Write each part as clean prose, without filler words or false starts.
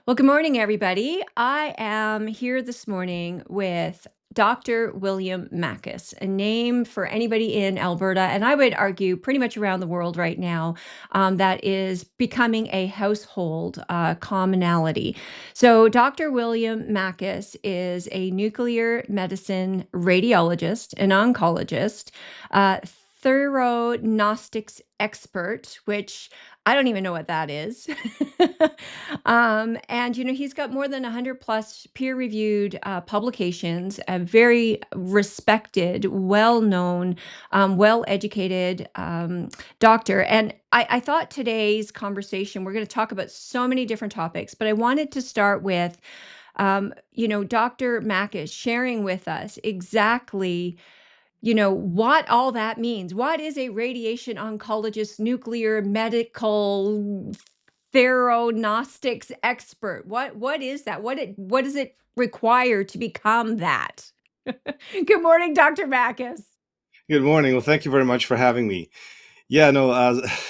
Well, good morning, everybody. I am here this morning with Dr. William Makis, a name for anybody in Alberta, and I would argue pretty much around the world right now, that is becoming a household commonality. So, Dr. William Makis is a nuclear medicine radiologist, an oncologist, uh, theranostics expert, which I don't even know what that is. And he's got more than 100 plus peer-reviewed publications, a very respected, well-known, well-educated doctor. And I thought today's conversation, we're going to talk about so many different topics, but I wanted to start with, Dr. Makis sharing with us exactly what all that means. What is a radiation oncologist, nuclear medical theranostics expert? What is that? What does it require to become that? Good morning, Dr. Makis. Good morning. Well, thank you very much for having me. Yeah, no,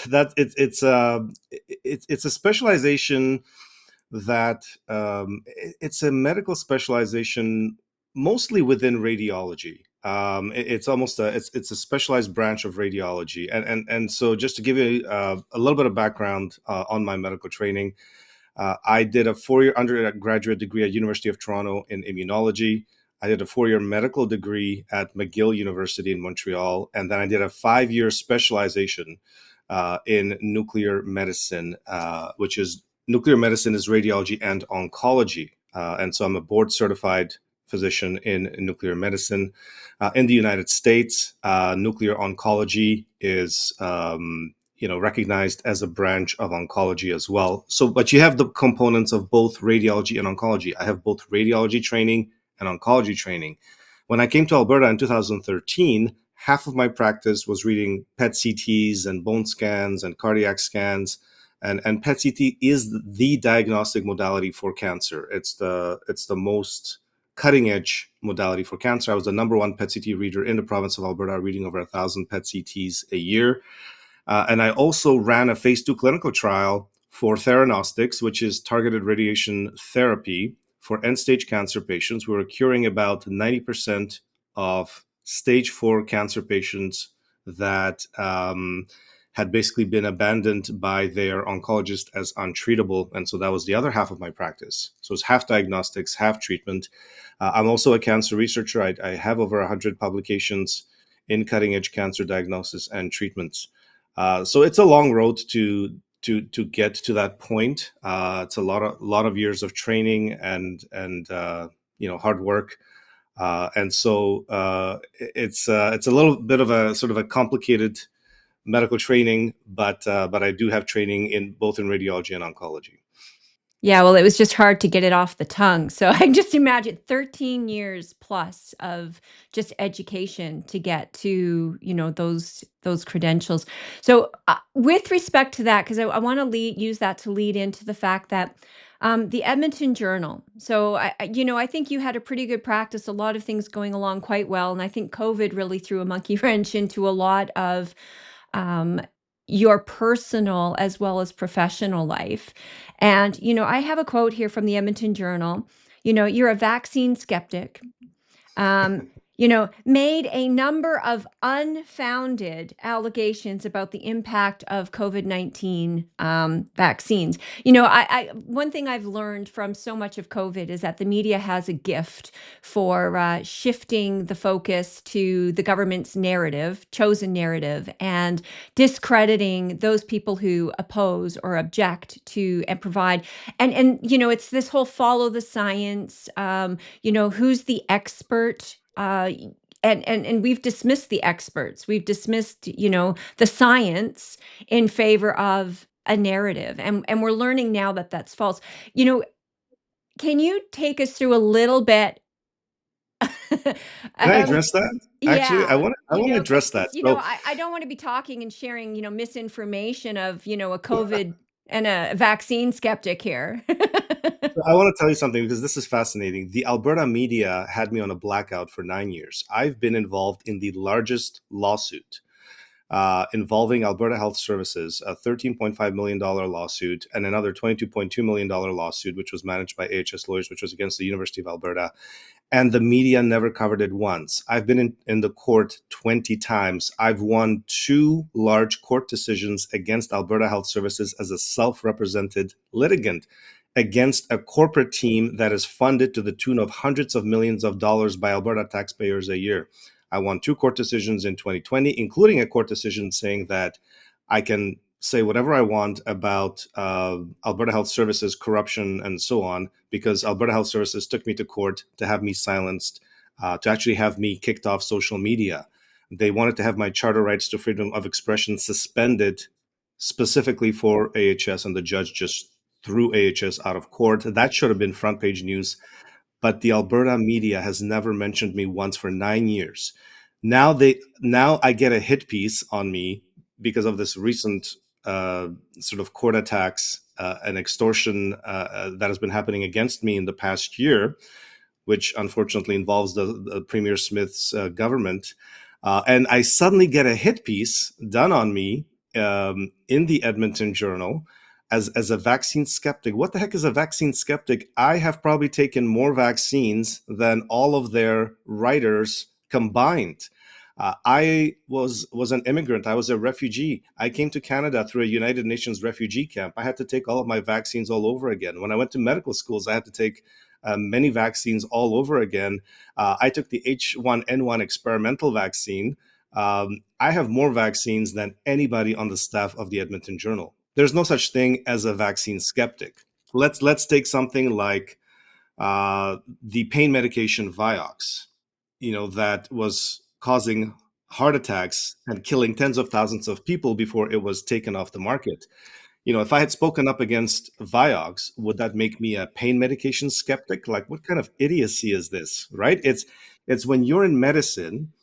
that it's a specialization that it's a medical specialization mostly within radiology. It's almost it's a specialized branch of radiology, and so just to give you a little bit of background on my medical training, I did a 4-year undergraduate degree at University of Toronto in immunology. I did a 4-year medical degree at McGill University in Montreal, and then I did a 5-year specialization in nuclear medicine, which is nuclear medicine is radiology and oncology. And so I'm a board certified physician in nuclear medicine. In the United States, nuclear oncology is recognized as a branch of oncology as well. So, but you have the components of both radiology and oncology. I have both radiology training and oncology training. When I came to Alberta in 2013, half of my practice was reading PET CTs and bone scans and cardiac scans. And PET CT is the diagnostic modality for cancer. It's the most cutting edge modality for cancer. I was the number one PET CT reader in the province of Alberta, reading over 1,000 PET CTs a year. And I also ran a phase 2 clinical trial for theranostics, which is targeted radiation therapy for end stage cancer patients. We were curing about 90% of stage 4 cancer patients that had basically been abandoned by their oncologist as untreatable. And so that was the other half of my practice. So it's half diagnostics, half treatment. I'm also a cancer researcher. I have over 100 publications in cutting edge cancer diagnosis and treatments. So it's a long road to get to that point. It's a lot of years of training and hard work. And so it's a little bit of a sort of a complicated medical training, but I do have training in both in radiology and oncology. Yeah, well, it was just hard to get it off the tongue. So I can just imagine 13 years plus of just education to get to, those credentials. So with respect to that, because I want to use that to lead into the fact that the Edmonton Journal. So I think you had a pretty good practice, a lot of things going along quite well, and I think COVID really threw a monkey wrench into a lot of um, your personal as well as professional life. And, I have a quote here from the Edmonton Journal. You're a vaccine skeptic, um, made a number of unfounded allegations about the impact of COVID-19 vaccines. One thing I've learned from so much of COVID is that the media has a gift for shifting the focus to the government's narrative, chosen narrative, and discrediting those people who oppose or object to and provide. And it's this whole follow the science. Who's the expert? And we've dismissed the experts. We've dismissed, the science in favor of a narrative. And we're learning now that that's false. You know, can you take us through a little bit? Can I um, address that? Actually, yeah, I want to address that. because So I don't want to be talking and sharing, misinformation of, a COVID and a vaccine skeptic here. I want to tell you something because this is fascinating. The Alberta media had me on a blackout for 9 years. I've been involved in the largest lawsuit involving Alberta Health Services, a $13.5 million lawsuit, and another $22.2 million lawsuit, which was managed by AHS lawyers, which was against the University of Alberta. And the media never covered it once. I've been in the court 20 times. I've won two large court decisions against Alberta Health Services as a self-represented litigant against a corporate team that is funded to the tune of hundreds of millions of dollars by Alberta taxpayers a year. I won two court decisions in 2020, including a court decision saying that I can say whatever I want about Alberta Health Services corruption and so on, because Alberta Health Services took me to court to have me silenced, to actually have me kicked off social media. They wanted to have my charter rights to freedom of expression suspended specifically for AHS, and the judge just threw AHS out of court. That should have been front page news, but the Alberta media has never mentioned me once for 9 years. Now I get a hit piece on me because of this recent sort of court attacks and extortion that has been happening against me in the past year, which unfortunately involves the Premier Smith's government. And I suddenly get a hit piece done on me in the Edmonton Journal as a vaccine skeptic. What the heck is a vaccine skeptic? I have probably taken more vaccines than all of their writers combined. I was an immigrant. I was a refugee. I came to Canada through a United Nations refugee camp. I had to take all of my vaccines all over again. When I went to medical schools, I had to take many vaccines all over again. I took the H1N1 experimental vaccine. I have more vaccines than anybody on the staff of the Edmonton Journal. There's no such thing as a vaccine skeptic. Let's take something like the pain medication Vioxx, that was causing heart attacks and killing tens of thousands of people before it was taken off the market. If I had spoken up against Vioxx, would that make me a pain medication skeptic? Like, what kind of idiocy is this, right? It's when you're in medicine,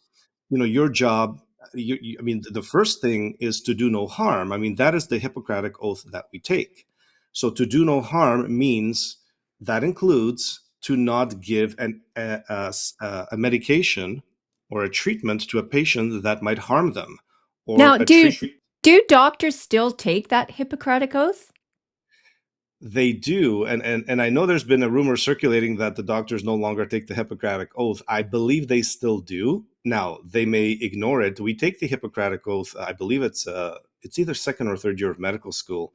your job, I mean, the first thing is to do no harm. I mean, that is the Hippocratic oath that we take. So to do no harm means that includes to not give a medication or a treatment to a patient that might harm them, or Now, a do treatment. do doctors still take that Hippocratic oath? They do, and I know there's been a rumor circulating that the doctors no longer take the Hippocratic oath. I believe they still do. Now, they may ignore it. We take the Hippocratic oath. I believe it's either second or third year of medical school,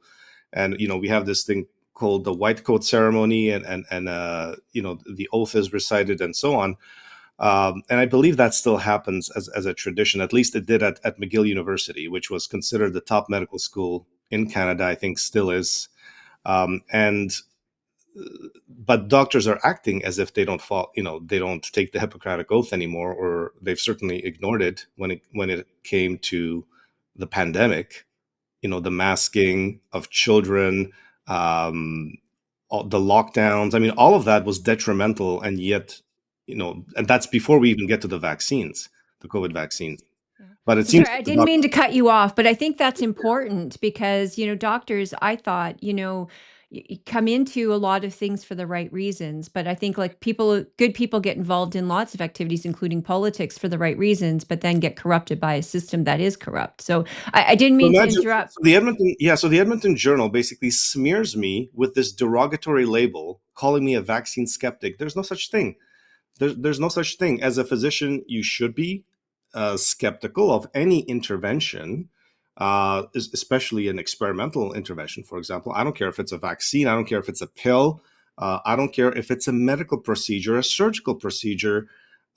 and we have this thing called the white coat ceremony, and the oath is recited and so on. And I believe that still happens as a tradition. At least it did at McGill University, which was considered the top medical school in Canada. I think still is. And but doctors are acting as if they don't they don't take the Hippocratic oath anymore, or they've certainly ignored it when it came to the pandemic. The masking of children, the lockdowns. I mean, all of that was detrimental, and yet, and that's before we even get to the vaccines, the COVID vaccines. Yeah. But it So seems sorry, I like the didn't doctors. mean to cut you off, but I think that's important because, doctors, I thought, come into a lot of things for the right reasons, but I think like good people get involved in lots of activities, including politics for the right reasons, but then get corrupted by a system that is corrupt. So I didn't So mean to imagine, interrupt. so the Edmonton Journal basically smears me with this derogatory label, calling me a vaccine skeptic. There's no such thing. There's no such thing. As a physician, you should be skeptical of any intervention, especially an experimental intervention, for example. I don't care if it's a vaccine. I don't care if it's a pill. I don't care if it's a medical procedure, a surgical procedure.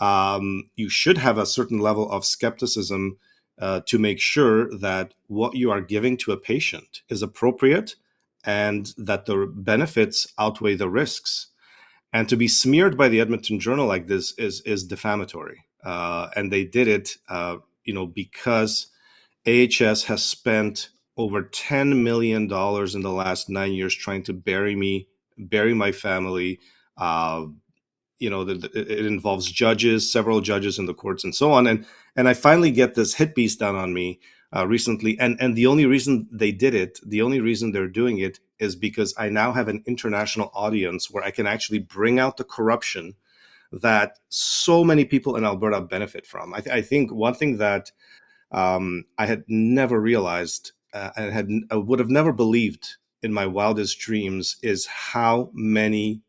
You should have a certain level of skepticism to make sure that what you are giving to a patient is appropriate and that the benefits outweigh the risks. And to be smeared by the Edmonton Journal like this is defamatory. And they did it, because AHS has spent over $10 million in the last 9 years trying to bury me, bury my family. Uh, it involves judges, several judges in the courts, and so on. And I finally get this hit piece done on me recently. And the only reason they did it, the only reason they're doing it, is because I now have an international audience where I can actually bring out the corruption that so many people in Alberta benefit from. I think one thing that I had never realized, and I would have never believed in my wildest dreams, is how many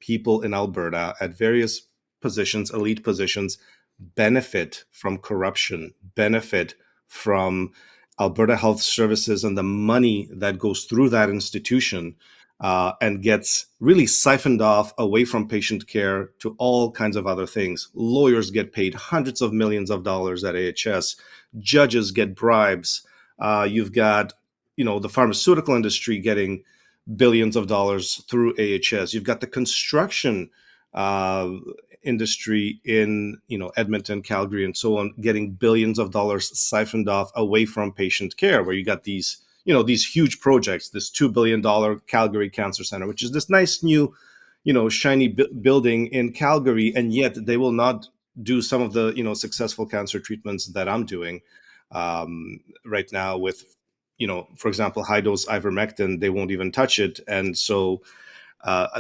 people in Alberta at various positions, elite positions, benefit from corruption, benefit from Alberta Health Services and the money that goes through that institution, and gets really siphoned off away from patient care to all kinds of other things. Lawyers get paid hundreds of millions of dollars at AHS. Judges get bribes. You've got, the pharmaceutical industry getting billions of dollars through AHS. You've got the construction uh, industry in, Edmonton, Calgary, and so on, getting billions of dollars siphoned off away from patient care, where you got these huge projects, this $2 billion Calgary Cancer Center, which is this nice new, shiny building in Calgary, and yet they will not do some of the, successful cancer treatments that I'm doing right now with, for example, high dose ivermectin. They won't even touch it. And so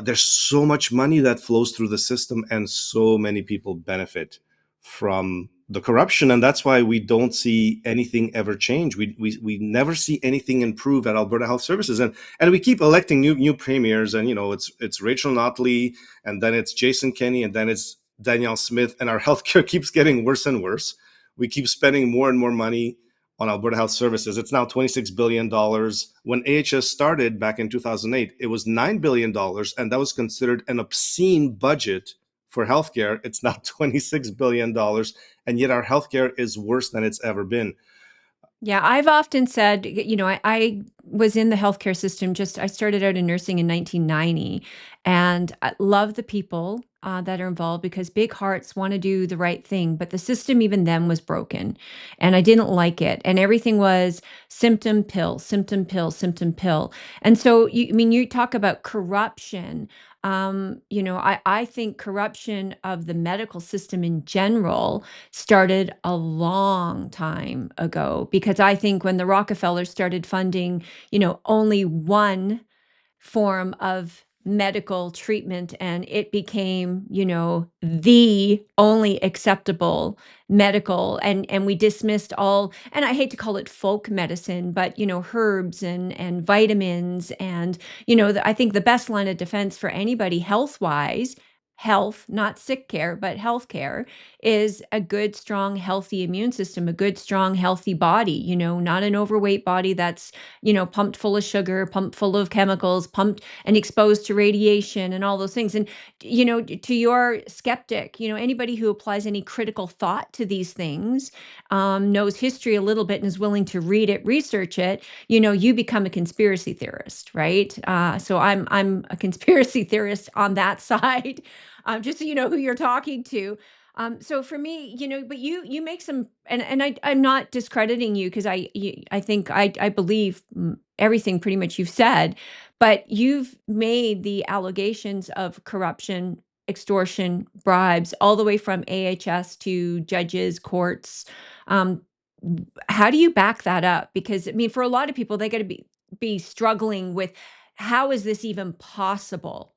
there's so much money that flows through the system, and so many people benefit from the corruption, and that's why we don't see anything ever change. We never see anything improve at Alberta Health Services, and we keep electing new premiers, and it's Rachel Notley, and then it's Jason Kenney, and then it's Danielle Smith, and our healthcare keeps getting worse and worse. We keep spending more and more money on Alberta Health Services. It's now $26 billion. When AHS started back in 2008, it was $9 billion, and that was considered an obscene budget for healthcare. It's now $26 billion, and yet our healthcare is worse than it's ever been. Yeah, I've often said, I was in the healthcare system. I started out in nursing in 1990, and I love the people that are involved because big hearts want to do the right thing. But the system, even then, was broken, and I didn't like it. And everything was symptom pill, symptom pill, symptom pill. And so, you talk about corruption. I think corruption of the medical system in general started a long time ago because I think when the Rockefellers started funding, only one form of medical treatment and it became, the only acceptable medical and we dismissed all, and I hate to call it folk medicine, but herbs and vitamins and I think the best line of defense for anybody health wise, health, not sick care, but health care, is a good, strong, healthy immune system, a good, strong, healthy body, not an overweight body that's, pumped full of sugar, pumped full of chemicals, pumped and exposed to radiation and all those things. And, to your skeptic, anybody who applies any critical thought to these things, knows history a little bit and is willing to read it, research it, you become a conspiracy theorist, right? So I'm a conspiracy theorist on that side. Just so you know who you're talking to. So for me, but you make some, and I'm not discrediting you because I think I believe everything pretty much you've said, but you've made the allegations of corruption, extortion, bribes, all the way from AHS to judges, courts. Um, how do you back that up? Because for a lot of people, they got to be struggling with how is this even possible?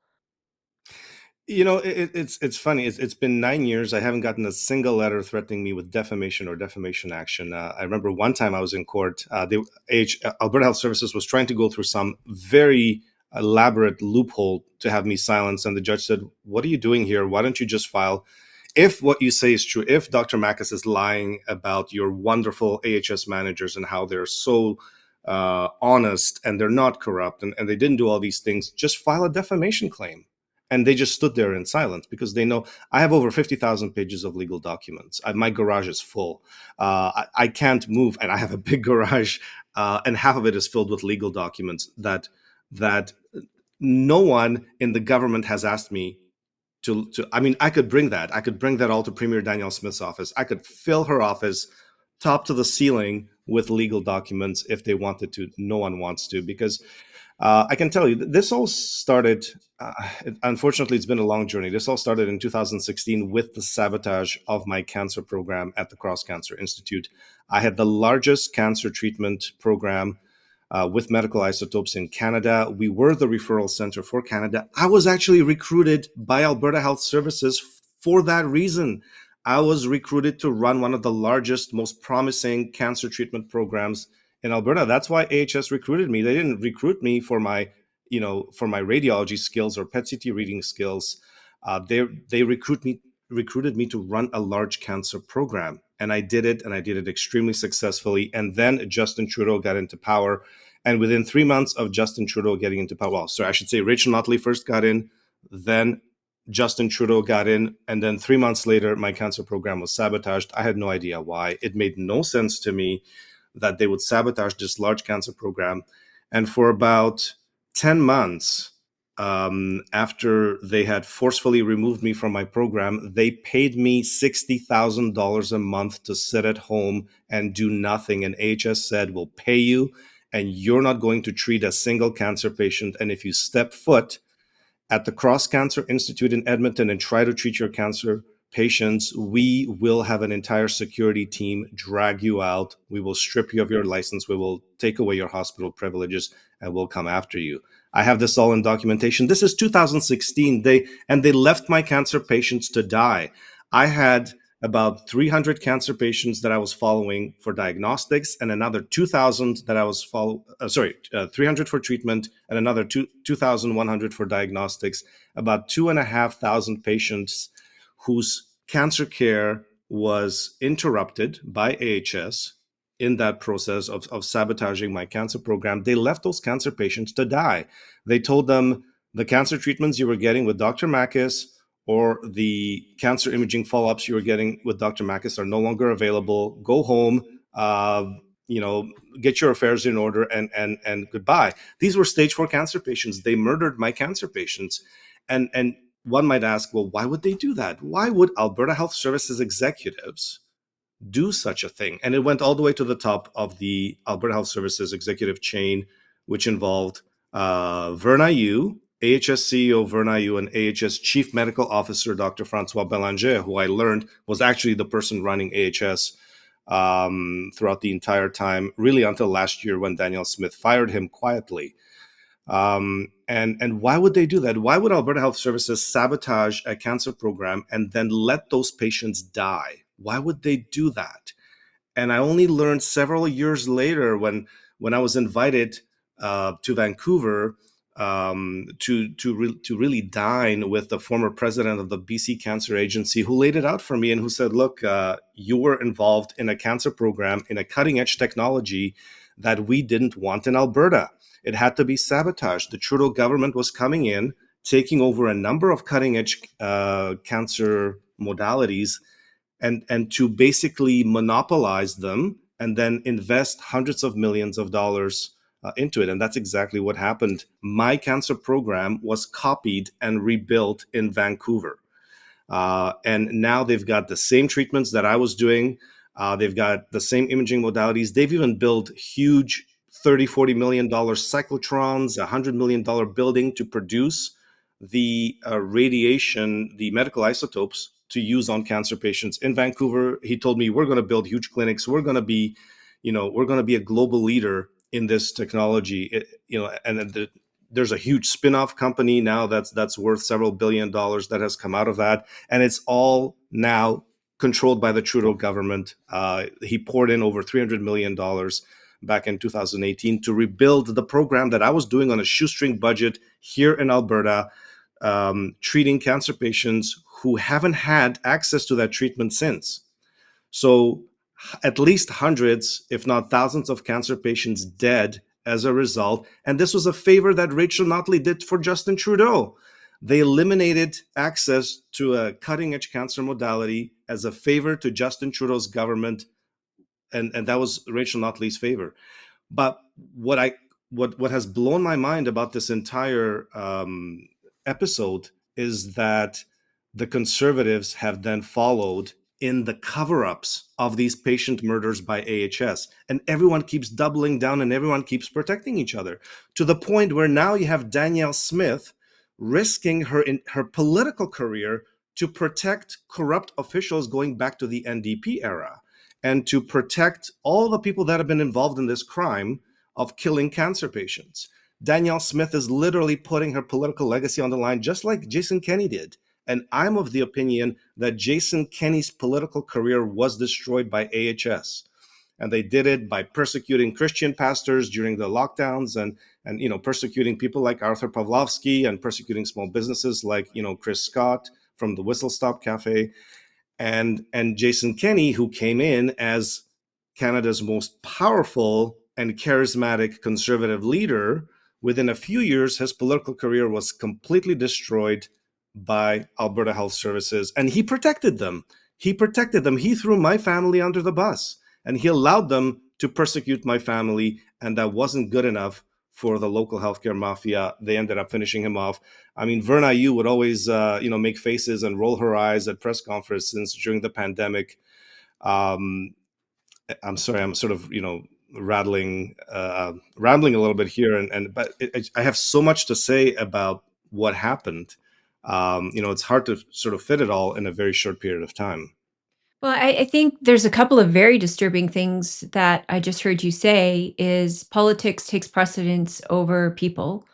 It's funny. It's been 9 years. I haven't gotten a single letter threatening me with defamation or defamation action. I remember one time I was in court. Alberta Health Services was trying to go through some very elaborate loophole to have me silenced, and the judge said, "What are you doing here? Why don't you just file? If what you say is true, if Dr. Makis is lying about your wonderful AHS managers and how they're so honest and they're not corrupt and they didn't do all these things, just file a defamation claim." And they just stood there in silence because they know I have over 50,000 pages of legal documents. My garage is full. I can't move, and I have a big garage, and half of it is filled with legal documents that no one in the government has asked me to. I mean, I could bring that. I could bring that all to Premier Danielle Smith's office. I could fill her office top to the ceiling with legal documents if they wanted to. No one wants to because I can tell you this all started. Unfortunately, it's been a long journey. This all started in 2016 with the sabotage of my cancer program at the Cross Cancer Institute. I had the largest cancer treatment program with medical isotopes in Canada. We were the referral center for Canada. I was actually recruited by Alberta Health Services for that reason. I was recruited to run one of the largest, most promising cancer treatment programs in Alberta. That's why AHS recruited me. They didn't recruit me for my, for my radiology skills or PET CT reading skills. They recruited me to run a large cancer program, and I did it, and I did it extremely successfully. And then Justin Trudeau got into power, and within 3 months of Justin Trudeau getting into power, well, so I should say Rachel Notley first got in, then Justin Trudeau got in, and then 3 months later, my cancer program was sabotaged. I had no idea why. It made no sense to me that they would sabotage this large cancer program. And for about 10 months, after they had forcefully removed me from my program, they paid me $60,000 a month to sit at home and do nothing. And AHS said, we'll pay you, and you're not going to treat a single cancer patient. And if you step foot at the Cross Cancer Institute in Edmonton and try to treat your cancer patients, we will have an entire security team drag you out. We will strip you of your license. We will take away your hospital privileges, and we'll come after you. I have this all in documentation. This is 2016. They left my cancer patients to die. I had about 300 cancer patients that I was following for diagnostics, and another 2,000 that I was 300 for treatment, and another 2,100 for diagnostics. About 2,500 patients whose cancer care was interrupted by AHS in that process of sabotaging my cancer program. They left those cancer patients to die. They told them the cancer treatments you were getting with Dr. Makis or the cancer imaging follow-ups you were getting with Dr. Makis are no longer available. Go home, get your affairs in order, and goodbye. These were stage 4 cancer patients. They murdered my cancer patients. And one might ask, well, why would they do that? Why would Alberta Health Services executives do such a thing? And it went all the way to the top of the Alberta Health Services executive chain, which involved Verna Yu, AHS CEO Verna Yu, and AHS Chief Medical Officer Dr. Francois Belanger, who I learned was actually the person running AHS throughout the entire time, really until last year when Danielle Smith fired him quietly. And why would they do that? Why would Alberta Health Services sabotage a cancer program and then let those patients die? Why would they do that? And I only learned several years later when I was invited to Vancouver to really dine with the former president of the BC Cancer Agency, who laid it out for me and who said, look, you were involved in a cancer program, in a cutting edge technology that we didn't want in Alberta. It had to be sabotaged. The Trudeau government was coming in, taking over a number of cutting edge cancer modalities, and to basically monopolize them and then invest hundreds of millions of dollars into it. And that's exactly what happened. My cancer program was copied and rebuilt in Vancouver. And now they've got the same treatments that I was doing. They've got the same imaging modalities. They've even built huge $30-40 million cyclotrons, $100 million building to produce the radiation, the medical isotopes to use on cancer patients in Vancouver. He told me, we're going to build huge clinics. We're going to be, we're going to be a global leader in this technology. There's a huge spin-off company now that's worth several $billions that has come out of that. And it's all now controlled by the Trudeau government. He poured in over $300 million back in 2018 to rebuild the program that I was doing on a shoestring budget here in Alberta, treating cancer patients who haven't had access to that treatment since. So at least hundreds, if not thousands of cancer patients dead as a result. And this was a favor that Rachel Notley did for Justin Trudeau. They eliminated access to a cutting edge cancer modality as a favor to Justin Trudeau's government. And that was Rachel Notley's favor. But what has blown my mind about this entire episode is that the Conservatives have then followed in the cover-ups of these patient murders by AHS. And everyone keeps doubling down and everyone keeps protecting each other, to the point where now you have Danielle Smith risking her political career to protect corrupt officials going back to the NDP era, and to protect all the people that have been involved in this crime of killing cancer patients. Danielle Smith is literally putting her political legacy on the line, just like Jason Kenney did. And I'm of the opinion that Jason Kenney's political career was destroyed by AHS. And they did it by persecuting Christian pastors during the lockdowns, and persecuting people like Arthur Pawlowski, and persecuting small businesses like Chris Scott from the Whistle Stop Cafe, and Jason Kenney, who came in as Canada's most powerful and charismatic conservative leader. Within a few years, his political career was completely destroyed by Alberta Health Services, and he protected them. He protected them. He threw my family under the bus, and he allowed them to persecute my family, and that wasn't good enough for the local healthcare mafia. They ended up finishing him off. I mean, Verna Yu would always, make faces and roll her eyes at press conferences during the pandemic. Um, I'm sorry, I'm sort of, rambling a little bit here, but I have so much to say about what happened. It's hard to sort of fit it all in a very short period of time. Well, I think there's a couple of very disturbing things that I just heard you say is politics takes precedence over people.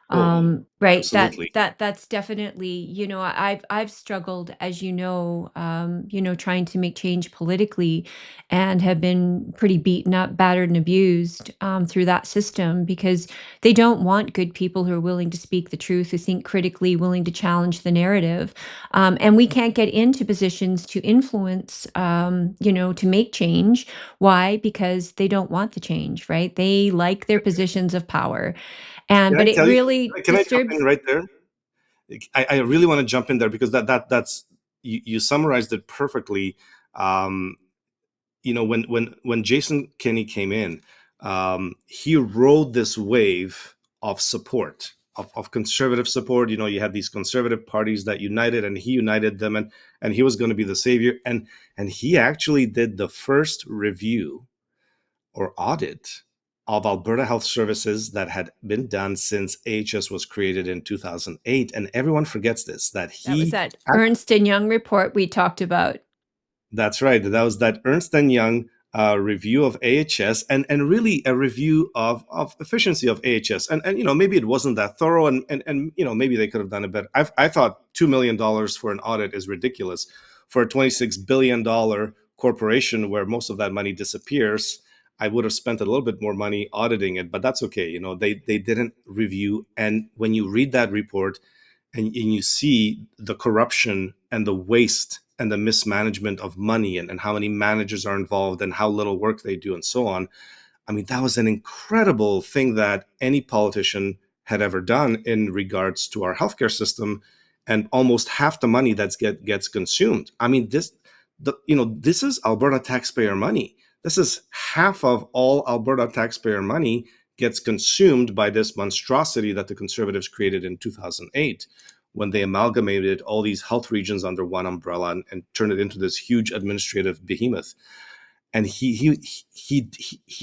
Oh, Right. absolutely. That's definitely, I've struggled, as trying to make change politically, and have been pretty beaten up, battered, and abused through that system, because they don't want good people who are willing to speak the truth, who think critically, willing to challenge the narrative. And we can't get into positions to influence, to make change. Why? Because they don't want the change, right? They like their positions of power. Can But I it tell you? really Can I jump in disturbs. right there? I really want to jump in there because that's you summarized it perfectly. Um, when Jason Kenney came in, he rode this wave of support, of conservative support. You had these conservative parties that united, and he united them, and he was going to be the savior. And he actually did the first review or audit of Alberta Health Services that had been done since AHS was created in 2008. And everyone forgets this, that That was he that Ernst and Young report we talked about. That's right. That was that Ernst and Young review of AHS, and really a review of efficiency of AHS. And maybe it wasn't that thorough, and maybe they could have done it better. I thought $2 million for an audit is ridiculous for a $26 billion corporation where most of that money disappears. I would have spent a little bit more money auditing it, but that's okay. They didn't review, and when you read that report, and you see the corruption and the waste and the mismanagement of money, and how many managers are involved and how little work they do and so on. I mean, that was an incredible thing that any politician had ever done in regards to our healthcare system, and almost half the money gets consumed. I mean, this is Alberta taxpayer money. This is half of all Alberta taxpayer money gets consumed by this monstrosity that the Conservatives created in 2008, when they amalgamated all these health regions under one umbrella, and turned it into this huge administrative behemoth. And he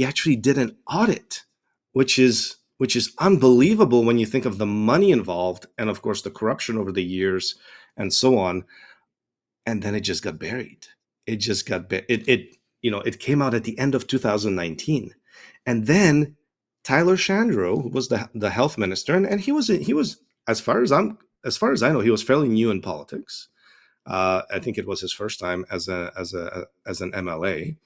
actually did an audit, which is unbelievable when you think of the money involved, and of course the corruption over the years and so on. And then it just got buried. It just got it came out at the end of 2019. And then Tyler Shandro, who was the health minister, and he was, as far as I know, he was fairly new in politics. I think it was his first time as an MLA,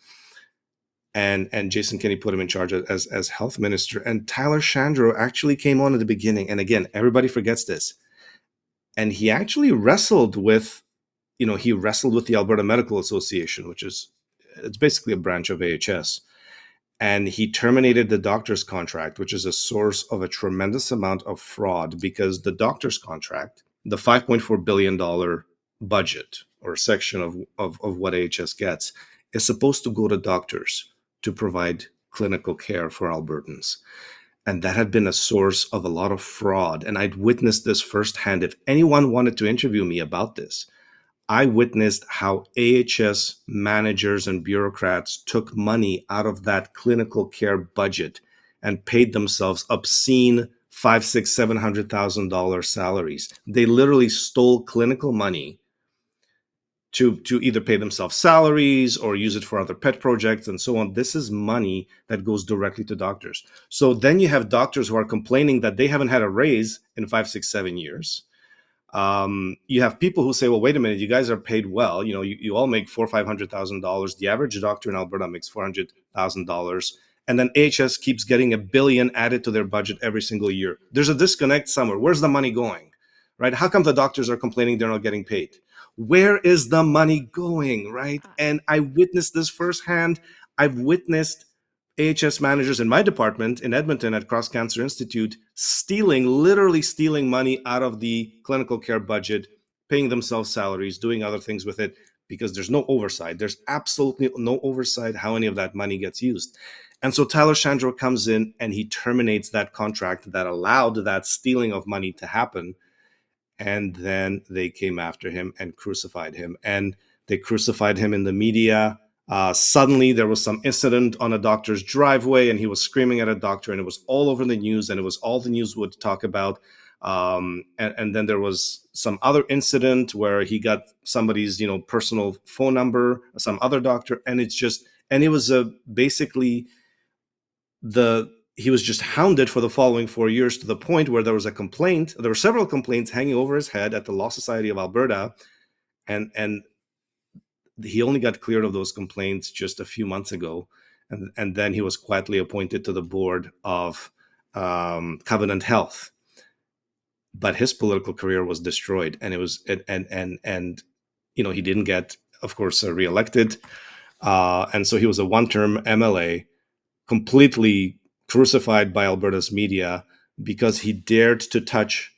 and Jason Kenney put him in charge as health minister. And Tyler Shandro actually came on at the beginning, and again, everybody forgets this. And he actually wrestled with, he wrestled with the Alberta Medical Association, it's basically a branch of AHS. And he terminated the doctor's contract, which is a source of a tremendous amount of fraud, because the doctor's contract, the $5.4 billion budget or section of what AHS gets, is supposed to go to doctors to provide clinical care for Albertans. And that had been a source of a lot of fraud. And I'd witnessed this firsthand. If anyone wanted to interview me about this, I witnessed how AHS managers and bureaucrats took money out of that clinical care budget and paid themselves obscene five, six, $700,000 salaries. They literally stole clinical money to either pay themselves salaries or use it for other pet projects and so on. This is money that goes directly to doctors. So then you have doctors who are complaining that they haven't had a raise in 5, 6, 7 years. You have people who say, well, wait a minute, you guys are paid well. You all make four or $500,000. The average doctor in Alberta makes $400,000. And then AHS keeps getting $1 billion added to their budget every single year. There's a disconnect somewhere. Where's the money going? Right? How come the doctors are complaining they're not getting paid? Where is the money going? Right? And I witnessed this firsthand. I've witnessed AHS managers in my department in Edmonton at Cross Cancer Institute literally stealing money out of the clinical care budget, paying themselves salaries, doing other things with it because there's no oversight. There's absolutely no oversight how any of that money gets used. And so Tyler Shandro comes in and he terminates that contract that allowed that stealing of money to happen. And then they came after him and crucified him. And they crucified him in the media. Suddenly, there was some incident on a doctor's driveway, and he was screaming at a doctor, and it was all over the news, and it was all the news would talk about. And then there was some other incident where he got somebody's, personal phone number, some other doctor, and it was basically he was just hounded for the following 4 years to the point where there was a complaint. There were several complaints hanging over his head at the Law Society of Alberta, and he only got cleared of those complaints just a few months ago, and then he was quietly appointed to the board of Covenant Health. But his political career was destroyed, and he didn't get, of course, reelected, and so he was a one-term MLA, completely crucified by Alberta's media because he dared to touch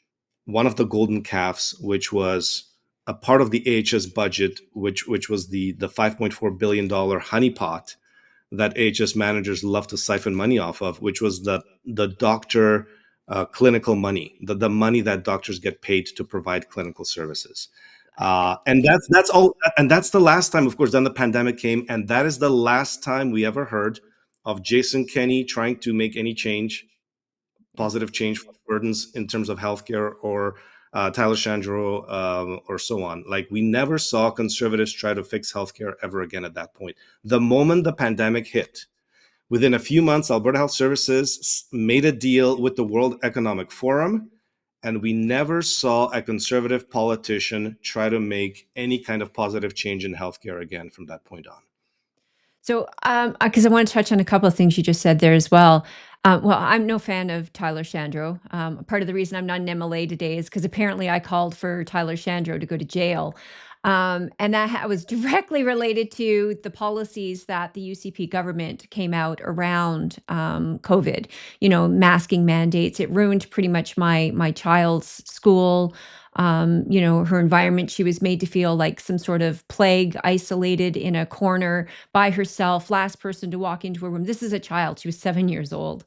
one of the golden calves, which was a part of the AHS budget, which was the $5.4 billion honeypot that AHS managers love to siphon money off of, which was the doctor clinical money, the money that doctors get paid to provide clinical services. And that's all. And that's the last time, of course, then the pandemic came. And that is the last time we ever heard of Jason Kenney trying to make any positive change for burdens in terms of healthcare, or Tyler Shandro, or so on. Like, we never saw conservatives try to fix healthcare ever again at that point. The moment the pandemic hit, within a few months, Alberta Health Services made a deal with the World Economic Forum, and we never saw a conservative politician try to make any kind of positive change in healthcare again from that point on. So, because I want to touch on a couple of things you just said there as well. Well, I'm no fan of Tyler Shandro. Part of the reason I'm not an MLA today is because apparently I called for Tyler Shandro to go to jail. And that was directly related to the policies that the UCP government came out around COVID, masking mandates. It ruined pretty much my child's school. Her environment, she was made to feel like some sort of plague, isolated in a corner by herself, last person to walk into a room. This is a child. She was 7 years old,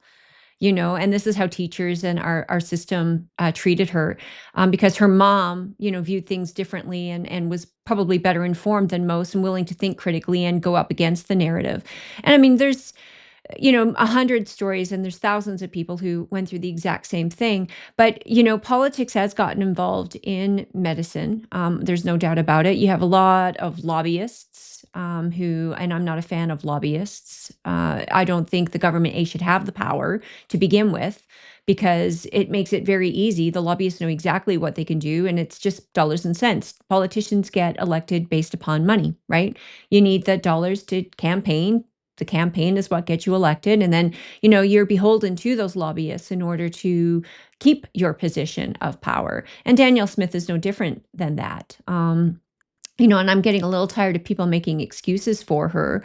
and this is how teachers and our system treated her, because her mom, viewed things differently and was probably better informed than most and willing to think critically and go up against the narrative. And I mean, there's 100 stories, and there's thousands of people who went through the exact same thing. But, politics has gotten involved in medicine. There's no doubt about it. You have a lot of lobbyists and I'm not a fan of lobbyists. I don't think the government should have the power to begin with, because it makes it very easy. The lobbyists know exactly what they can do, and it's just dollars and cents. Politicians get elected based upon money, right? You need the dollars to campaign. The campaign is what gets you elected. And then, you're beholden to those lobbyists in order to keep your position of power. And Danielle Smith is no different than that. And I'm getting a little tired of people making excuses for her,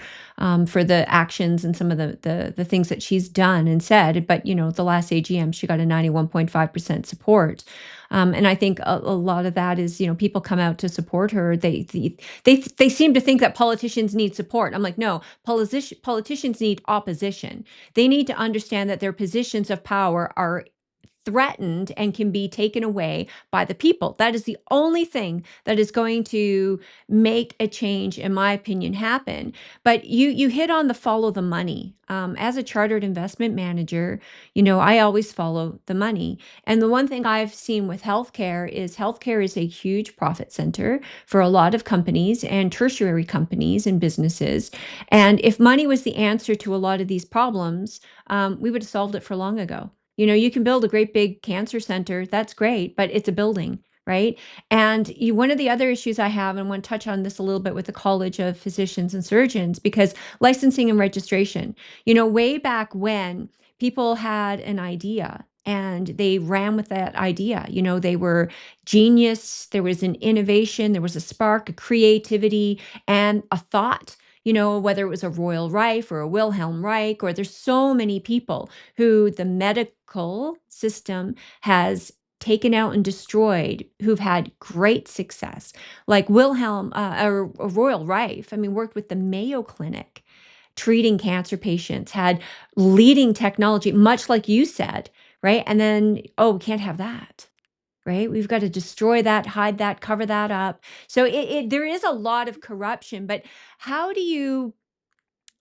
for the actions and some of the things that she's done and said. But, the last AGM, she got a 91.5% support. And I think a lot of that is, people come out to support her. They seem to think that politicians need support. I'm like, no, politicians need opposition. They need to understand that their positions of power are threatened and can be taken away by the people. That is the only thing that is going to make a change, in my opinion, happen. But you hit on the follow the money. As a chartered investment manager, I always follow the money. And the one thing I've seen with healthcare is a huge profit center for a lot of companies and tertiary companies and businesses. And if money was the answer to a lot of these problems, we would have solved it for long ago. You can build a great big cancer center. That's great, but it's a building, right? And one of the other issues I have, and I want to touch on this a little bit with the College of Physicians and Surgeons, because licensing and registration, way back when people had an idea and they ran with that idea, they were genius, there was an innovation, there was a spark, a creativity, and a thought. Whether it was a Royal Reich or a Wilhelm Reich, or there's so many people who the medical system has taken out and destroyed who've had great success, like Wilhelm or Royal Reich. I mean, worked with the Mayo Clinic treating cancer patients, had leading technology, much like you said, right? And then, oh, we can't have that. Right? We've got to destroy that, hide that, cover that up. So there is a lot of corruption, but how do you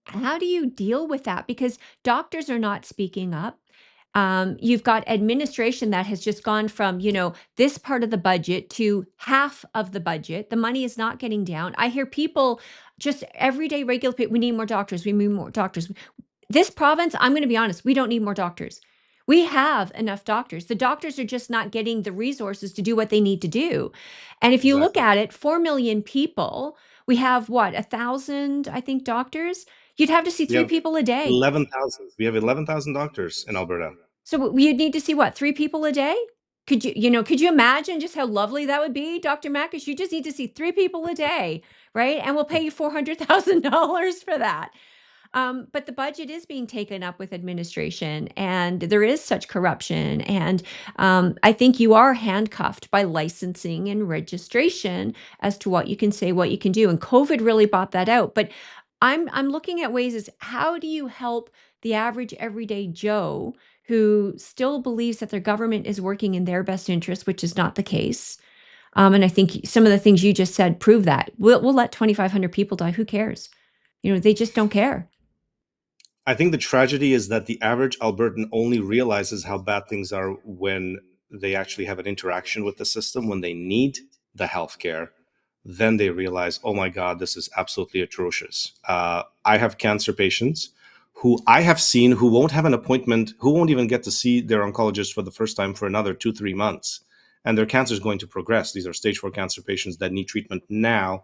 how do you deal with that? Because doctors are not speaking up. You've got administration that has just gone from, this part of the budget to half of the budget. The money is not getting down. I hear people just everyday regular people, we need more doctors. We need more doctors. This province, I'm going to be honest, we don't need more doctors. We have enough doctors. The doctors are just not getting the resources to do what they need to do. And if you look Exactly. at it, 4 million people, we have what, 1,000, I think, doctors? You'd have to see We three have people a day. 11,000. We have 11,000 doctors in Alberta. So you'd need to see what, three people a day? Could you imagine just how lovely that would be, Dr. Makis? You just need to see three people a day, right? And we'll pay you $400,000 for that. But the budget is being taken up with administration, and there is such corruption. And I think you are handcuffed by licensing and registration as to what you can say, what you can do. And COVID really brought that out. But I'm looking at ways as how do you help the average everyday Joe who still believes that their government is working in their best interest, which is not the case. And I think some of the things you just said prove that. We'll let 2,500 people die. Who cares? They just don't care. I think the tragedy is that the average Albertan only realizes how bad things are when they actually have an interaction with the system, when they need the healthcare. Then they realize, oh my God, this is absolutely atrocious. I have cancer patients who I have seen who won't have an appointment, who won't even get to see their oncologist for the first time for another 2-3 months. And their cancer is going to progress. These are stage 4 cancer patients that need treatment now,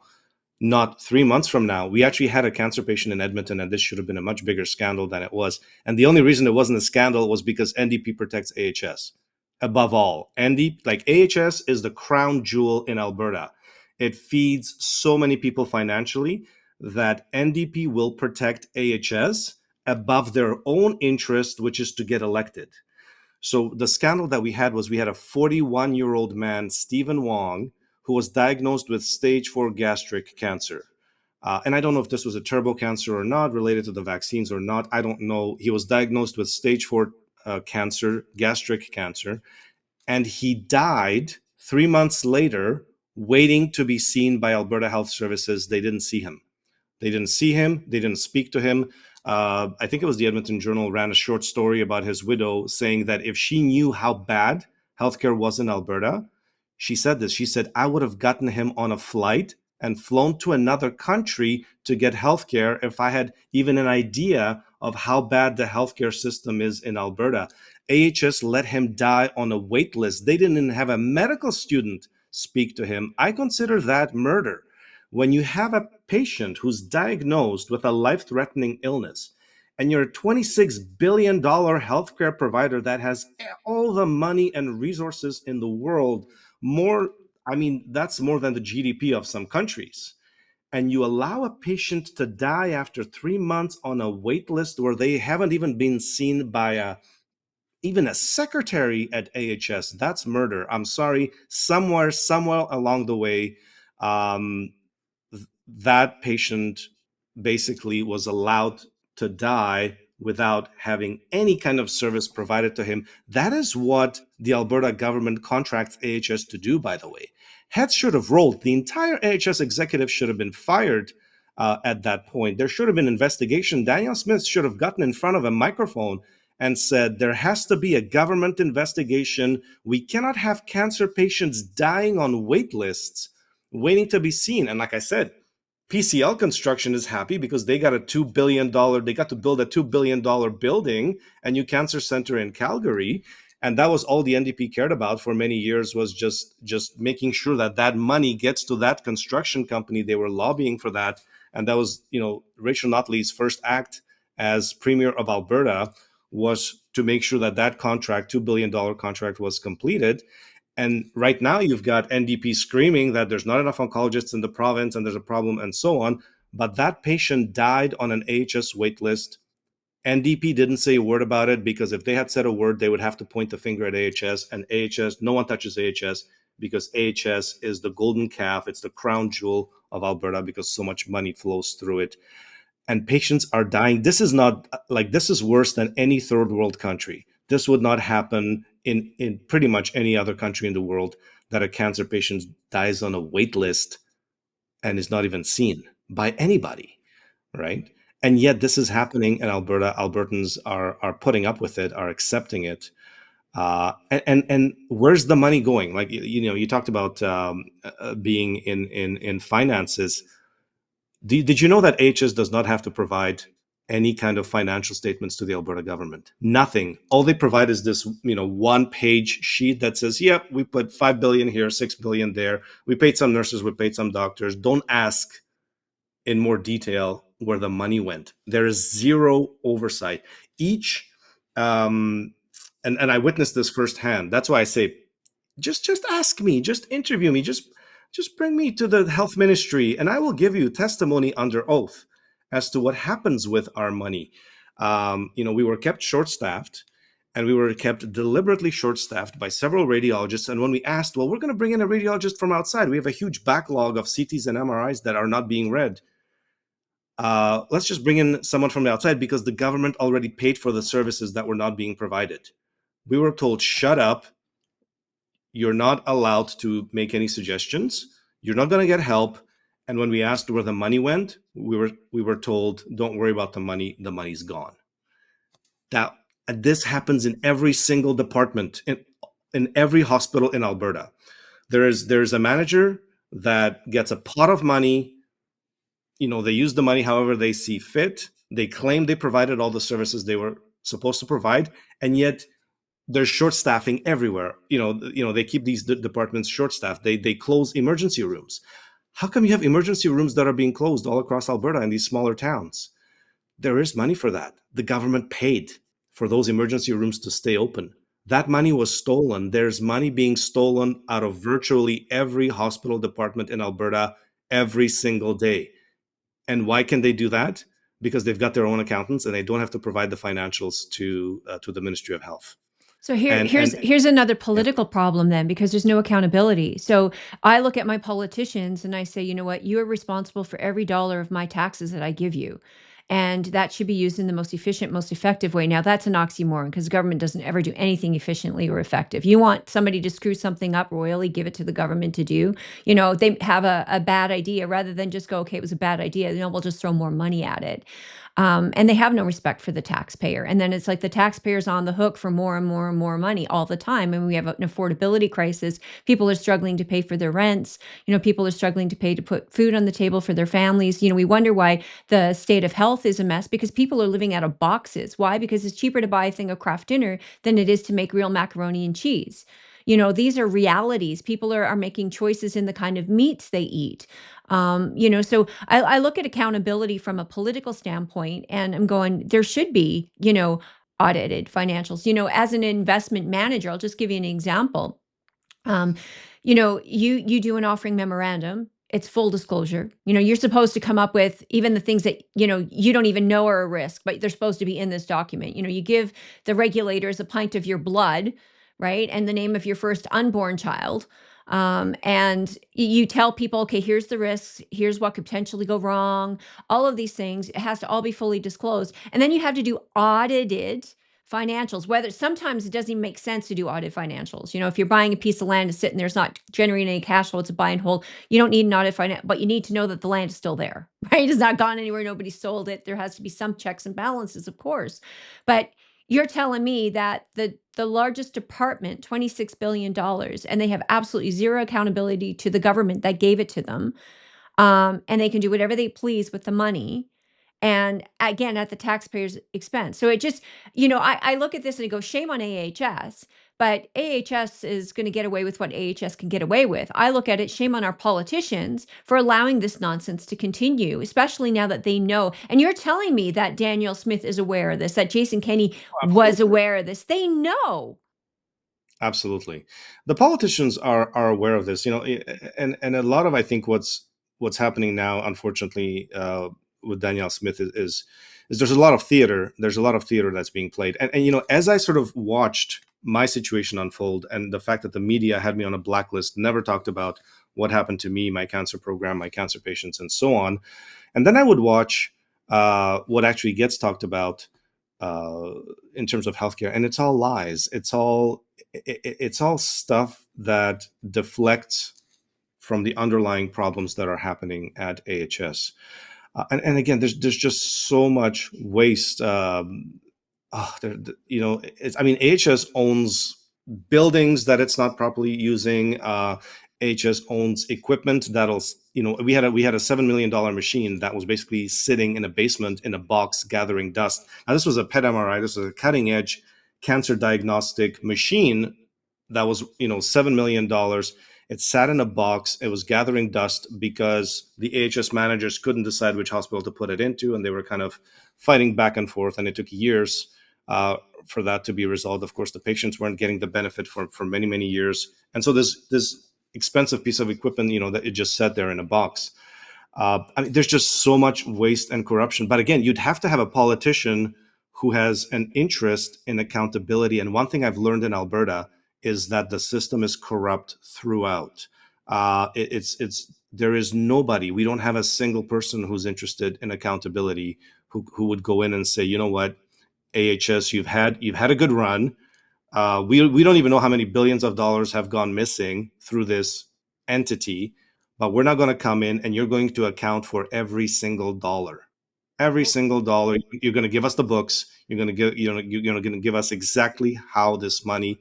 not 3 months from now. We actually had a cancer patient in Edmonton, and this should have been a much bigger scandal than it was. And the only reason it wasn't a scandal was because NDP protects AHS. Above all, AHS is the crown jewel in Alberta. It feeds so many people financially that NDP will protect AHS above their own interest, which is to get elected. So the scandal that we had was we had a 41-year-old man, Stephen Wong, who was diagnosed with stage 4 gastric cancer. And I don't know if this was a turbo cancer or not, related to the vaccines or not. I don't know. He was diagnosed with stage 4 cancer, gastric cancer, and he died 3 months later, waiting to be seen by Alberta Health Services. They didn't see him. They didn't see him. They didn't speak to him. I think it was the Edmonton Journal ran a short story about his widow saying that if she knew how bad healthcare was in Alberta, she said this. She said, I would have gotten him on a flight and flown to another country to get healthcare if I had even an idea of how bad the healthcare system is in Alberta. AHS let him die on a wait list. They didn't even have a medical student speak to him. I consider that murder. When you have a patient who's diagnosed with a life-threatening illness, and you're a $26 billion healthcare provider that has all the money and resources in the world, more, I mean, that's more than the GDP of some countries. And you allow a patient to die after 3 months on a wait list where they haven't even been seen by even a secretary at AHS, that's murder. I'm sorry. Somewhere along the way, um, that patient basically was allowed to die without having any kind of service provided to him. That is what the Alberta government contracts AHS to do, by the way. Heads should have rolled. The entire AHS executive should have been fired at that point. There should have been investigation. Danielle Smith should have gotten in front of a microphone and said, there has to be a government investigation. We cannot have cancer patients dying on wait lists, waiting to be seen. And like I said, PCL Construction is happy because they got they got to build a $2 billion building, a new cancer center in Calgary. And that was all the NDP cared about for many years, was just making sure that that money gets to that construction company. They were lobbying for that. And that was, Rachel Notley's first act as Premier of Alberta, was to make sure that that contract, $2 billion contract, was completed. And right now you've got NDP screaming that there's not enough oncologists in the province and there's a problem and so on. But that patient died on an AHS waitlist. NDP didn't say a word about it, because if they had said a word, they would have to point the finger at AHS. And AHS, no one touches AHS, because AHS is the golden calf. It's the crown jewel of Alberta, because so much money flows through it. And patients are dying. This is not like, this is worse than any third world country. This would not happen in pretty much any other country in the world, that a cancer patient dies on a wait list and is not even seen by anybody, right? And yet this is happening in Alberta. Albertans are putting up with it, are accepting it. And where's the money going? Like, you talked about being in finances. Did you know that AHS does not have to provide any kind of financial statements to the Alberta government? Nothing. All they provide is this, one-page sheet that says, "Yep, we put 5 billion here, 6 billion there. We paid some nurses, we paid some doctors." Don't ask in more detail where the money went. There is zero oversight. Each, and I witnessed this firsthand. That's why I say, just ask me, just interview me, just bring me to the health ministry, and I will give you testimony under oath as to what happens with our money. We were kept short-staffed, and we were kept deliberately short-staffed by several radiologists. And when we asked, well, we're going to bring in a radiologist from outside, we have a huge backlog of CTs and MRIs that are not being read. Let's just bring in someone from the outside, because the government already paid for the services that were not being provided. We were told, shut up. You're not allowed to make any suggestions. You're not going to get help. And when we asked where the money went, we were told, don't worry about the money. The money's gone. That this happens in every single department, in every hospital in Alberta. There's a manager that gets a pot of money. They use the money however they see fit. They claim they provided all the services they were supposed to provide, and yet there's short staffing everywhere. They keep these departments short staffed. They close emergency rooms. How come you have emergency rooms that are being closed all across Alberta in these smaller towns? There is money for that. The government paid for those emergency rooms to stay open. That money was stolen. There's money being stolen out of virtually every hospital department in Alberta every single day. And why can they do that? Because they've got their own accountants, and they don't have to provide the financials to the Ministry of Health. So And here's another yeah. political problem then, because there's no accountability. So I look at my politicians and I say, you know what, you are responsible for every dollar of my taxes that I give you. And that should be used in the most efficient, most effective way. Now, that's an oxymoron, because government doesn't ever do anything efficiently or effective. You want somebody to screw something up royally, give it to the government to do. They have a bad idea, rather than just go, okay, it was a bad idea. We'll just throw more money at it. And they have no respect for the taxpayer. And then it's like the taxpayer's on the hook for more and more and more money all the time. And we have an affordability crisis. People are struggling to pay for their rents. People are struggling to pay to put food on the table for their families. We wonder why the state of health is a mess, because people are living out of boxes. Why? Because it's cheaper to buy a thing of Kraft dinner than it is to make real macaroni and cheese. These are realities. People are making choices in the kind of meats they eat. So I look at accountability from a political standpoint, and I'm going, there should be, audited financials. As an investment manager, I'll just give you an example. Um, you do an offering memorandum. It's full disclosure. You're supposed to come up with even the things that, you don't even know are a risk, but they're supposed to be in this document. You give the regulators a pint of your blood, right? And the name of your first unborn child. And you tell people, okay, here's the risks. Here's what could potentially go wrong. All of these things, it has to all be fully disclosed. And then you have to do audited financials. Whether sometimes it doesn't even make sense to do audit financials. If you're buying a piece of land to sit and there's not generating any cash flow, it's a buy and hold. You don't need an audit finance, but you need to know that the land is still there, right? It's not gone anywhere. Nobody sold it. There has to be some checks and balances, of course. But you're telling me that the largest department, $26 billion, and they have absolutely zero accountability to the government that gave it to them. And they can do whatever they please with the money. And again, at the taxpayer's expense. So it just, I look at this and I go, shame on AHS. but AHS is going to get away with what AHS can get away with. I look at it, shame on our politicians for allowing this nonsense to continue, especially now that they know. And you're telling me that Danielle Smith is aware of this, that Jason Kenney was Absolutely. aware of this. They know. Absolutely. The politicians are aware of this, and a lot of, I think, what's happening now, unfortunately, with Danielle Smith is there's a lot of theater. There's a lot of theater that's being played, and as I sort of watched my situation unfold, and the fact that the media had me on a blacklist, never talked about what happened to me, my cancer program, my cancer patients, and so on, and then I would watch what actually gets talked about uh, in terms of healthcare, and it's all lies. It's all stuff that deflects from the underlying problems that are happening at AHS. And again, there's just so much waste. I mean, AHS owns buildings that it's not properly using. AHS owns equipment that'll, we had a $7 million machine that was basically sitting in a basement in a box gathering dust. Now, this was a PET MRI. This was a cutting edge cancer diagnostic machine that was, $7 million. It sat in a box. It was gathering dust because the AHS managers couldn't decide which hospital to put it into, and they were kind of fighting back and forth, and it took years for that to be resolved. Of course, the patients weren't getting the benefit for many, many years, and so this expensive piece of equipment, that it just sat there in a box. I mean, there's just so much waste and corruption. But again, you'd have to have a politician who has an interest in accountability. And one thing I've learned in Alberta is that the system is corrupt throughout. It's there is nobody. We don't have a single person who's interested in accountability who would go in and say, you know what, AHS, you've had a good run. We don't even know how many billions of dollars have gone missing through this entity, but we're not going to come in and you're going to account for every single dollar. Every single dollar. You're going to give us the books. You're going to give you're going to give us exactly how this money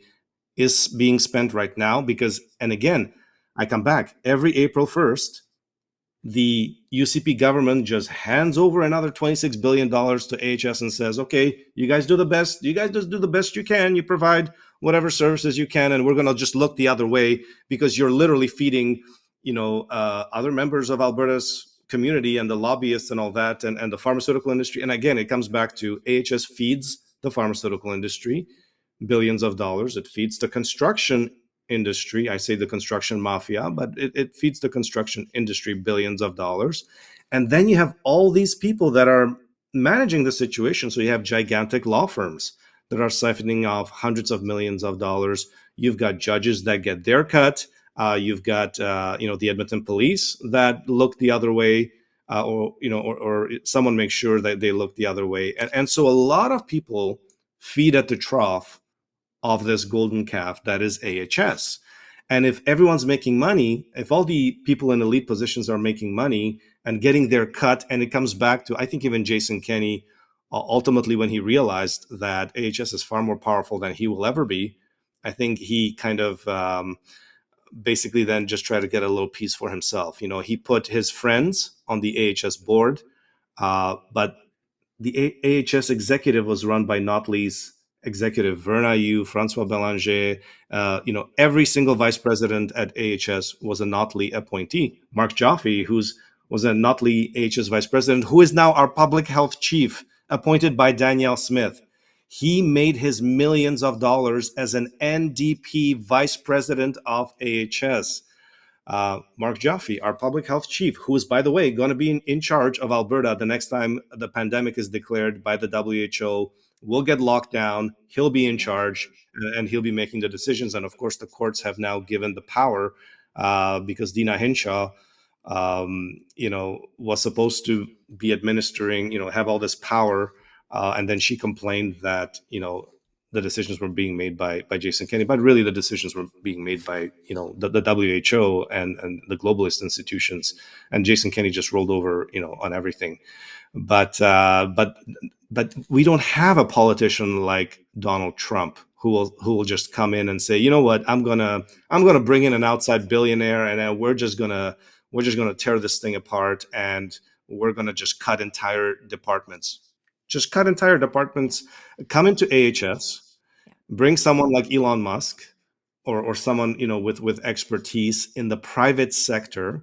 is being spent right now. Because, and again, I come back every April 1st, the UCP government just hands over another $26 billion to AHS and says, okay, you guys do the best. You guys just do the best you can. You provide whatever services you can. And we're going to just look the other way because you're literally feeding, other members of Alberta's community and the lobbyists and all that, and the pharmaceutical industry. And again, it comes back to AHS feeds the pharmaceutical industry billions of dollars. It feeds the construction industry. I say the construction mafia, but it feeds the construction industry billions of dollars. And then you have all these people that are managing the situation. So you have gigantic law firms that are siphoning off hundreds of millions of dollars. You've got judges that get their cut. You've got the Edmonton police that look the other way, or someone makes sure that they look the other way. And so a lot of people feed at the trough of this golden calf that is AHS. And if everyone's making money, if all the people in elite positions are making money and getting their cut, and it comes back to, I think even Jason Kenney, ultimately when he realized that AHS is far more powerful than he will ever be, I think he kind of basically then just tried to get a little piece for himself. He put his friends on the AHS board, but the AHS executive was run by Notley's executive, Verna Yu, Francois Belanger. Every single vice president at AHS was a Notley appointee. Mark Joffe, was a Notley AHS vice president, who is now our public health chief, appointed by Danielle Smith. He made his millions of dollars as an NDP vice president of AHS. Mark Joffe, our public health chief, who is, by the way, going to be in charge of Alberta the next time the pandemic is declared by the WHO, will get locked down. He'll be in charge, and he'll be making the decisions. And of course, the courts have now given the power because Dina Hinshaw, was supposed to be administering, have all this power. And then she complained that, the decisions were being made by Jason Kenney, but really the decisions were being made by the WHO and the globalist institutions, and Jason Kenney just rolled over on everything. But we don't have a politician like Donald Trump who will just come in and say, you know what, I'm gonna bring in an outside billionaire, and we're just gonna tear this thing apart, and we're gonna just cut entire departments. Come into AHS bring someone like Elon Musk, or someone, with expertise in the private sector,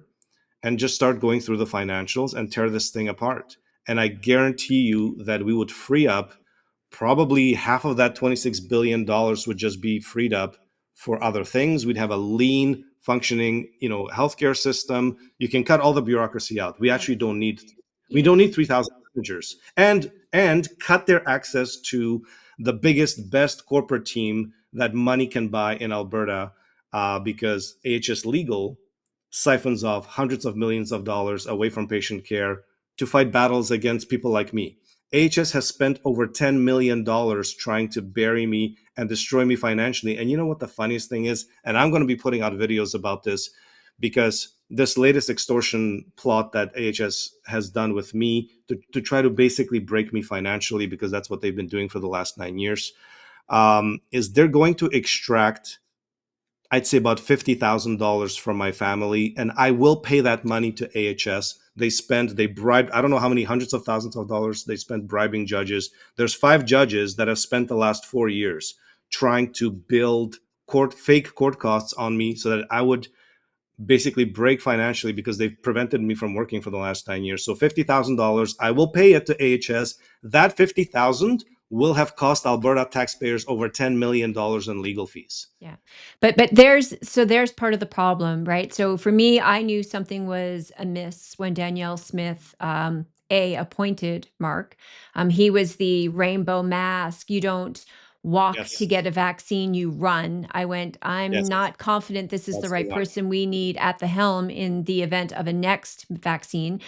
and just start going through the financials and tear this thing apart. And I guarantee you that we would free up probably half of that $26 billion would just be freed up for other things. We'd have a lean, functioning, healthcare system. You can cut all the bureaucracy out. We Yeah. actually don't need we Yeah. don't need 3,000 managers, and cut their access to the biggest, best corporate team that money can buy in Alberta, because AHS Legal siphons off hundreds of millions of dollars away from patient care to fight battles against people like me. AHS has spent over $10 million trying to bury me and destroy me financially. And you know what the funniest thing is? And I'm going to be putting out videos about this, because this latest extortion plot that AHS has done with me to try to basically break me financially, because that's what they've been doing for the last 9 years, is they're going to extract, I'd say, about $50,000 from my family, and I will pay that money to AHS. They bribed, I don't know how many hundreds of thousands of dollars they spent bribing judges. There's 5 judges that have spent the last 4 years trying to build fake court costs on me so that I would basically break financially, because they've prevented me from working for the last 9 years. So $50,000, I will pay it to AHS. That 50,000 will have cost Alberta taxpayers over $10 million in legal fees. Yeah. But there's part of the problem, right? So for me, I knew something was amiss when Danielle Smith appointed Mark. He was the rainbow mask. You don't walk to Yes, get a vaccine, you run. I went, I'm yes, not confident this is the that's the right one. person we need at the helm in the event of a next vaccine.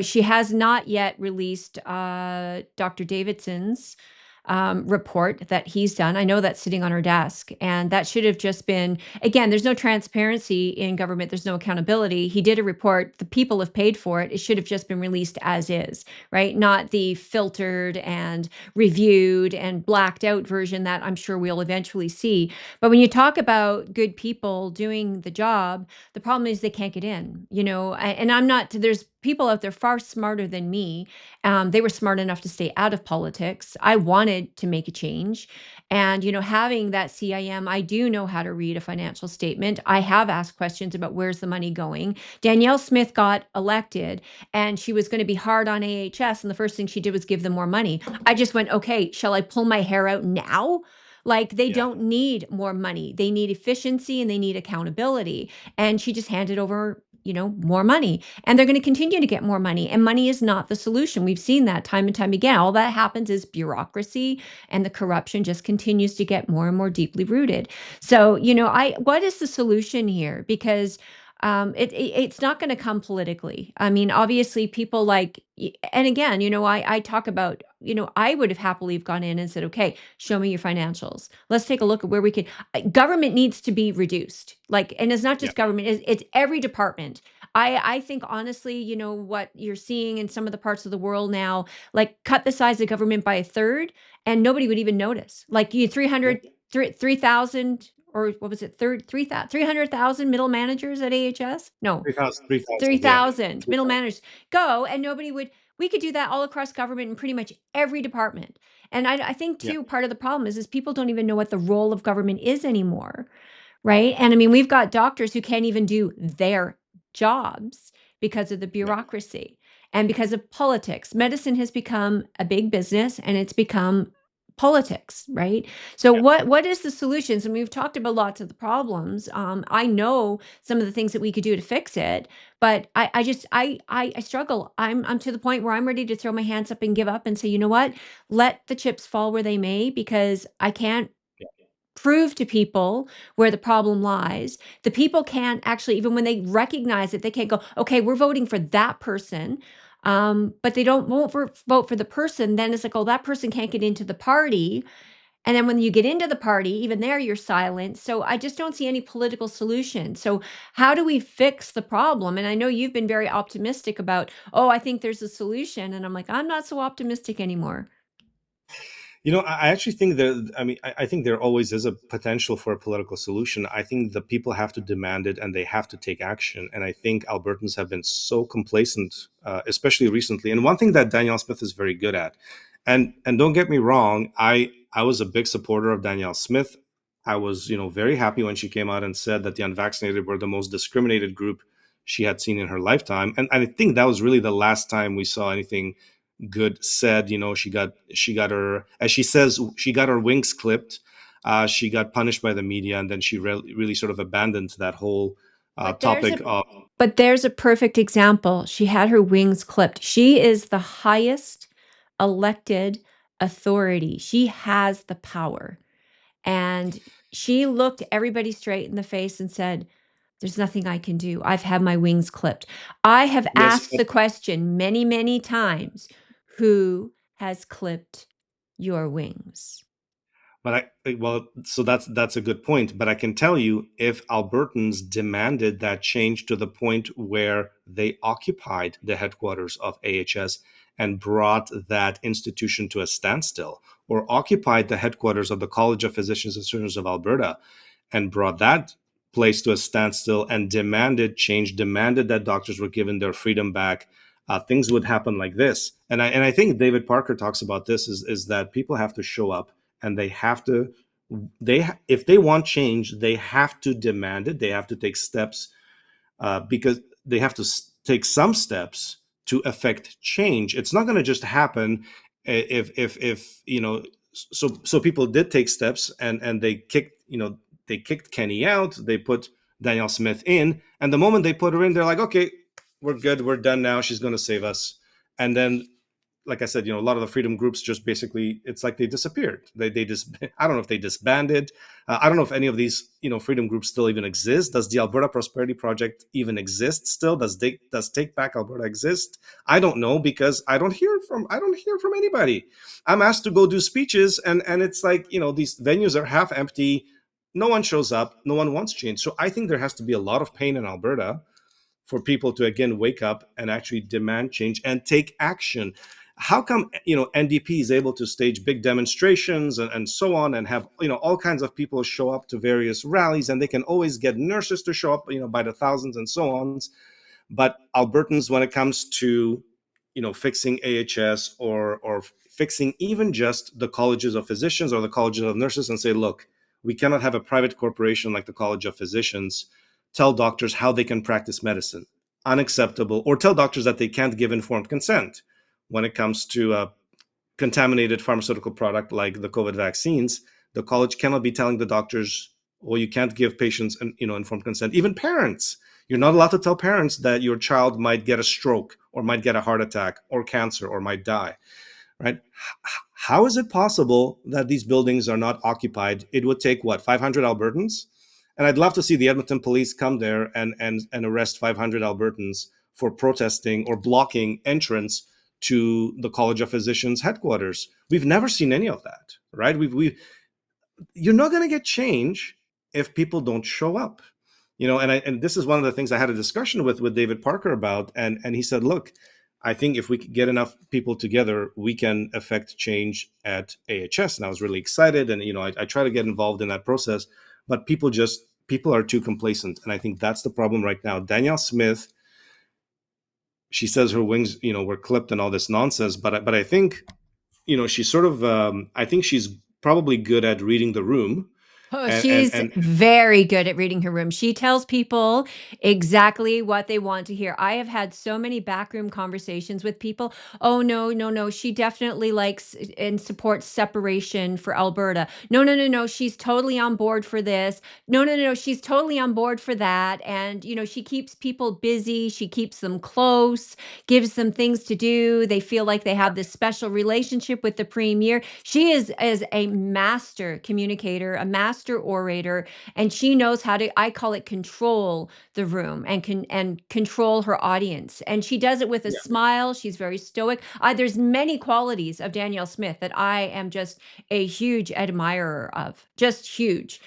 She has not yet released Dr. Davidson's report that he's done. I know that's sitting on her desk, and that should have just been, again, there's no transparency in government, there's no accountability. He did a report, the people have paid for it. It should have just been released as is, right? Not the filtered and reviewed and blacked out version that I'm sure we'll eventually see. But when you talk about good people doing the job, the problem is they can't get in, and I'm not, there's people out there far smarter than me. They were smart enough to stay out of politics. I wanted to make a change. And, having that CIM, I do know how to read a financial statement. I have asked questions about where's the money going. Danielle Smith got elected and she was going to be hard on AHS. And the first thing she did was give them more money. I just went, okay, shall I pull my hair out now? Like, they Yeah, don't need more money. They need efficiency and they need accountability. And she just handed over, more money, and they're going to continue to get more money, and money is not the solution. We've seen that time and time again. All that happens is bureaucracy, and the corruption just continues to get more and more deeply rooted. So, what is the solution here? Because it's not going to come politically. I mean, obviously people like, and again, I talk about, I would have happily have gone in and said, okay, show me your financials, let's take a look at where we can. Government needs to be reduced, like, and it's not yeah, just government, it's every department. I think honestly, what you're seeing in some of the parts of the world now, like, cut the size of government by a third and nobody would even notice. Like, you yeah. 3,000, or what was it, 300,000 middle managers at AHS? No, 3,000, 3,000, yeah. 3,000 middle managers go, and nobody would. We could do that all across government in pretty much every department. And I think Yeah, too, part of the problem is people don't even know what the role of government is anymore, right? And I mean, we've got doctors who can't even do their jobs because of the yeah, bureaucracy and because of politics. Medicine has become a big business and it's become politics, right? So yeah. what is the solutions? And we've talked about lots of the problems. I know some of the things that we could do to fix it, but I just I struggle. I'm to the point where I'm ready to throw my hands up and give up and say, you know what? Let the chips fall where they may, because I can't prove to people where the problem lies. The people can't actually, even when they recognize it, they can't go, okay, we're voting for that person. But they don't vote for the person. Then it's like, oh, that person can't get into the party. And then when you get into the party, even there, you're silent. So I just don't see any political solution. So how do we fix the problem? And I know you've been very optimistic about, oh, I think there's a solution. And I'm like, I'm not so optimistic anymore. I actually think that, I mean, I think there always is a potential for a political solution. I think the people have to demand it and they have to take action. And I think Albertans have been so complacent, especially recently. And one thing that Danielle Smith is very good at, and don't get me wrong, I was a big supporter of Danielle Smith. I was, very happy when she came out and said that the unvaccinated were the most discriminated group she had seen in her lifetime. And I think that was really the last time we saw anything good said. She got her, as she says, she got her wings clipped. She got punished by the media, and then she really sort of abandoned that whole But there's topic a of. but there's a perfect example. She had her wings clipped. She is the highest elected authority. She has the power. And she looked everybody straight in the face and said, "There's nothing I can do. I've had my wings clipped." I have Yes, asked the question many, many times, who has clipped your wings? well, so that's a good point. But I can tell you, if Albertans demanded that change to the point where they occupied the headquarters of AHS and brought that institution to a standstill, or occupied the headquarters of the College of Physicians and Surgeons of Alberta and brought that place to a standstill and demanded change, demanded that doctors were given their freedom back, things would happen like this. And I think David Parker talks about this is that people have to show up, and they have to, if they want change, they have to demand it. They have to take steps, because they have to take some steps to affect change. It's not going to just happen if So people did take steps, and they kicked Kenny out. They put Danielle Smith in, and the moment they put her in, they're like, okay, we're good, we're done now. She's going to save us. And then, like I said, a lot of the freedom groups just basically, it's like they disappeared. They just, I don't know if they disbanded. I don't know if any of these, freedom groups still even exist. Does the Alberta Prosperity Project even exist still? Does Take Back Alberta exist? I don't know, because I don't hear from anybody. I'm asked to go do speeches, and it's like, these venues are half empty. No one shows up. No one wants change. So I think there has to be a lot of pain in Alberta for people to again wake up and actually demand change and take action. How come NDP is able to stage big demonstrations and so on, and have all kinds of people show up to various rallies, and they can always get nurses to show up by the thousands and so on, but Albertans, when it comes to fixing AHS, or fixing even just the colleges of physicians or the colleges of nurses, and say, look, we cannot have a private corporation like the College of Physicians tell doctors how they can practice medicine. Unacceptable. Or tell doctors that they can't give informed consent when it comes to a contaminated pharmaceutical product like the COVID vaccines. The college cannot be telling the doctors, well, you can't give patients informed consent. Even parents, you're not allowed to tell parents that your child might get a stroke, or might get a heart attack, or cancer, or might die, right? How is it possible that these buildings are not occupied? It would take what, 500 Albertans? And I'd love to see the Edmonton police come there and arrest 500 Albertans for protesting or blocking entrance to the College of Physicians headquarters. We've never seen any of that, right? You're not going to get change if people don't show up. And this is one of the things I had a discussion with David Parker about, and he said, look, I think if we could get enough people together, we can affect change at AHS. And I was really excited, and I try to get involved in that process, but people are too complacent, and I think that's the problem right now. Danielle Smith, she says her wings were clipped and all this nonsense, but I think she's sort of, I think she's probably good at reading the room. Oh, and and, she's and very good at reading her room. She tells people exactly what they want to hear. I have had so many backroom conversations with people. Oh, no, no, no. She definitely likes and supports separation for Alberta. No, no, no, no. She's totally on board for this. No, no, no, no. She's totally on board for that. And, she keeps people busy. She keeps them close, gives them things to do. They feel like they have this special relationship with the premier. She is a master communicator, a master orator, and she knows how to, I call it, control the room and control her audience. And she does it with a yeah. smile. She's very stoic. There's many qualities of Danielle Smith that I am just a huge admirer of, just huge.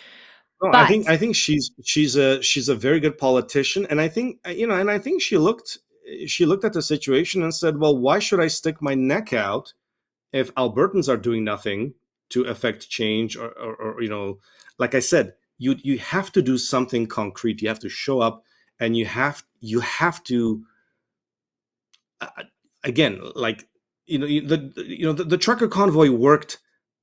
No, I think But I think she's a very good politician, and I think she looked at the situation and said, well, why should I stick my neck out if Albertans are doing nothing to affect change, or like I said, you have to do something concrete. You have to show up, and you have to, uh, again, like the trucker convoy worked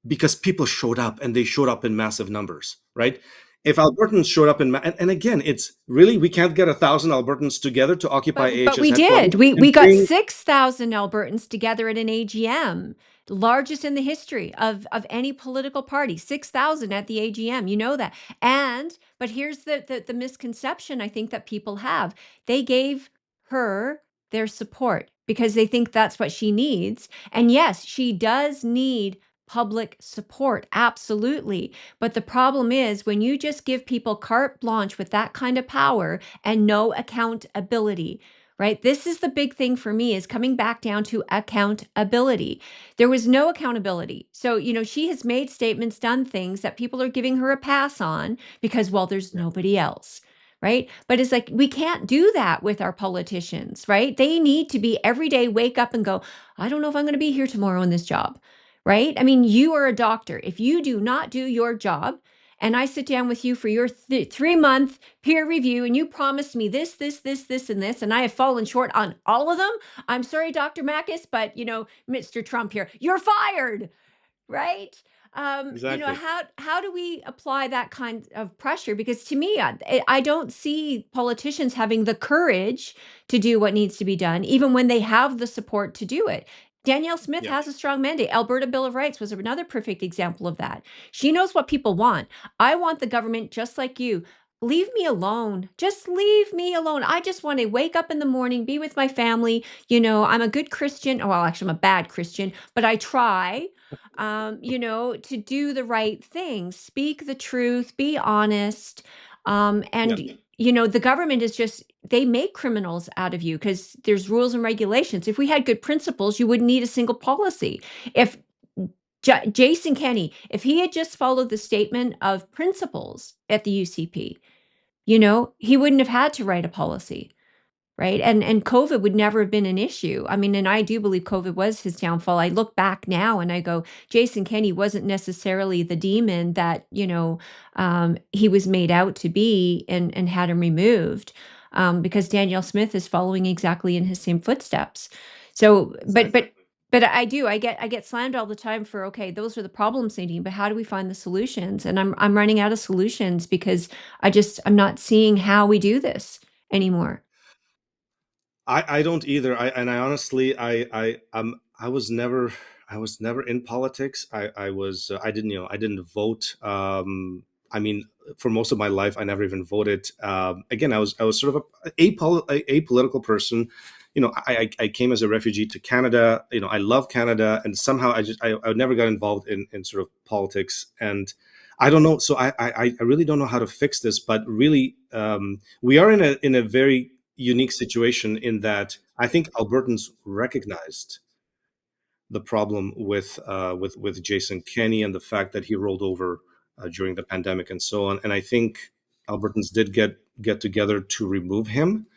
because people showed up, and they showed up in massive numbers, right? If Albertans showed up and again, it's really, we can't get 1,000 Albertans together to occupy But AH's we headquarters did. We and got bring. 6,000 Albertans together at an AGM, largest in the history of any political party. 6,000 at the AGM. You know that. And but here's the misconception I think that people have. They gave her their support because they think that's what she needs. And yes, she does need public support. Absolutely. But the problem is when you just give people carte blanche with that kind of power and no accountability, right? This is the big thing for me is coming back down to accountability. There was no accountability. So, she has made statements, done things that people are giving her a pass on because, well, there's Yeah, nobody else. Right. But it's like, we can't do that with our politicians, right? They need to be every day, wake up and go, I don't know if I'm going to be here tomorrow in this job. Right. I mean, you are a doctor. If you do not do your job, and I sit down with you for your 3-month peer review, and you promised me this, and this, and I have fallen short on all of them. I'm sorry, Dr. Makis, but Mr. Trump here, you're fired, right? exactly. How do we apply that kind of pressure? Because to me, I don't see politicians having the courage to do what needs to be done, even when they have the support to do it. Danielle Smith Yeah. has a strong mandate. Alberta Bill of Rights was another perfect example of that. She knows what people want. I want the government just like you. Leave me alone. Just leave me alone. I just want to wake up in the morning, be with my family. I'm a good Christian. Oh, well, actually, I'm a bad Christian, but I try to do the right thing, speak the truth, be honest. Yeah. And the government is just, they make criminals out of you because there's rules and regulations. If we had good principles, you wouldn't need a single policy. If Jason Kenney, if he had just followed the statement of principles at the UCP, he wouldn't have had to write a policy, right? And COVID would never have been an issue. I mean, and I do believe COVID was his downfall. I look back now and I go, Jason Kenney wasn't necessarily the demon that he was made out to be, and had him removed, because Danielle Smith is following exactly in his same footsteps. So, but Exactly. but. But I get slammed all the time for, okay, those are the problems, Nadine, but how do we find the solutions? And I'm running out of solutions because I'm not seeing how we do this anymore. I don't either. I honestly, I was never in politics. I was I didn't, I didn't vote. I mean, for most of my life, I never even voted. Again, I was sort of a apolitical person. I came as a refugee to Canada. I love Canada, and somehow I never got involved in sort of politics. And I don't know. So I really don't know how to fix this. But really, we are in a very unique situation in that I think Albertans recognized the problem with Jason Kenney and the fact that he rolled over during the pandemic and so on. And I think Albertans did get together to remove him.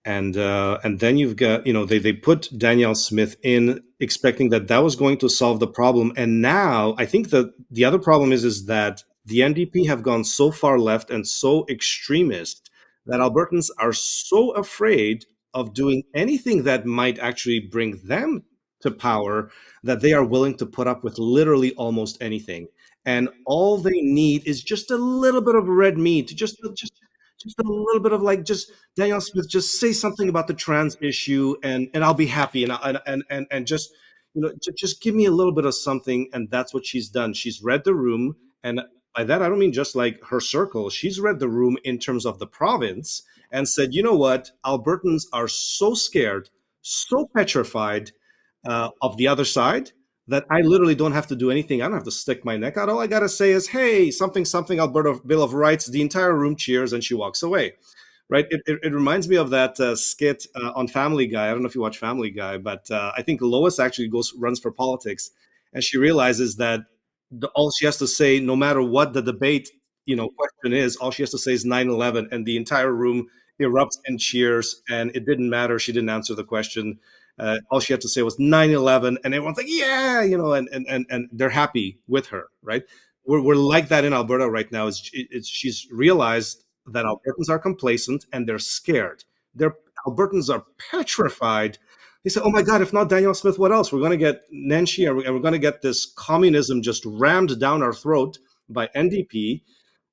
And then you've got, they put Danielle Smith in expecting that that was going to solve the problem. And now I think that the other problem is that the NDP have gone so far left and so extremist that Albertans are so afraid of doing anything that might actually bring them to power that they are willing to put up with literally almost anything. And all they need is just a little bit of red meat, just a little bit of, like, just Danielle Smith, just say something about the trans issue, and I'll be happy, and just, just give me a little bit of something. And that's what she's done. She's read the room, and by that I don't mean just like her circle. She's read the room in terms of the province and said, you know what, Albertans are so scared, so petrified of the other side, that I literally don't have to do anything. I don't have to stick my neck out. All I got to say is, hey, something, something, Alberta Bill of Rights. The entire room cheers, and she walks away. Right? It reminds me of that skit on Family Guy. I don't know if you watch Family Guy, but I think Lois actually runs for politics, and she realizes that all she has to say, no matter what the debate, question is, all she has to say is 9/11, and the entire room erupts in cheers. And it didn't matter. She didn't answer the question. All she had to say was 9/11, and everyone's like, yeah, and they're happy with her, right? We're like that in Alberta right now. She's realized that Albertans are complacent and they're scared. They're Albertans are petrified He said, "Oh my God, if not Danielle Smith, what else? We're going to get Nenshi, and we're going to get this communism just rammed down our throat by NDP,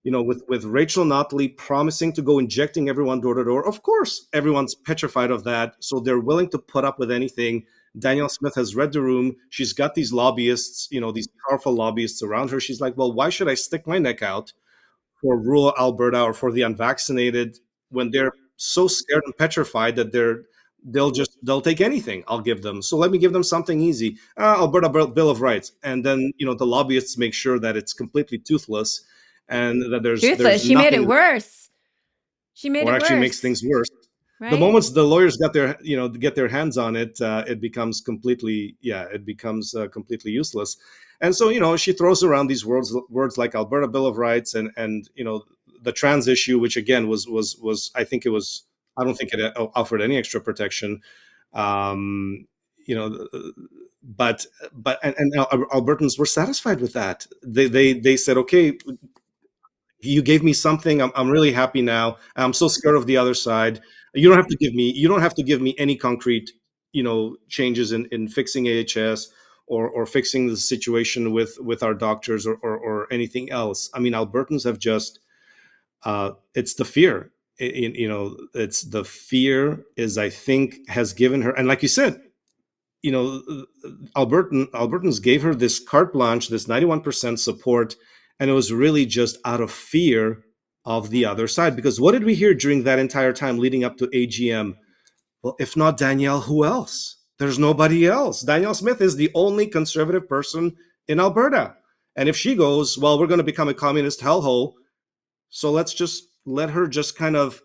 with Rachel Notley promising to go injecting everyone door to door. Of course, everyone's petrified of that. So they're willing to put up with anything. Danielle Smith has read the room. She's got these lobbyists, these powerful lobbyists around her. She's like, well, why should I stick my neck out for rural Alberta or for the unvaccinated when they're so scared and petrified that they'll take anything I'll give them. So let me give them something easy. Alberta Bill of Rights. And then, the lobbyists make sure that it's completely toothless and that Toothless. there's She made it nothing, worse. She made or it actually makes worse, things worse. The right? moments the lawyers get their hands on it, it becomes completely useless. And so, she throws around these words like Alberta Bill of Rights and the trans issue, which again was I don't think it offered any extra protection. Um, you know, but Albertans were satisfied with that. They said, okay, you gave me something. I'm really happy now. I'm so scared of the other side. You don't have to give me any concrete, changes in fixing AHS or fixing the situation with our doctors or anything else. I mean, Albertans have just, it's the fear. It's the fear is, I think, has given her, and like you said, you know, Albertans gave her this carte blanche, this 91% support, and it was really just out of fear of the Yep. other side. Because what did we hear during that entire time leading up to AGM? Well, if not Danielle, who else? There's nobody else. Danielle Smith is the only conservative person in Alberta. And if she goes, well, we're going to become a communist hellhole, so let's just let her just kind of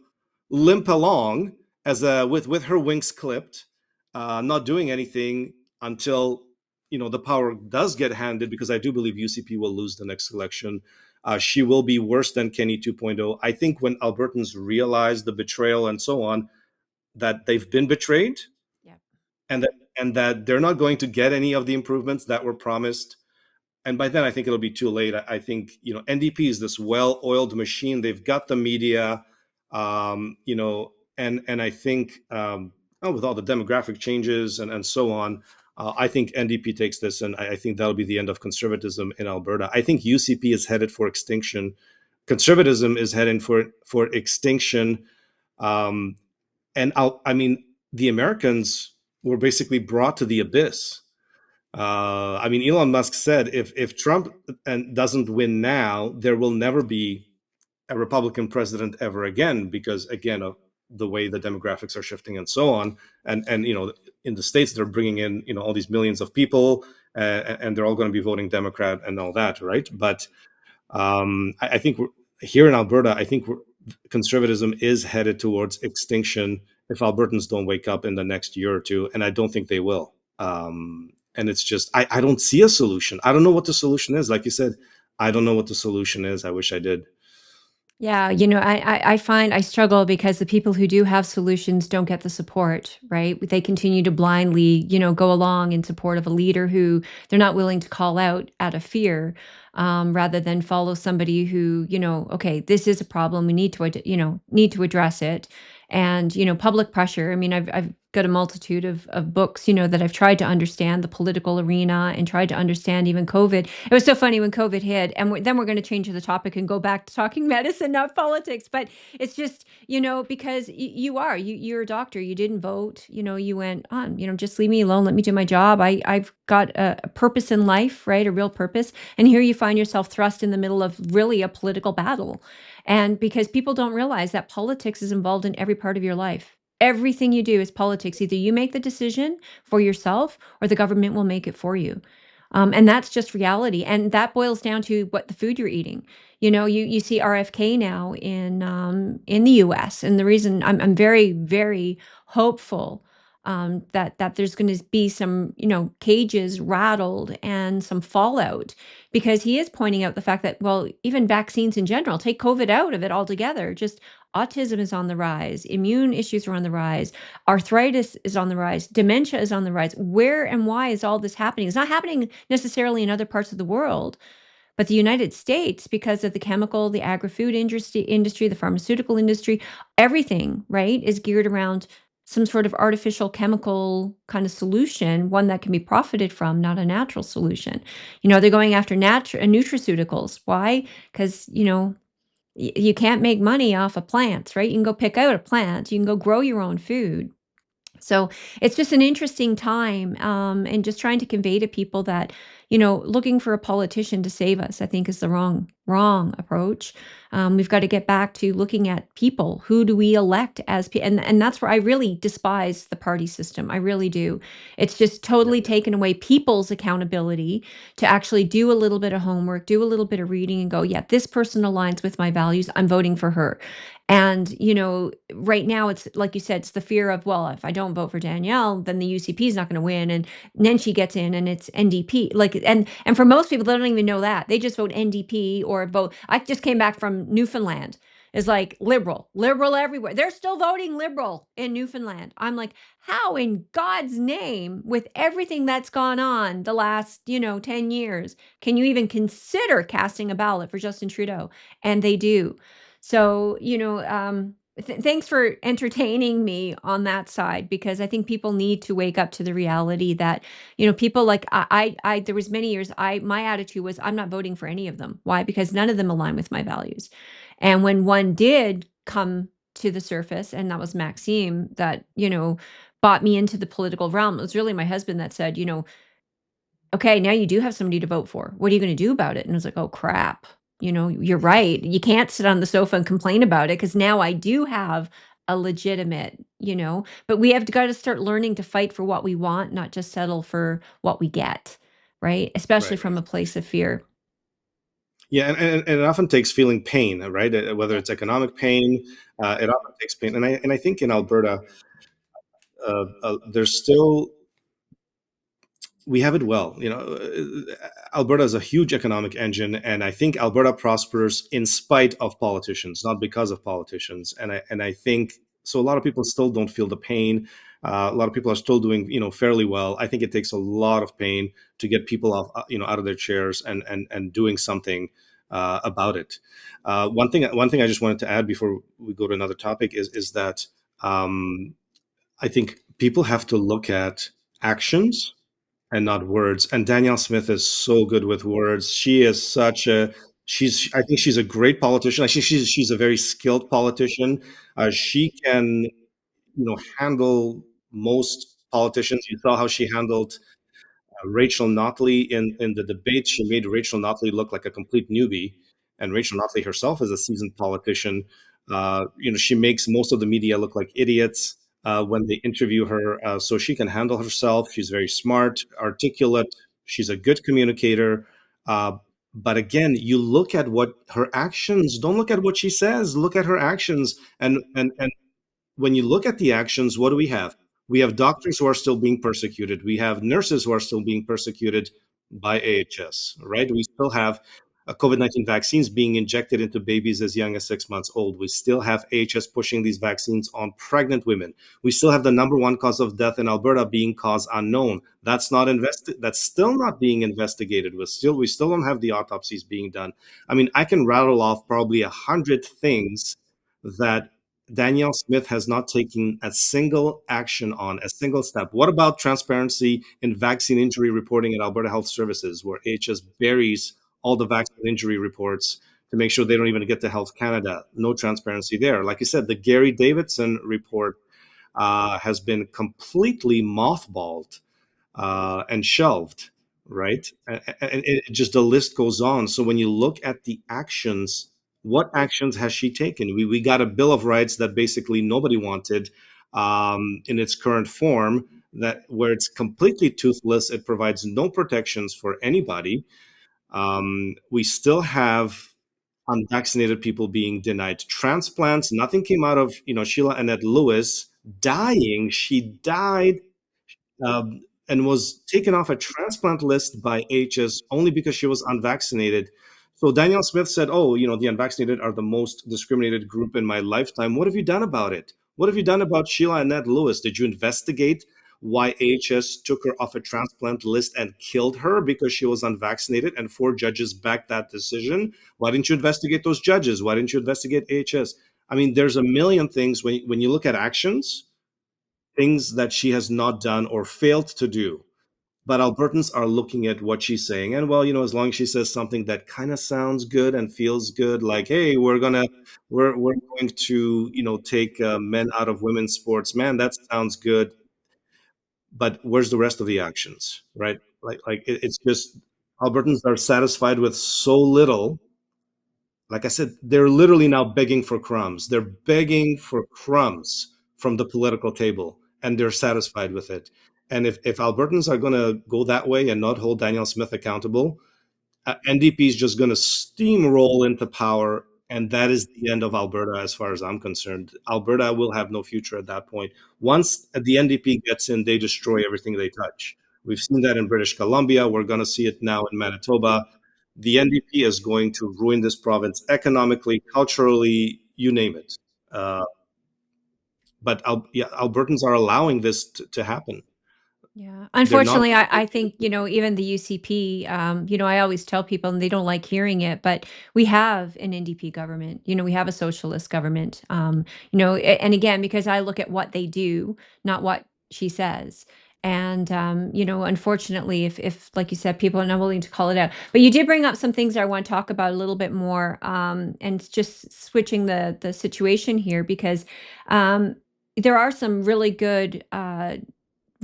limp along with her wings clipped, not doing anything until the power does get handed. Because I do believe UCP will lose the next election. She will be worse than Kenny 2.0. I think when Albertans realize the betrayal and so on, that they've been betrayed, Yep. and that they're not going to get any of the improvements that were promised, and by then I think it'll be too late. I think NDP is this well-oiled machine. They've got the media, and I think with all the demographic changes and so on, I think NDP takes this, and I think that'll be the end of conservatism in Alberta. I think UCP is headed for extinction. Conservatism is heading for extinction, and I mean, the Americans were basically brought to the abyss. I mean, Elon Musk said if Trump doesn't win now, there will never be a Republican president ever again, because again of the way the demographics are shifting and so on, and in the states they're bringing in all these millions of people, and they're all going to be voting Democrat and all that, right? But I think here in Alberta, I think conservatism is headed towards extinction if Albertans don't wake up in the next year or two, and I don't think they will. And it's just, I don't see a solution. I don't know what the solution is. Like you said, I don't know what the solution is. I wish I did. Yeah, I find I struggle because the people who do have solutions don't get the support, right? They continue to blindly, go along in support of a leader who they're not willing to call out of fear, rather than follow somebody who, okay, this is a problem. We need to, need to address it. And, public pressure. I mean, I've got a multitude of books, that I've tried to understand the political arena and tried to understand even COVID. It was so funny when COVID hit, and then we're going to change the topic and go back to talking medicine, not politics. But it's just, because you're a doctor, you didn't vote, you went on, just leave me alone, let me do my job. I've got a purpose in life, right? A real purpose. And here you find yourself thrust in the middle of really a political battle. And because people don't realize that politics is involved in every part of your life. Everything you do is politics. Either you make the decision for yourself or the government will make it for you. And that's just reality. And that boils down to what the food you're eating. You see RFK now in the US. And the reason I'm very, very hopeful, that there's going to be some, cages rattled and some fallout, because he is pointing out the fact that, well, even vaccines in general, take COVID out of it altogether, just autism is on the rise, immune issues are on the rise, arthritis is on the rise, dementia is on the rise. Where and why is all this happening? It's not happening necessarily in other parts of the world, but the United States, because of the chemical, the agri-food industry, the pharmaceutical industry, everything, right, is geared around some sort of artificial chemical kind of solution, one that can be profited from, not a natural solution. They're going after nutraceuticals. Why? Because, you can't make money off of plants, right? You can go pick out a plant, you can go grow your own food. So it's just an interesting time, and just trying to convey to people that, looking for a politician to save us, I think, is the wrong approach. We've got to get back to looking at people. Who do we elect as and that's where I really despise the party system. I really do. It's just Yeah, totally taken away people's accountability to actually do a little bit of homework, do a little bit of reading, and go, yeah, this person aligns with my values. I'm voting for her. And, right now it's like you said, it's the fear of, well, if I don't vote for Danielle, then the UCP is not going to win. And then she gets in and it's NDP. Like, and for most people, they don't even know that. They just vote NDP or vote. I just came back from Newfoundland. It's like liberal everywhere. They're still voting liberal in Newfoundland. I'm like, how in God's name, with everything that's gone on the last, 10 years, can you even consider casting a ballot for Justin Trudeau? And they do. So, thanks for entertaining me on that side, because I think people need to wake up to the reality that, people like there was many years, my attitude was I'm not voting for any of them. Why? Because none of them align with my values. And when one did come to the surface, and that was Maxime, that, brought me into the political realm, it was really my husband that said, okay, now you do have somebody to vote for. What are you going to do about it? And I was like, oh, crap. You're right. You can't sit on the sofa and complain about it, because now I do have a legitimate, but we have got to start learning to fight for what we want, not just settle for what we get, right? Especially right, from right. a place of fear. Yeah, and it often takes feeling pain, right? Whether Yeah. it's economic pain, it often takes pain. And I think in Alberta, there's still we have it well. Alberta is a huge economic engine, and I think Alberta prospers in spite of politicians, not because of politicians. And I think so. A lot of people still don't feel the pain. A lot of people are still doing fairly well. I think it takes a lot of pain to get people off out of their chairs and doing something about it. One thing I just wanted to add before we go to another topic is that um, I think people have to look at actions and not words. And Danielle Smith is so good with words. She is such a she's I think she's a great politician. I think she's a very skilled politician. She can handle most politicians. You saw how she handled Rachel Notley in the debate. She made Rachel Notley look like a complete newbie, and Rachel Notley herself is a seasoned politician. She makes most of the media look like idiots when they interview her, so she can handle herself. She's very smart, articulate. She's a good communicator. Uh, but again, you look at what her actions. Don't look at what she says. Look at her actions, and when you look at the actions, what do we have? We have doctors who are still being persecuted. We have nurses who are still being persecuted by AHS, right? We still have COVID-19 vaccines being injected into babies as young as 6 months old. We still have AHS pushing these vaccines on pregnant women. We still have the number one cause of death in Alberta being cause unknown. That's not invested. That's still not being investigated. We still don't have the autopsies being done. I mean, I can rattle off probably 100 things that Danielle Smith has not taken a single action on, a single step. What about transparency in vaccine injury reporting at Alberta Health Services, where HS buries all the vaccine injury reports to make sure they don't even get to Health Canada? No transparency there. Like you said, the Gary Davidson report has been completely mothballed and shelved, right? And it just the list goes on. So when you look at the actions, what actions has she taken? We got a Bill of Rights that basically nobody wanted in its current form. That where it's completely toothless, it provides no protections for anybody. We still have unvaccinated people being denied transplants. Nothing came out of Sheila Annette Lewis dying. She died and was taken off a transplant list by HS only because she was unvaccinated. So Danielle Smith said, "Oh, the unvaccinated are the most discriminated group in my lifetime. What have you done about it? What have you done about Sheila Annette Lewis? Did you investigate why HS took her off a transplant list and killed her because she was unvaccinated? And 4 judges backed that decision. Why didn't you investigate those judges? Why didn't you investigate HS? I mean, there's a million things when you look at actions. things that she has not done or failed to do. But Albertans are looking at what she's saying, and well, as long as she says something that kind of sounds good and feels good, like, "Hey, we're going to take men out of women's sports," man, that sounds good. But where's the rest of the actions, right? It's just Albertans are satisfied with so little. Like I said, they're literally now begging for crumbs. They're begging for crumbs from the political table, and they're satisfied with it. And if Albertans are going to go that way and not hold Danielle Smith accountable, NDP is just going to steamroll into power, and that is the end of Alberta, as far as I'm concerned. Alberta will have no future at that point. Once the NDP gets in, they destroy everything they touch. We've seen that in British Columbia. We're going to see it now in Manitoba. The NDP is going to ruin this province economically, culturally, you name it. Uh, but yeah, Albertans are allowing this to happen. Yeah. They're not. Unfortunately, I think, even the UCP, I always tell people and they don't like hearing it, but we have an NDP government. We have a socialist government. And again, because I look at what they do, not what she says. And unfortunately, if like you said, people are not willing to call it out. But you did bring up some things I want to talk about a little bit more, and just switching the situation here because there are some really good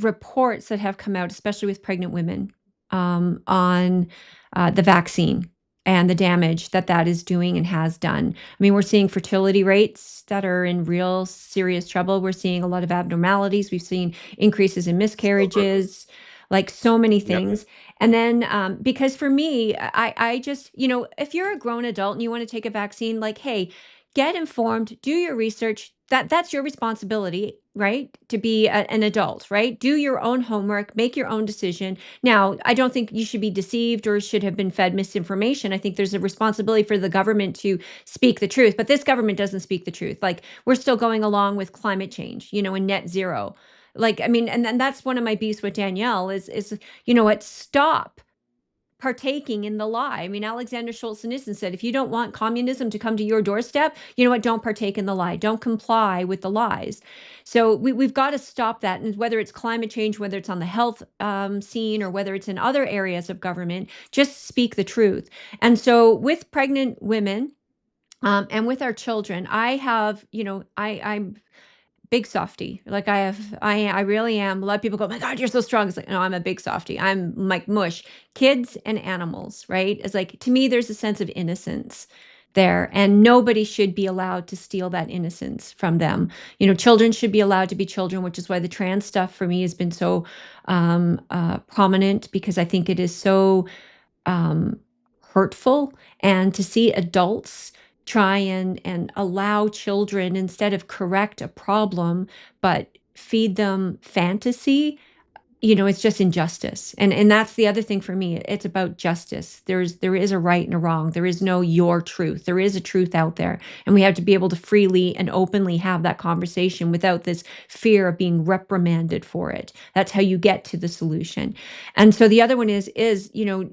reports that have come out, especially with pregnant women, on the vaccine and the damage that that is doing and has done. I mean, we're seeing fertility rates that are in real serious trouble. We're seeing a lot of abnormalities. We've seen increases in miscarriages, like so many Yep. things. And then, because for me, I just, if you're a grown adult and you want to take a vaccine, like, hey, get informed, do your research. That's your responsibility, right? To be an adult, right? Do your own homework, make your own decision. Now, I don't think you should be deceived or should have been fed misinformation. I think there's a responsibility for the government to speak the truth, but this government doesn't speak the truth. Like, we're still going along with climate change, and net zero. Like, I mean, and then that's one of my beefs with Danielle is, what, stop partaking in the lie. I mean, Alexander Solzhenitsyn said, if you don't want communism to come to your doorstep, you know what? Don't partake in the lie. Don't comply with the lies. So we've got to stop that. And whether it's climate change, whether it's on the health scene, or whether it's in other areas of government, just speak the truth. And so with pregnant women, and with our children, I have, I'm big softy. Like I really am. A lot of people go, "Oh my God, you're so strong." It's like, no, I'm a big softy. I'm like mush. Kids and animals, right? It's like, to me, there's a sense of innocence there, and nobody should be allowed to steal that innocence from them. Children should be allowed to be children, which is why the trans stuff for me has been so prominent, because I think it is so um, hurtful. And to see adults try and allow children, instead of correct a problem, but feed them fantasy, it's just injustice. And that's the other thing for me. It's about justice. There is a right and a wrong. There is no your truth. There is a truth out there. And we have to be able to freely and openly have that conversation without this fear of being reprimanded for it. That's how you get to the solution. And so the other one is,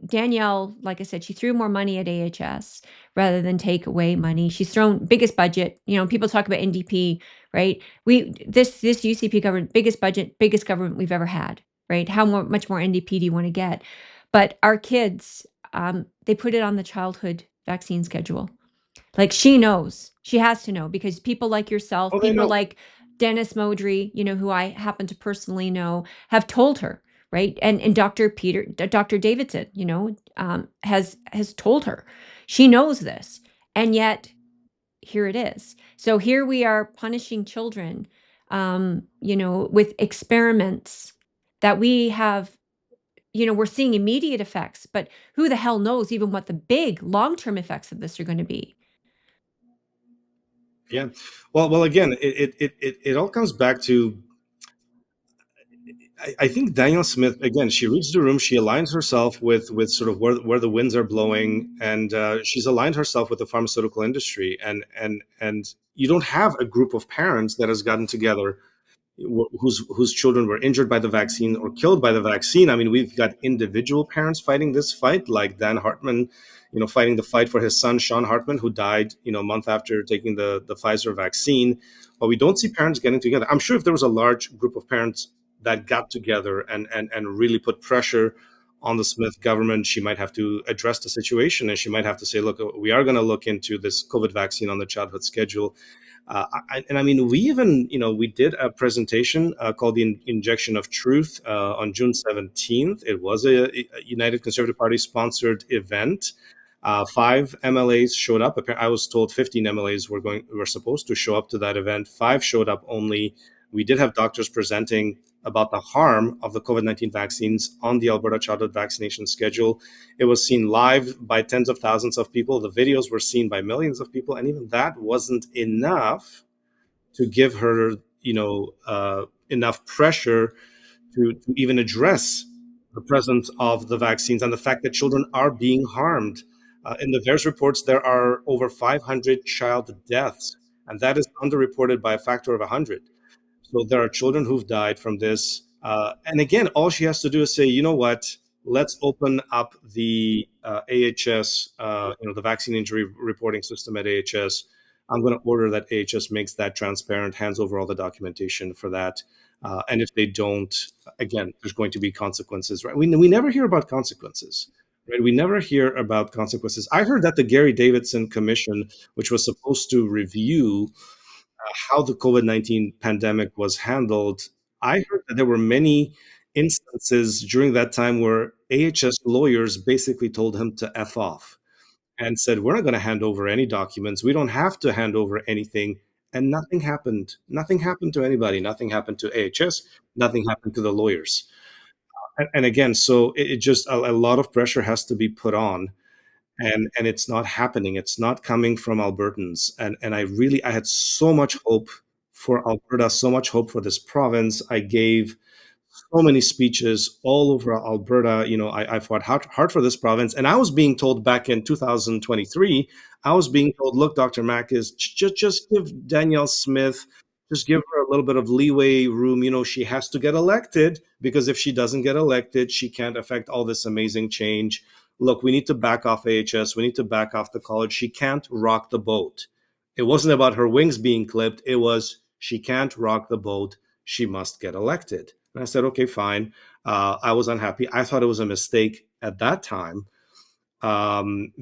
Danielle, like I said, she threw more money at AHS rather than take away money. She's thrown biggest budget. People talk about NDP, right? This UCP government, biggest budget, biggest government we've ever had, right? Much more NDP do you want to get? But our kids, they put it on the childhood vaccine schedule. Like, she knows, she has to know, because people like yourself, Oh, they people know. like Dennis Modry, who I happen to personally know, have told her, right? And Dr. Davidson, has told her. She knows this, and yet here it is. So here we are punishing children, with experiments that we have, we're seeing immediate effects, but who the hell knows even what the big long-term effects of this are going to be. Yeah. Well. Again, it all comes back to. I think Danielle Smith, again, she reads the room. She aligns herself with sort of where the winds are blowing, and she's aligned herself with the pharmaceutical industry. And you don't have a group of parents that has gotten together. whose children were injured by the vaccine or killed by the vaccine. I mean, we've got individual parents fighting this fight, like Dan Hartman, fighting the fight for his son Sean Hartman, who died, a month after taking the Pfizer vaccine. But we don't see parents getting together. I'm sure if there was a large group of parents that got together and really put pressure on the Smith government, she might have to address the situation, and she might have to say, look, we are going to look into this COVID vaccine on the childhood schedule. And I mean, we even, we did a presentation called the Injection of Truth on June 17th. It was a United Conservative Party sponsored event. Five MLAs showed up. I was told 15 MLAs were supposed to show up to that event. Five showed up only. We did have doctors presenting about the harm of the COVID-19 vaccines on the Alberta childhood vaccination schedule. It was seen live by tens of thousands of people. The videos were seen by millions of people, and even that wasn't enough to give her, enough pressure to even address the presence of the vaccines and the fact that children are being harmed. In the VAERS reports, there are over 500 child deaths, and that is underreported by a factor of 100. So there are children who've died from this. And again, all she has to do is say, you know what, let's open up the AHS, the vaccine injury reporting system at AHS. I'm going to order that AHS makes that transparent, hands over all the documentation for that. And if they don't, again, there's going to be consequences, right? We never hear about consequences, right? We never hear about consequences. I heard that the Gary Davidson Commission, which was supposed to review how the COVID-19 pandemic was handled, I heard that there were many instances during that time where AHS lawyers basically told him to F off and said, we're not going to hand over any documents. We don't have to hand over anything. And nothing happened. Nothing happened to anybody. Nothing happened to AHS. Nothing happened to the lawyers. And again, so it just, a lot of pressure has to be put on, and it's not happening. It's not coming from Albertans. And I had so much hope for Alberta, so much hope for this province. I gave so many speeches all over Alberta. I fought hard for this province. And I was being told back in 2023, I was being told, look, Dr. Makis, just give Danielle Smith, just give her a little bit of leeway room. She has to get elected, because if she doesn't get elected, she can't affect all this amazing change. Look, we need to back off AHS. We need to back off the college. She can't rock the boat. It wasn't about her wings being clipped. It was, she can't rock the boat. She must get elected. And I said, okay, fine. I was unhappy. I thought it was a mistake at that time,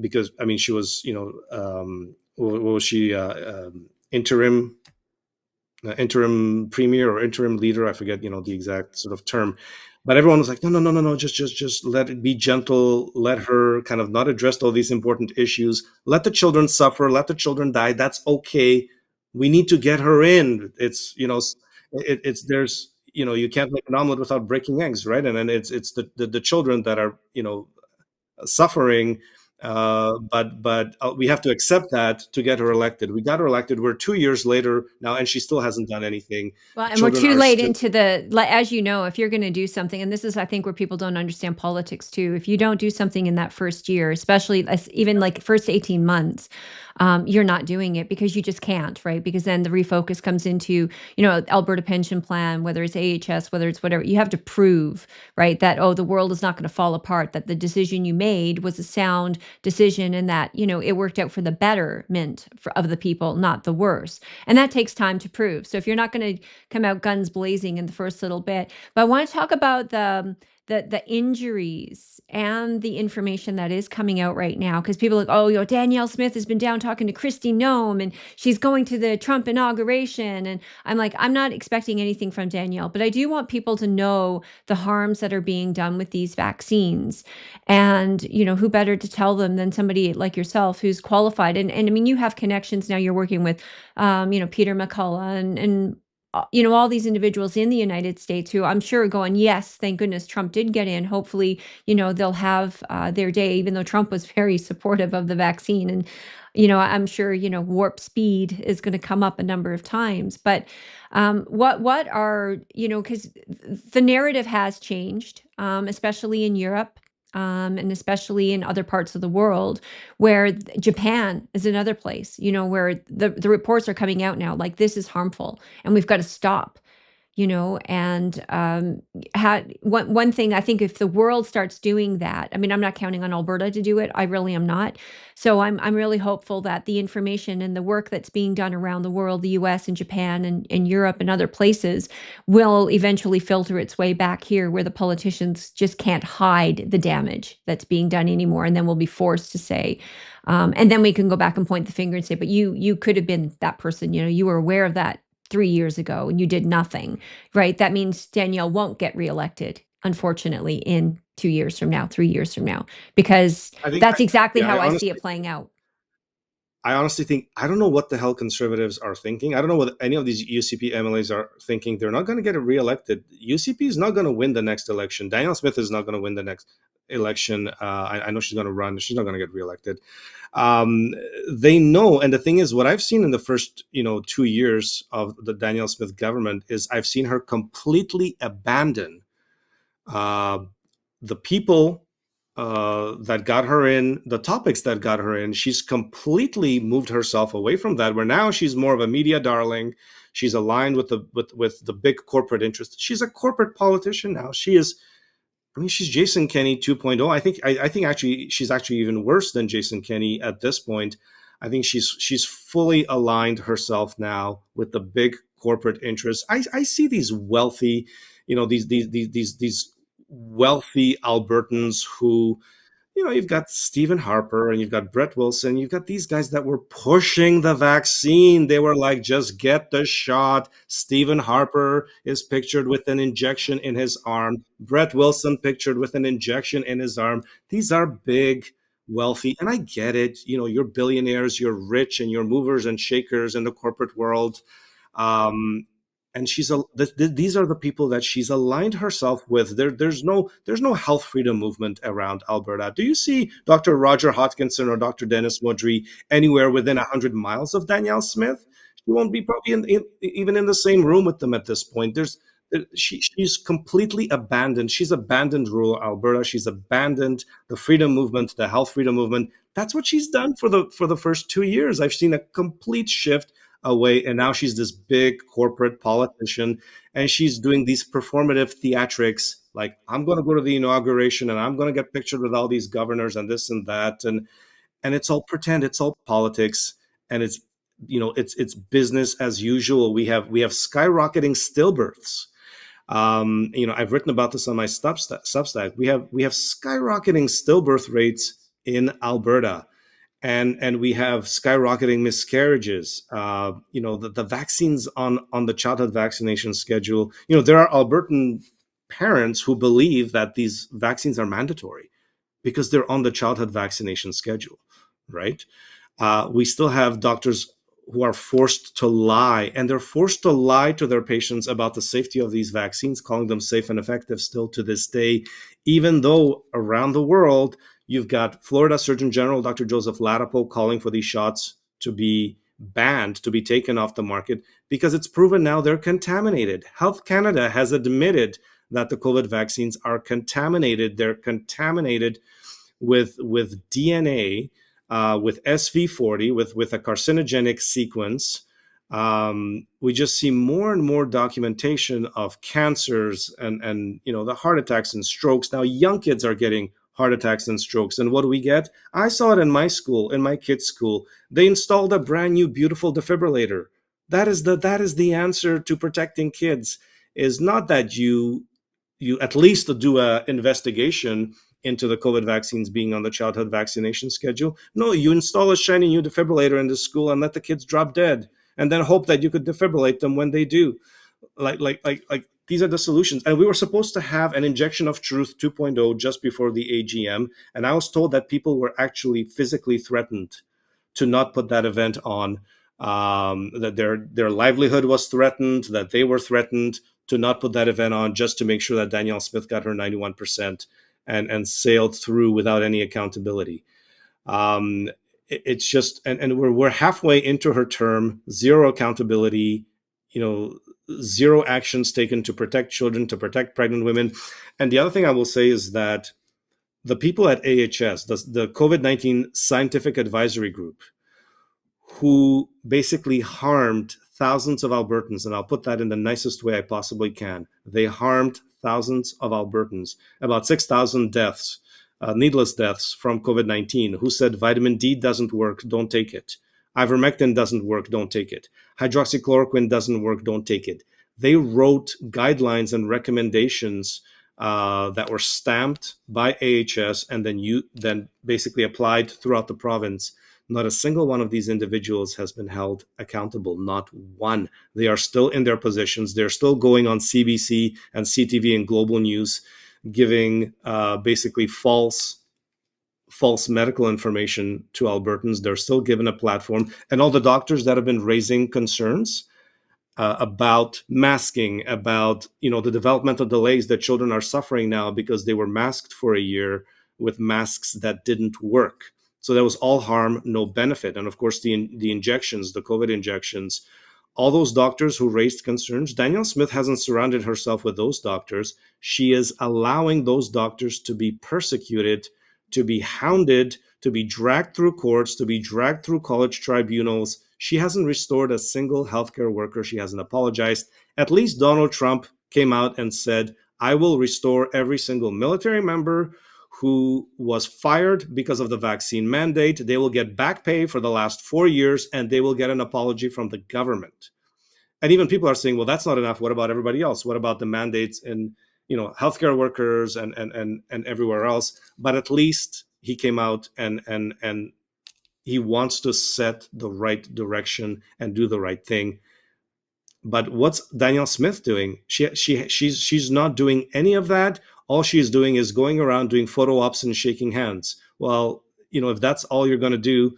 because, I mean, she was, what was she, interim premier or interim leader? I forget, the exact sort of term. But everyone was like, no, no, no, no, no, just let it be gentle. Let her kind of not address all these important issues. Let the children suffer. Let the children die. That's okay. We need to get her in. It's, it's there's, you can't make an omelet without breaking eggs, right? And then it's the children that are, suffering. But we have to accept that to get her elected. We got her elected. We're 2 years later now, and she still hasn't done anything. Well, The and we're children too are late still. into as you know, if you're going to do something, and this is, I think, where people don't understand politics too. If you don't do something in that first year, especially even like first 18 months, you're not doing it because you just can't, right? Because then the refocus comes into, Alberta pension plan, whether it's AHS, whether it's whatever, you have to prove, right, that, oh, the world is not going to fall apart, that the decision you made was a sound decision, and that, it worked out for the betterment of the people, not the worse. And that takes time to prove. So if you're not going to come out guns blazing in the first little bit. But I want to talk about the injuries and the information that is coming out right now, because people are like, oh, Danielle Smith has been down talking to Kristi Noem, and she's going to the Trump inauguration. And I'm like, I'm not expecting anything from Danielle, but I do want people to know the harms that are being done with these vaccines. And, who better to tell them than somebody like yourself who's qualified. And I mean, you have connections now. You're working with, Peter McCullough and all these individuals in the United States who I'm sure are going, yes, thank goodness Trump did get in. Hopefully, they'll have their day, even though Trump was very supportive of the vaccine. And, I'm sure, warp speed is going to come up a number of times. But what are, because the narrative has changed, especially in Europe. And especially in other parts of the world, where Japan is another place, where the reports are coming out now, like this is harmful and we've got to stop, and one thing I think, if the world starts doing that, I mean, I'm not counting on Alberta to do it. I really am not. So I'm really hopeful that the information and the work that's being done around the world, the US and Japan and Europe and other places, will eventually filter its way back here, where the politicians just can't hide the damage that's being done anymore. And then we'll be forced to say, and then we can go back and point the finger and say, but you could have been that person, you were aware of that 3 years ago and you did nothing, right? That means Danielle won't get reelected, unfortunately, in 2 years from now, 3 years from now, because I think, that's exactly yeah, how I see it playing out. I honestly think, I don't know what the hell conservatives are thinking. I don't know what any of these UCP MLAs are thinking. They're not going to get reelected. UCP is not going to win the next election. Danielle Smith is not going to win the next election. I know she's going to run. She's not going to get reelected. Um, they know, and the thing is, what I've seen in the first 2 years of the Danielle Smith government is I've seen her completely abandon uh, the people that got her in, the topics that got her in. She's completely moved herself away from that, where now she's more of a media darling. She's aligned with the big corporate interests. She's a corporate politician now. She is, I mean, she's Jason Kenney 2.0. I think actually she's actually even worse than Jason Kenney at this point. I think she's fully aligned herself now with the big corporate interests. I see these wealthy, these wealthy Albertans who, you've got Stephen Harper and you've got Brett Wilson. You've got these guys that were pushing the vaccine. They were like, just get the shot. Stephen Harper is pictured with an injection in his arm. Brett Wilson pictured with an injection in his arm. These are big, wealthy, and I get it. You're billionaires, you're rich, and you're movers and shakers in the corporate world. Um, and these are the people that she's aligned herself with. There's no health freedom movement around Alberta. Do you see Dr. Roger Hodkinson or Dr. Dennis Modry anywhere within 100 miles of Danielle Smith? She won't be probably even in the same room with them at this point. She's completely abandoned. She's abandoned rural Alberta. She's abandoned the freedom movement, the health freedom movement. That's what she's done for the first 2 years. I've seen a complete shift away, and now she's this big corporate politician, and she's doing these performative theatrics, like, I'm going to go to the inauguration and I'm going to get pictured with all these governors and this and that, and it's all pretend, it's all politics, and it's business as usual. We have skyrocketing stillbirths. I've written about this on my Substack. We have skyrocketing stillbirth rates in Alberta, and we have skyrocketing miscarriages. The vaccines on the childhood vaccination schedule. There are Albertan parents who believe that these vaccines are mandatory because they're on the childhood vaccination schedule, right? We still have doctors who are forced to lie, and they're forced to lie to their patients about the safety of these vaccines, calling them safe and effective still to this day, even though around the world you've got Florida Surgeon General Dr. Joseph Ladapo calling for these shots to be banned, to be taken off the market, because it's proven now they're contaminated. Health Canada has admitted that the COVID vaccines are contaminated. They're contaminated with DNA, with SV40, with a carcinogenic sequence. We just see more and more documentation of cancers and the heart attacks and strokes. Now young kids are getting heart attacks and strokes. And what do we get? I saw it in my school, in my kids' school. They installed a brand new, beautiful defibrillator. That is the answer to protecting kids. Is not that you at least do a investigation into the COVID vaccines being on the childhood vaccination schedule. No, you install a shiny new defibrillator in the school and let the kids drop dead, and then hope that you could defibrillate them when they do. Like these are the solutions. And we were supposed to have an injection of truth 2.0 just before the AGM, and I was told that people were actually physically threatened to not put that event on, that their livelihood was threatened, that they were threatened to not put that event on, just to make sure that Danielle Smith got her 91% and sailed through without any accountability. It's just, and we're halfway into her term, zero accountability, zero actions taken to protect children, to protect pregnant women. And the other thing I will say is that the people at AHS, the COVID-19 Scientific Advisory Group, who basically harmed thousands of Albertans, and I'll put that in the nicest way I possibly can. They harmed thousands of Albertans, about 6,000 deaths, needless deaths from COVID-19, who said vitamin D doesn't work, don't take it. Ivermectin doesn't work, don't take it. Hydroxychloroquine doesn't work, don't take it. They wrote guidelines and recommendations that were stamped by AHS and then basically applied throughout the province. Not a single one of these individuals has been held accountable. Not one. They are still in their positions. They're still going on CBC and CTV and Global News, giving basically false medical information to Albertans. They're still given a platform. And all the doctors that have been raising concerns about masking, about the developmental delays that children are suffering now because they were masked for a year with masks that didn't work. So that was all harm, no benefit. And of course, the injections, the COVID injections, all those doctors who raised concerns, Danielle Smith hasn't surrounded herself with those doctors. She is allowing those doctors to be persecuted, to be hounded, to be dragged through courts, to be dragged through college tribunals. She hasn't restored a single healthcare worker. She hasn't apologized. At least Donald Trump came out and said, I will restore every single military member who was fired because of the vaccine mandate. They will get back pay for the last 4 years, and they will get an apology from the government. And even people are saying, well, that's not enough. What about everybody else? What about the mandates in healthcare workers and everywhere else? But at least he came out and he wants to set the right direction and do the right thing. But what's Danielle Smith doing? She's not doing any of that. All she's doing is going around doing photo ops and shaking hands. Well, if that's all you're going to do,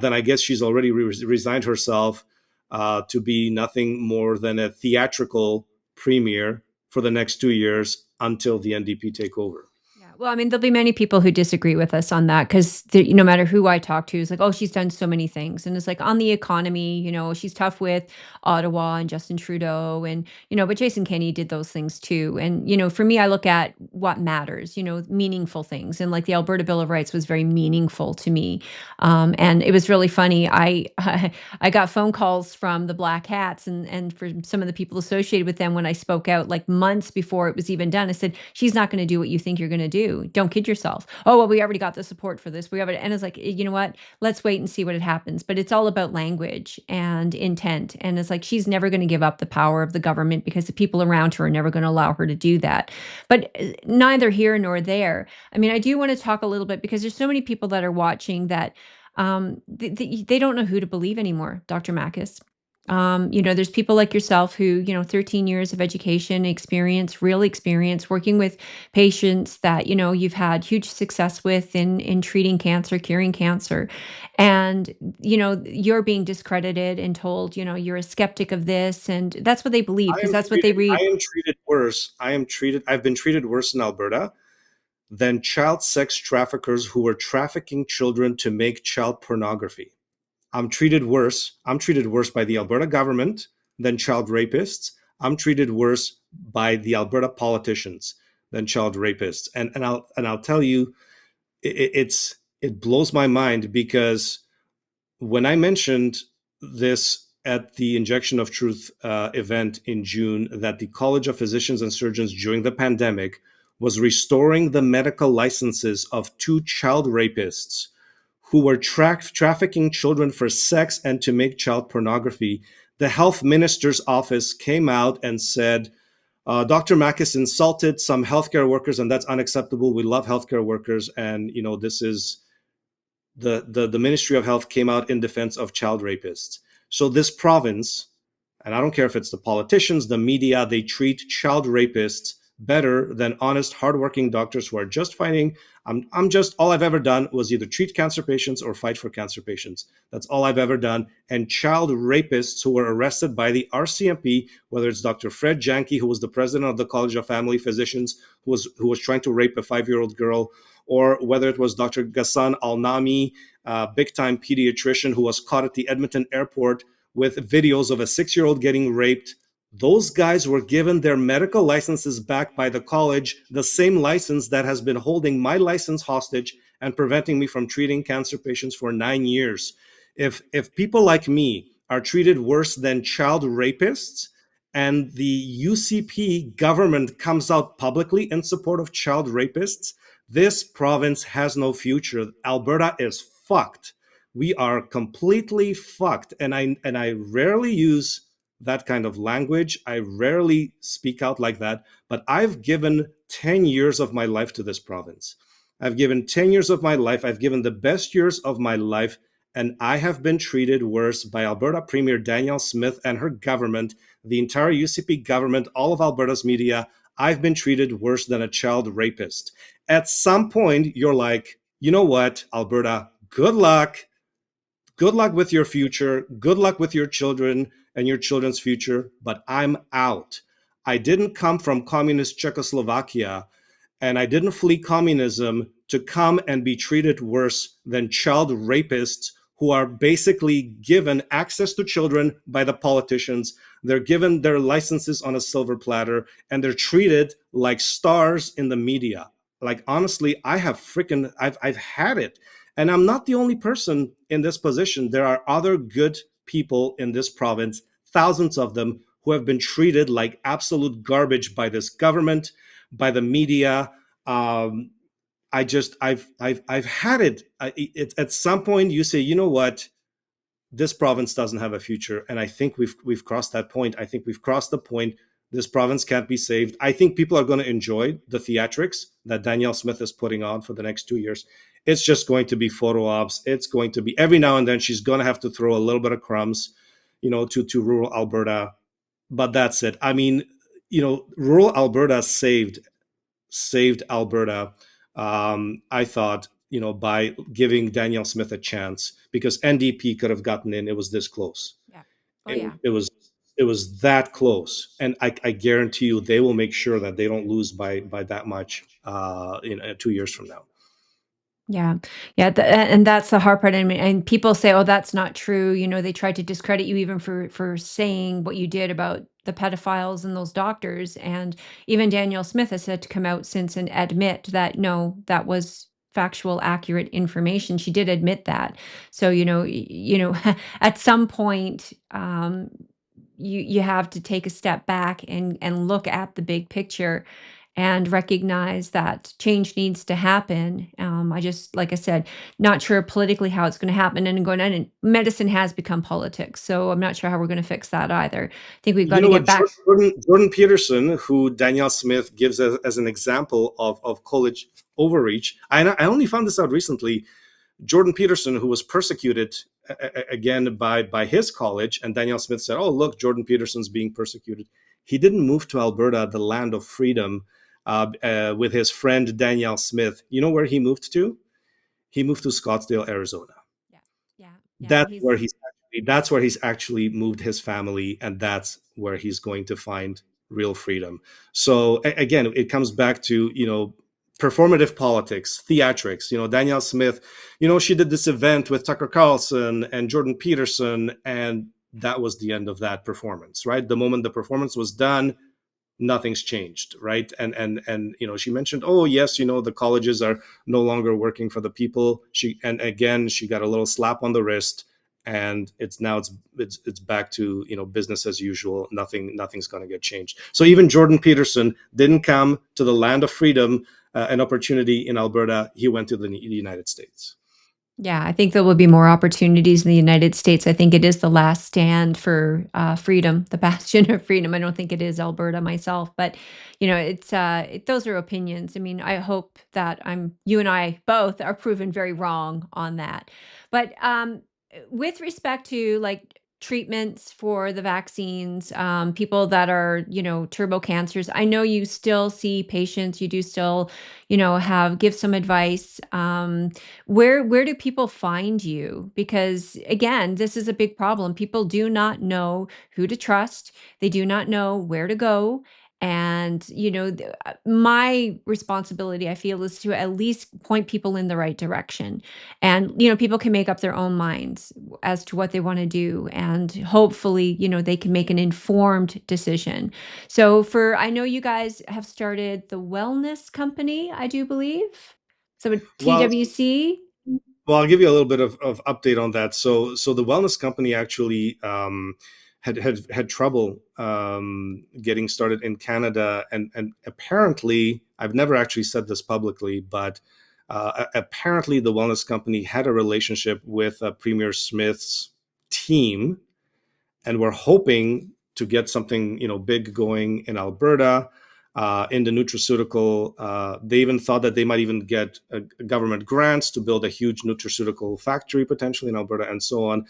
then I guess she's already resigned herself to be nothing more than a theatrical premier for the next 2 years until the NDP take over. Yeah. Well, I mean, there'll be many people who disagree with us on that because no matter who I talk to, it's like, oh, she's done so many things. And it's like on the economy, she's tough with Ottawa and Justin Trudeau. And, but Jason Kenney did those things too. And, for me, I look at what matters, meaningful things. And like the Alberta Bill of Rights was very meaningful to me. And it was really funny. I got phone calls from the Black Hats and from some of the people associated with them when I spoke out like months before it was even done. I said, she's not going to do what you think you're going to do. Don't kid yourself. Oh, well, we already got the support for this. We have it. And it's like, you know what? Let's wait and see what it happens. But it's all about language and intent. And it's like, she's never going to give up the power of the government because the people around her are never going to allow her to do that. But neither here nor there. I mean, I do want to talk a little bit because there's so many people that are watching that they don't know who to believe anymore, Dr. Makis. There's people like yourself who, 13 years of education experience, real experience working with patients that, you've had huge success with in treating cancer, curing cancer. And, you're being discredited and told, you're a skeptic of this. And that's what they believe because that's what they read. I am treated worse. I've been treated worse in Alberta than child sex traffickers who were trafficking children to make child pornography. I'm treated worse. I'm treated worse by the Alberta government than child rapists. I'm treated worse by the Alberta politicians than child rapists. And I'll tell you, it blows my mind because when I mentioned this at the Injection of Truth event in June, that the College of Physicians and Surgeons during the pandemic was restoring the medical licenses of 2 child rapists who were trafficking children for sex and to make child pornography, the health minister's office came out and said, Dr. Makis insulted some healthcare workers, and that's unacceptable. We love healthcare workers, and this is the Ministry of Health came out in defense of child rapists. So this province, and I don't care if it's the politicians, the media, they treat child rapists better than honest, hardworking doctors who are just fighting. All I've ever done was either treat cancer patients or fight for cancer patients. That's all I've ever done. And child rapists who were arrested by the RCMP, whether it's Dr. Fred Janke, who was the president of the College of Family Physicians, who was trying to rape a 5-year-old girl, or whether it was Dr. Ghassan Al-Nami, big-time pediatrician who was caught at the Edmonton airport with videos of a 6-year-old getting raped. Those guys were given their medical licenses back by the college, the same license that has been holding my license hostage and preventing me from treating cancer patients for 9 years. If people like me are treated worse than child rapists, and the UCP government comes out publicly in support of child rapists, this province has no future. Alberta is fucked. We are completely fucked. And I rarely use that kind of language. I rarely speak out like that, but I've given 10 years of my life to this province. I've given 10 years of my life. I've given the best years of my life, and I have been treated worse by Alberta Premier Danielle Smith and her government, the entire UCP government, all of Alberta's media. I've been treated worse than a child rapist. At some point, you're like, you know what, Alberta, good luck. Good luck with your future. Good luck with your children and your children's future, but I'm out. I didn't come from communist Czechoslovakia, and I didn't flee communism to come and be treated worse than child rapists who are basically given access to children by the politicians. They're given their licenses on a silver platter, and they're treated like stars in the media. Like, honestly, I've had it. And I'm not the only person in this position. There are other good people in this province, thousands of them, who have been treated like absolute garbage by this government, by the media. Um, I've had it. At some point, you say, you know what, this province doesn't have a future, and I think we've crossed that point. I think we've crossed the point. This province can't be saved. I think people are going to enjoy the theatrics that Danielle Smith is putting on for the next 2 years. It's just going to be photo ops. It's going to be every now and then she's going to have to throw a little bit of crumbs, to rural Alberta, but that's it. I mean, rural Alberta saved Alberta. I thought, by giving Danielle Smith a chance, because NDP could have gotten in. It was this close. Yeah. Oh, It, yeah. it was that close, and I guarantee you, they will make sure that they don't lose by that much in 2 years from now. Yeah. Yeah, and that's the hard part, and people say, "Oh, that's not true," they try to discredit you even for saying what you did about the pedophiles and those doctors, and even Danielle Smith has had to come out since and admit that, no, that was factual, accurate information. She did admit that. So, at some point, you have to take a step back and look at the big picture and recognize that change needs to happen. I just, like I said, not sure politically how it's going to happen, and going on. And medicine has become politics, so I'm not sure how we're going to fix that either. I think we've got You to know what, get back. Jordan Peterson, who Danielle Smith gives as an example of college overreach. I only found this out recently. Jordan Peterson, who was persecuted again by his college, and Danielle Smith said, "Oh, look, Jordan Peterson's being persecuted." He didn't move to Alberta, the land of freedom, with his friend Danielle Smith. You know where he moved to? He moved to Scottsdale, Arizona. Yeah, yeah, yeah. That's where he's actually moved his family, and that's where he's going to find real freedom. So again, it comes back to performative politics, theatrics. Danielle Smith, she did this event with Tucker Carlson and Jordan Peterson, and that was the end of that performance. Right, the moment the performance was done, nothing's changed, right? And she mentioned, oh yes, the colleges are no longer working for the people. She got a little slap on the wrist, and it's back to business as usual. Nothing's going to get changed. So even Jordan Peterson didn't come to the land of freedom and opportunity in Alberta. He went to the United States. Yeah, I think there will be more opportunities in the United States. I think it is the last stand for freedom, the bastion of freedom. I don't think it is Alberta myself, but those are opinions. I mean, I hope that you and I both are proven very wrong on that. But with respect to like treatments for the vaccines, people that are turbo cancers, I know you still see patients. You do still have give some advice. Where do people find you? Because again, this is a big problem. People do not know who to trust. They do not know where to go. And my responsibility, I feel, is to at least point people in the right direction. And people can make up their own minds as to what they want to do, and hopefully they can make an informed decision. So I know you guys have started the wellness company, I do believe. So Well, TWC? Well, I'll give you a little bit of update on that. So the wellness company actually had trouble getting started in Canada, and apparently, I've never actually said this publicly, but apparently, the wellness company had a relationship with Premier Smith's team, and we're hoping to get something big going in Alberta. In the nutraceutical, they even thought that they might even get government grants to build a huge nutraceutical factory potentially in Alberta, and so on.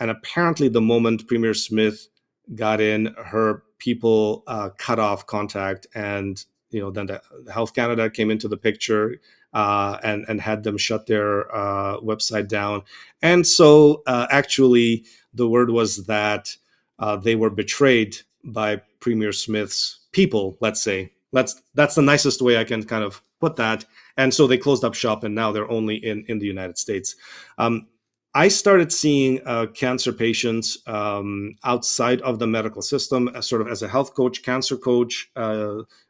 And apparently, the moment Premier Smith got in, her people cut off contact, and then the Health Canada came into the picture, and had them shut their website down. And so, actually, the word was that they were betrayed by Premier Smith's people. Let's say that's the nicest way I can kind of put that. And so they closed up shop, and now they're only in the United States. Um, I started seeing cancer patients outside of the medical system, sort of as a health coach, cancer coach,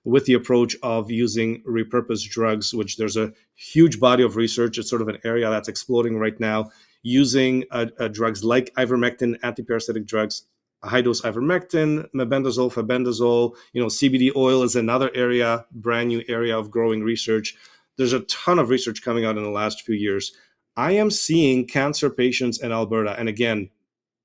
with the approach of using repurposed drugs, which there's a huge body of research. It's sort of an area that's exploding right now, using drugs like ivermectin, antiparasitic drugs, high dose ivermectin, mebendazole, febendazole. CBD oil is another area, brand new area of growing research. There's a ton of research coming out in the last few years. I am seeing cancer patients in Alberta. And again,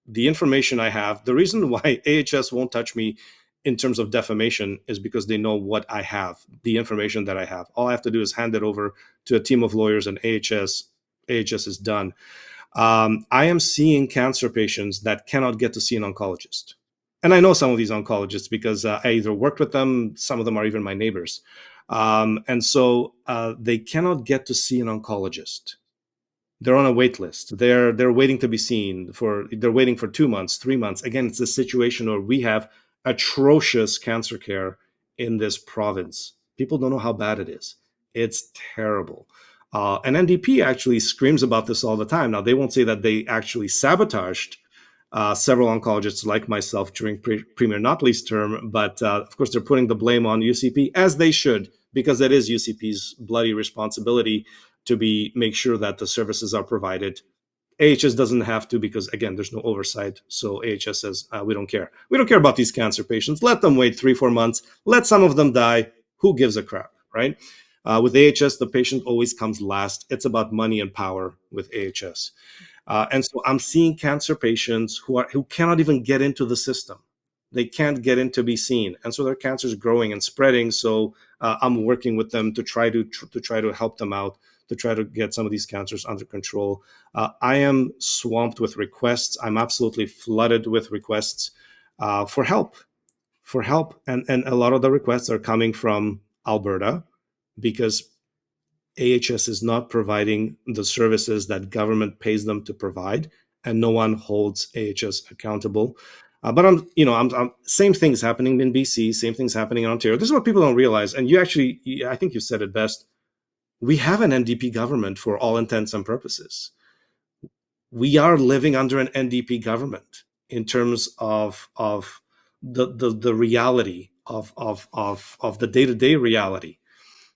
the information I have, the reason why AHS won't touch me in terms of defamation is because they know what I have, the information that I have. All I have to do is hand it over to a team of lawyers, and AHS is done. I am seeing cancer patients that cannot get to see an oncologist. And I know some of these oncologists because I either worked with them, some of them are even my neighbors. And so they cannot get to see an oncologist. They're on a wait list. They're waiting to be seen they're waiting for 2 months, 3 months. Again, it's a situation where we have atrocious cancer care in this province. People don't know how bad it is. It's terrible. And NDP actually screams about this all the time. Now, they won't say that they actually sabotaged several oncologists like myself during Premier Notley's term, but of course, they're putting the blame on UCP, as they should, because it is UCP's bloody responsibility to make sure that the services are provided. AHS doesn't have to, because again, there's no oversight. So AHS says, we don't care. We don't care about these cancer patients. Let them wait 3-4 months. Let some of them die. Who gives a crap, right? With AHS, the patient always comes last. It's about money and power with AHS. And so I'm seeing cancer patients who cannot even get into the system. They can't get in to be seen, and so their cancer is growing and spreading. So I'm working with them to try to help them out, to try to get some of these cancers under control. I am swamped with requests. I'm absolutely flooded with requests for help, and a lot of the requests are coming from Alberta because AHS is not providing the services that government pays them to provide, and no one holds AHS accountable. But same things happening in BC, same things happening in Ontario. This is what people don't realize, and I think you said it best. We have an NDP government for all intents and purposes. We are living under an NDP government in terms of the reality of the day-to-day reality.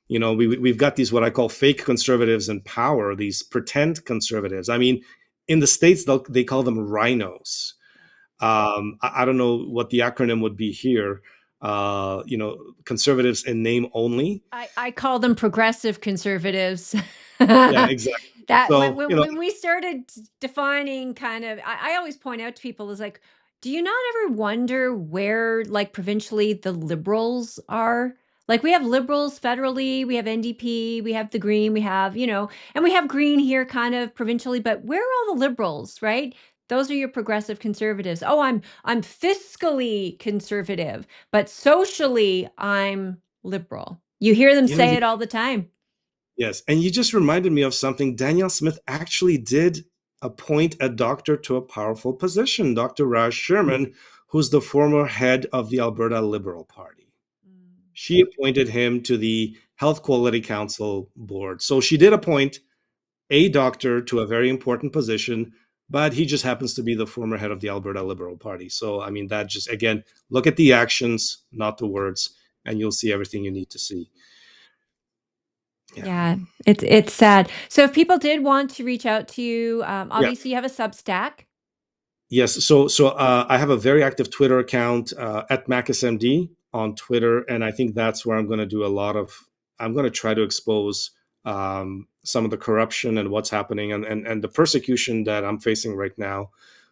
We've got these what I call fake conservatives in power, these pretend conservatives. I mean, in the States, they call them rhinos. I don't know what the acronym would be here. Conservatives in name only. I call them progressive conservatives. Yeah, exactly. That when, So, when when we started defining kind of, I always point out to people is like, do you not ever wonder where, like, provincially the liberals are? Like, we have liberals federally, we have NDP, we have the Green, we have, and we have Green here kind of provincially, but where are all the liberals, right? Those are your progressive conservatives. Oh, I'm fiscally conservative, but socially I'm liberal. You hear them you know, say you, it all the time. yes, and you just reminded me of something. Danielle Smith actually did appoint a doctor to a powerful position, Dr. Raj Sherman, who's the former head of the Alberta Liberal Party. She appointed him to the Health Quality Council board. So she did appoint a doctor to a very important position, but he just happens to be the former head of the Alberta Liberal Party. So, I mean, that just, again, look at the actions, not the words, and you'll see everything you need to see. Yeah. Yeah, it's sad. So if people did want to reach out to you, Yeah. obviously you have a Substack. Yes. I have a very active Twitter account at MakisMD on Twitter, and I think that's where I'm going to do a lot of. I'm going to try to expose some of the corruption and what's happening, and the persecution that I'm facing right now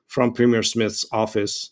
from Premier Smith's office.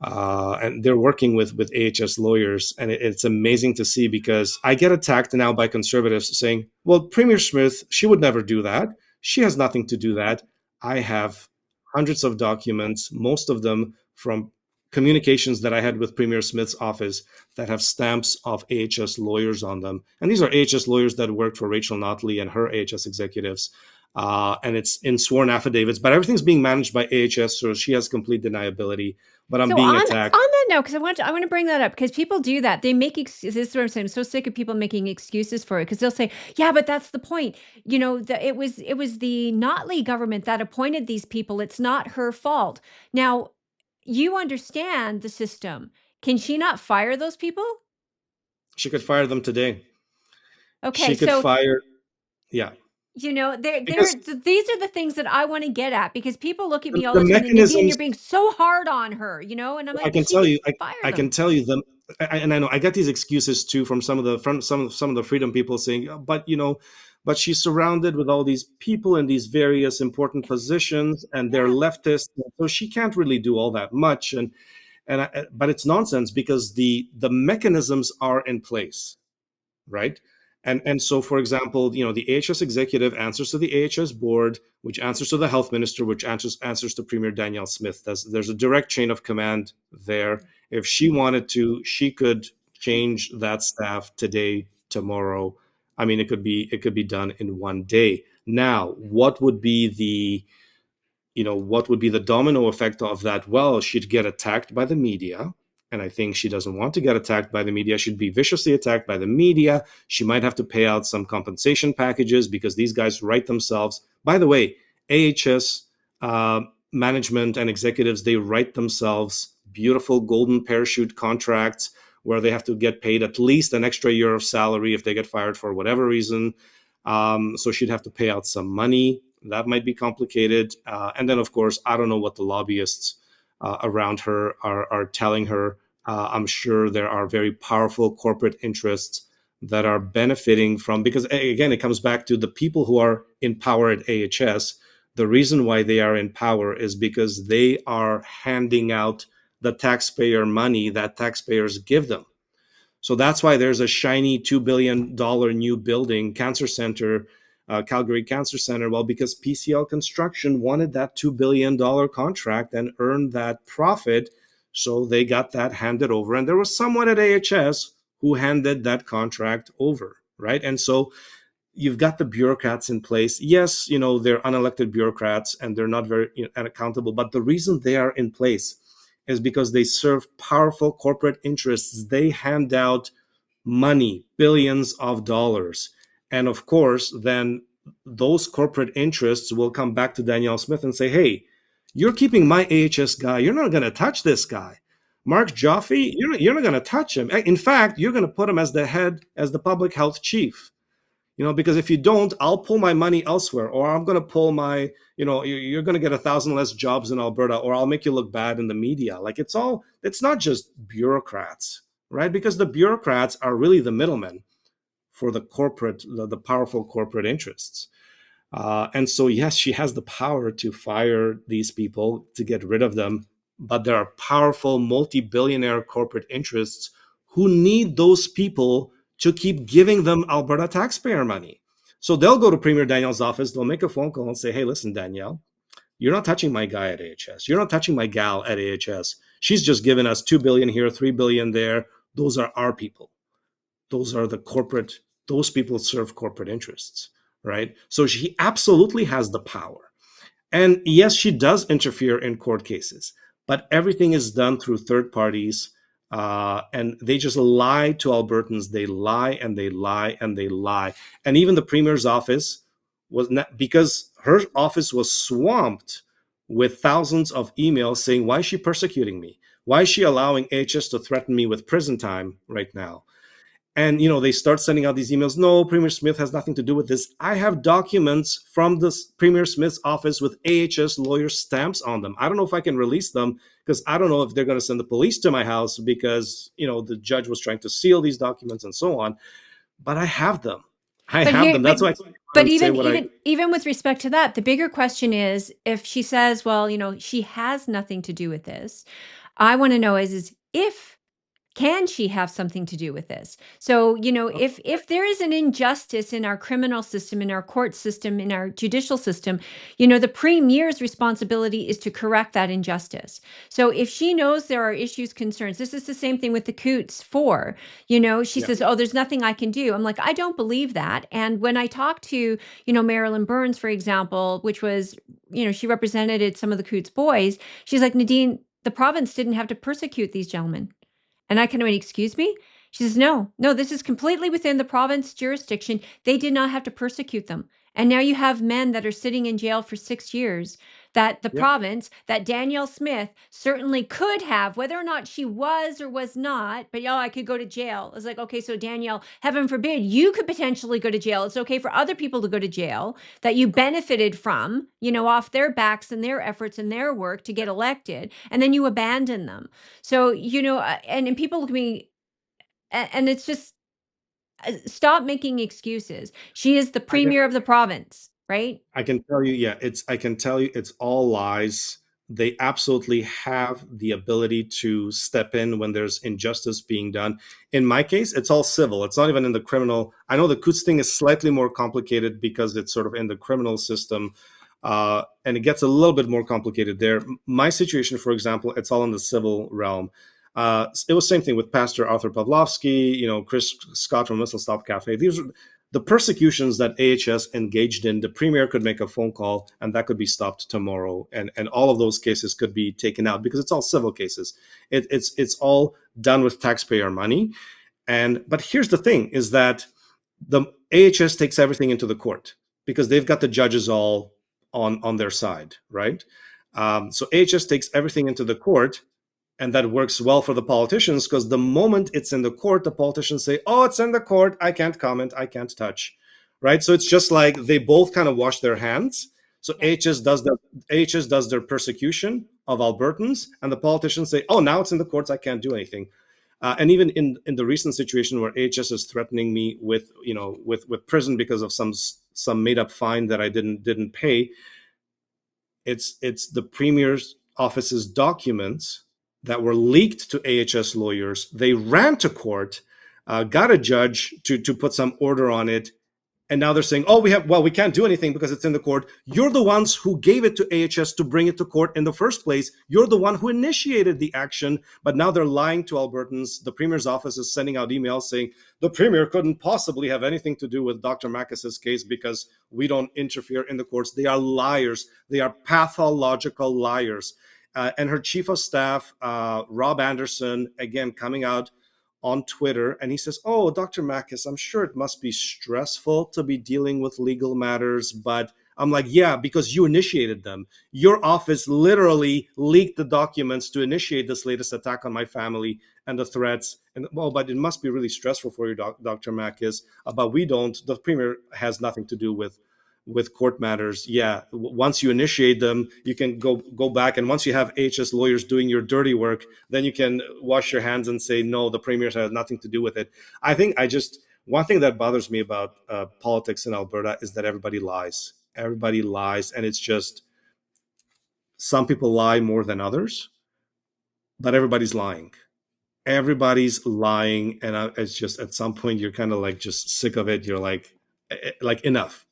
And they're working with AHS lawyers, and it's amazing to see because I get attacked now by conservatives saying, "Well, Premier Smith, she would never do that. She has nothing to do that." I have hundreds of documents, most of them from communications that I had with Premier Smith's office that have stamps of AHS lawyers on them, and these are AHS lawyers that worked for Rachel Notley and her AHS executives. And it's in sworn affidavits, but everything's being managed by AHS, so she has complete deniability, but I'm So being on attacked. that note, because I want to bring that up because people do that. They make excuses. This is what I'm saying. I'm so sick of people making excuses for it because they'll say, "Yeah, but that's the point." It was the Notley government that appointed these people. It's not her fault. Now, you understand the system. Can she not fire those people? She could fire them today. Okay, She could so fire, yeah, they're because these are the things that I want to get at because people look at me all the the time and Nadine, mechanisms. you're being so hard on her, and I'm I like, can she tell can you, fire I can them. tell you them, and I know I get these excuses too from some of the freedom people saying, "Oh, but but she's surrounded with all these people in these various important positions, and they're Yeah. leftists, so she can't really do all that much." But it's nonsense because the mechanisms are in place, right? And so, for example, the AHS executive answers to the AHS board, which answers to the health minister, which answers to Premier Danielle Smith. There's a direct chain of command there. If she wanted to, she could change that staff today, tomorrow. I mean, it could be done in one day. Now, what would be the domino effect of that? Well, she'd get attacked by the media. And I think she doesn't want to get attacked by the media. She'd be viciously attacked by the media. She might have to pay out some compensation packages because these guys write themselves. By the way, AHS management and executives, they write themselves beautiful golden parachute contracts where they have to get paid at least an extra year of salary if they get fired for whatever reason. So she'd have to pay out some money. That might be complicated. And then, of course, I don't know what the lobbyists around her are telling her. I'm sure there are very powerful corporate interests that are benefiting from, because again, it comes back to the people who are in power at AHS. The reason why they are in power is because they are handing out the taxpayer money that taxpayers give them. So that's why there's a shiny $2 billion new building, cancer center, Calgary Cancer Center. Well, because PCL Construction wanted that $2 billion contract and earned that profit. So they got that handed over. And there was someone at AHS who handed that contract over, right? And so you've got the bureaucrats in place. Yes, they're unelected bureaucrats and they're not very accountable. But the reason they are in place is because they serve powerful corporate interests. They hand out money, billions of dollars. And of course, then those corporate interests will come back to Danielle Smith and say, hey, you're keeping my AHS guy. You're not going to touch this guy. Mark Joffe, you're not going to touch him. In fact, you're going to put him as the head, as the public health chief. Because if you don't, I'll pull my money elsewhere, or I'm going to pull my, you're going to get 1,000 less jobs in Alberta, or I'll make you look bad in the media. Like it's not just bureaucrats, right? Because the bureaucrats are really the middlemen for the powerful corporate interests. And so, yes, she has the power to fire these people, to get rid of them. But there are powerful multi-billionaire corporate interests who need those people to keep giving them Alberta taxpayer money. So they'll go to Premier Danielle's office, they'll make a phone call and say, hey, listen, Danielle, you're not touching my guy at AHS. You're not touching my gal at AHS. She's just given us 2 billion here, 3 billion there. Those are our people. Those are those people serve corporate interests, right? So she absolutely has the power. And yes, she does interfere in court cases, but everything is done through third parties. And they just lie to Albertans. They lie and they lie and they lie. And even the premier's office was not, because her office was swamped with thousands of emails saying, why is she persecuting me? Why is she allowing HS to threaten me with prison time right now? And they start sending out these emails. No, Premier Smith has nothing to do with this. I have documents from the Premier Smith's office with AHS lawyer stamps on them. I don't know if I can release them, because I don't know if they're going to send the police to my house, because the judge was trying to seal these documents and so on. But I have them. I But have here, them. That's why I but would say even what I. even even with respect to that, the bigger question is, if she says, well, she has nothing to do with this, I want to know is if, can she have something to do with this? So, if there is an injustice in our criminal system, in our court system, in our judicial system, the premier's responsibility is to correct that injustice. So if she knows there are issues, concerns, this is the same thing with the Coots 4. She Yeah. says, oh, there's nothing I can do. I'm like, I don't believe that. And when I talked to, Marilyn Burns, for example, which was, she represented some of the Coots boys, she's like, Nadine, the province didn't have to persecute these gentlemen. And I kind of went, excuse me? She says, no, no, this is completely within the province jurisdiction. They did not have to persecute them. And now you have men that are sitting in jail for 6 years that the Yeah. province, that Danielle Smith certainly could have, whether or not she was or was not, but I could go to jail. It's like, okay, so Danielle, heaven forbid, you could potentially go to jail. It's okay for other people to go to jail that you benefited from, off their backs and their efforts and their work to get elected, and then you abandon them. So, and people look at me, and it's just, stop making excuses. She is the I can premier of the province, right? I can tell you, yeah, I can tell you it's all lies. They absolutely have the ability to step in when there's injustice being done. In my case, it's all civil. It's not even in the criminal. I know the Coots thing is slightly more complicated because it's sort of in the criminal system, and it gets a little bit more complicated there. My situation, for example, it's all in the civil realm. It was same thing with Pastor Arthur Pavlovsky, Chris Scott from Whistle Stop Cafe. These are the persecutions that AHS engaged in. The premier could make a phone call and that could be stopped tomorrow. And all of those cases could be taken out because it's all civil cases. It's all done with taxpayer money. But here's the thing is that the AHS takes everything into the court because they've got the judges all on their side, right? So AHS takes everything into the court, and that works well for the politicians because the moment it's in the court, the politicians say, oh, it's in the court, I can't comment, I can't touch, right? So it's just like they both kind of wash their hands. So Yeah. AHS does their persecution of Albertans, and the politicians say, oh, now it's in the courts, I can't do anything. And even in the recent situation where AHS is threatening me with with prison because of some made up fine that I didn't pay, it's the premier's office's documents that were leaked to AHS lawyers. They ran to court, got a judge to put some order on it, and now they're saying, oh, we can't do anything because it's in the court. You're the ones who gave it to AHS to bring it to court in the first place. You're the one who initiated the action, but now they're lying to Albertans. The premier's office is sending out emails saying the premier couldn't possibly have anything to do with Dr. Makis's case because we don't interfere in the courts. They are liars. They are pathological liars. And her chief of staff, Rob Anderson, again, coming out on Twitter, and he says, oh, Dr. Makis, I'm sure it must be stressful to be dealing with legal matters, but I'm like, yeah, because you initiated them. Your office literally leaked the documents to initiate this latest attack on my family and the threats. And well, but it must be really stressful for you, Dr. Makis. But we don't. The premier has nothing to do with court matters. Yeah, once you initiate them, you can go back, and once you have HS lawyers doing your dirty work, then you can wash your hands and say no, the premier has nothing to do with it. I think one thing that bothers me about politics in Alberta is that everybody lies. Everybody lies, and it's just some people lie more than others, but everybody's lying, and it's just at some point you're kind of like just sick of it. You're like enough,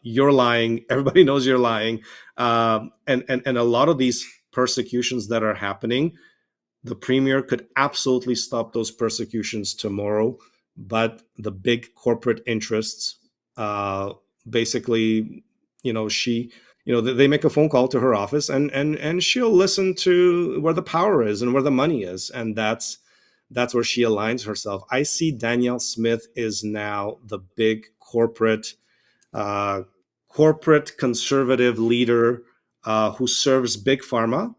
you're lying, everybody knows you're lying. And a lot of these persecutions that are happening, the premier could absolutely stop those persecutions tomorrow, but the big corporate interests, basically, she, they make a phone call to her office, and she'll listen to where the power is and where the money is, and that's where she aligns herself. I see Danielle Smith is now the big uh, corporate conservative leader who serves big pharma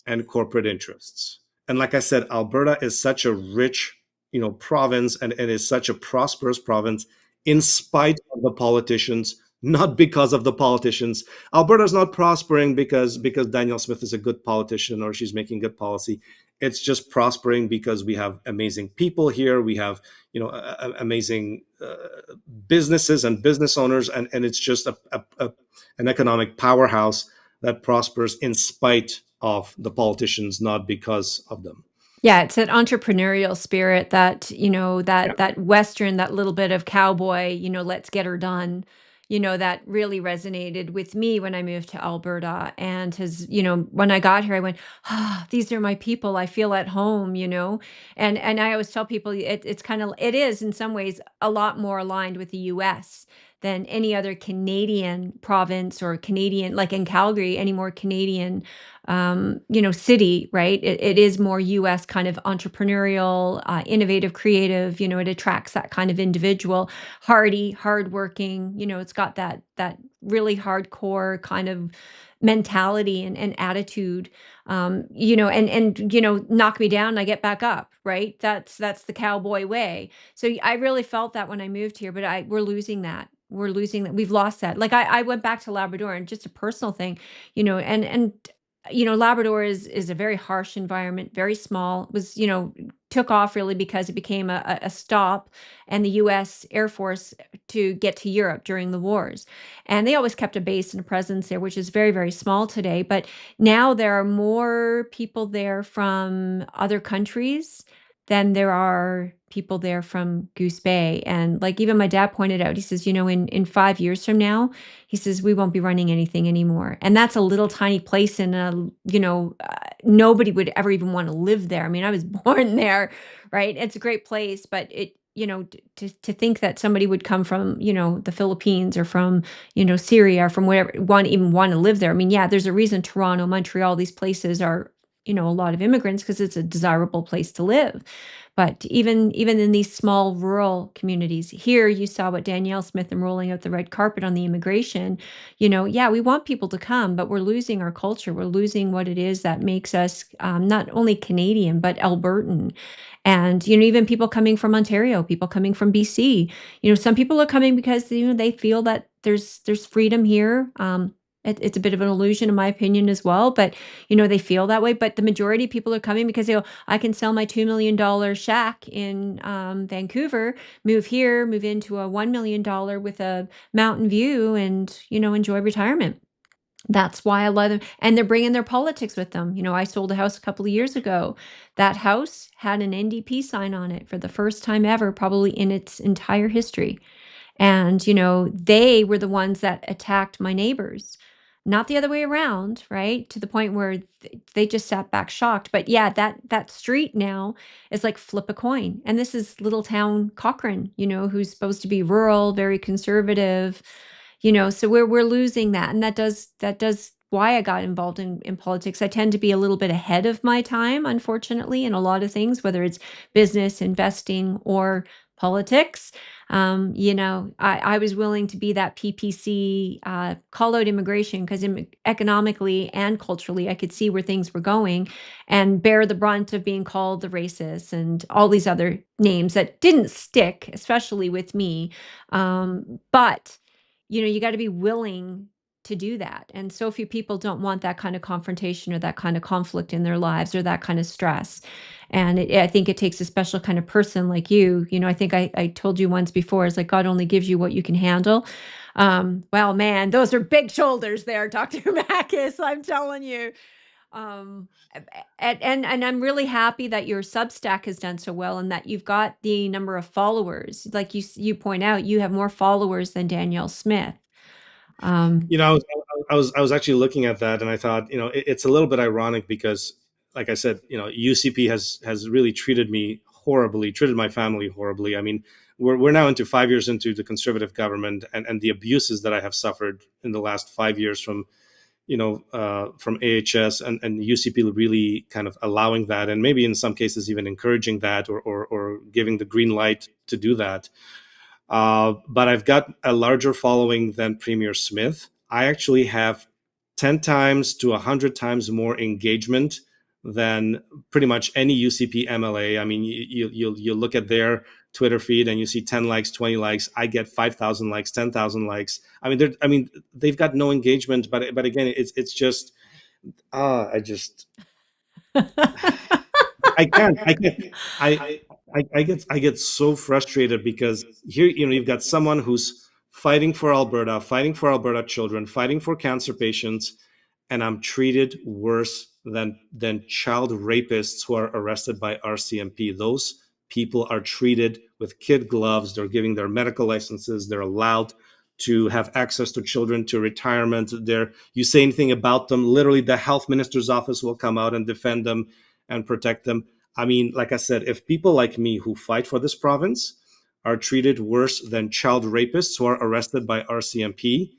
and corporate interests. And like I said, Alberta is such a rich province, and is such a prosperous province in spite of the politicians, not because of the politicians. Alberta's not prospering because Danielle Smith is a good politician or she's making good policy. It's just prospering because we have amazing people here. We have amazing businesses and business owners, and it's just an economic powerhouse that prospers in spite of the politicians, not because of them. Yeah, it's that entrepreneurial spirit that, Yeah. that Western, that little bit of cowboy, let's get her done, that really resonated with me when I moved to Alberta and when I got here, I went, ah, these are my people. I feel at home, and I always tell people it is in some ways a lot more aligned with the US than any other Canadian province or Canadian, like in Calgary, any more Canadian city, right? It is more US kind of entrepreneurial, innovative, creative, it attracts that kind of individual, hardy, hardworking, it's got that really hardcore kind of mentality and attitude, knock me down, I get back up, right? That's the cowboy way. So I really felt that when I moved here, but we're losing that. We're losing that. We've lost that. Like I went back to Labrador and just a personal thing, and Labrador is a very harsh environment, very small. It was, took off really because it became a stop and the US Air Force to get to Europe during the wars. And they always kept a base and a presence there, which is very, very small today. But now there are more people there from other countries than there are people there from Goose Bay. And like even my dad pointed out, he says, in 5 years from now, he says, we won't be running anything anymore. And that's a little tiny place in nobody would ever even want to live there. I mean, I was born there, right? It's a great place, but to think that somebody would come from, the Philippines or from, Syria or from wherever, even want to live there. I mean, yeah, there's a reason Toronto, Montreal, these places are, a lot of immigrants because it's a desirable place to live. But even in these small rural communities, here you saw what Danielle Smith and rolling out the red carpet on the immigration. Yeah, we want people to come, but we're losing our culture. We're losing what it is that makes us not only Canadian but Albertan. And even people coming from Ontario, people coming from BC. Some people are coming because they feel that there's freedom here. It's a bit of an illusion, in my opinion, as well. But they feel that way. But the majority of people are coming because they go, I can sell my $2 million shack in Vancouver, move here, move into a $1 million with a mountain view, and enjoy retirement. That's why I love them. And they're bringing their politics with them. I sold a house a couple of years ago. That house had an NDP sign on it for the first time ever, probably in its entire history. And, they were the ones that attacked my neighbors, not the other way around, right? To the point where they just sat back shocked. But yeah, that street now is like flip a coin. And this is little town Cochrane, who's supposed to be rural, very conservative, so we're losing that. And that does why I got involved in politics. I tend to be a little bit ahead of my time, unfortunately, in a lot of things, whether it's business, investing, or politics. I was willing to be that PPC, call out immigration because economically and culturally, I could see where things were going and bear the brunt of being called the racist and all these other names that didn't stick, especially with me. But you got to be willing to do that. And so few people don't want that kind of confrontation or that kind of conflict in their lives or that kind of stress. And I think it takes a special kind of person like you. I think I told you once before, it's like God only gives you what you can handle. Well, man, those are big shoulders there, Dr. Makis, I'm telling you. Um, and I'm really happy that your Substack has done so well and that you've got the number of followers. Like you point out, you have more followers than Danielle Smith. Um, I was actually looking at that, and I thought, it's a little bit ironic because, like I said, UCP has really treated me horribly, treated my family horribly. I mean, we're now into 5 years into the conservative government, and the abuses that I have suffered in the last 5 years from AHS and UCP really kind of allowing that, and maybe in some cases even encouraging that, or giving the green light to do that. But I've got a larger following than Premier Smith. I actually have 10 times to 100 times more engagement than pretty much any UCP MLA. I mean, you look at their Twitter feed and you see 10 likes, 20 likes. I get 5,000 likes, 10,000 likes. I mean, they've got no engagement, but again, it's just I just I can't. I, I get so frustrated because here, you've got someone who's fighting for Alberta, fighting for Alberta children, fighting for cancer patients, and I'm treated worse than child rapists who are arrested by RCMP. Those people are treated with kid gloves. They're giving their medical licenses. They're allowed to have access to children, to retirement. You say anything about them, literally the health minister's office will come out and defend them and protect them. I mean, like I said, if people like me who fight for this province are treated worse than child rapists who are arrested by RCMP,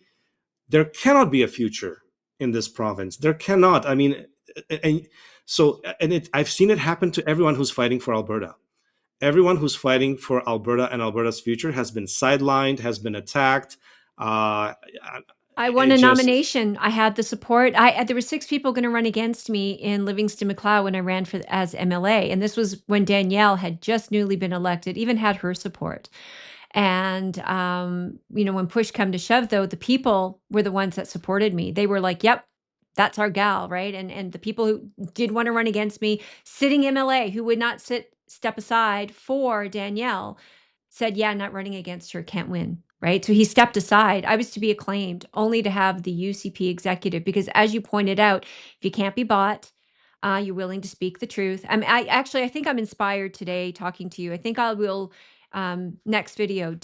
there cannot be a future in this province. There cannot. I mean, and I've seen it happen to everyone who's fighting for Alberta. Everyone who's fighting for Alberta and Alberta's future has been sidelined, has been attacked. Uh, I won it a just nomination. I had the support. There were 6 people going to run against me in Livingston McLeod when I ran for as MLA, and this was when Danielle had just newly been elected, even had her support. And when push come to shove, though, the people were the ones that supported me. They were like, "Yep, that's our gal," right? And the people who did want to run against me, sitting MLA who would not step aside for Danielle, said, "Yeah, not running against her, can't win." Right. So he stepped aside. I was to be acclaimed only to have the UCP executive, because as you pointed out, if you can't be bought, you're willing to speak the truth. I think I'm inspired today talking to you. I think I will next video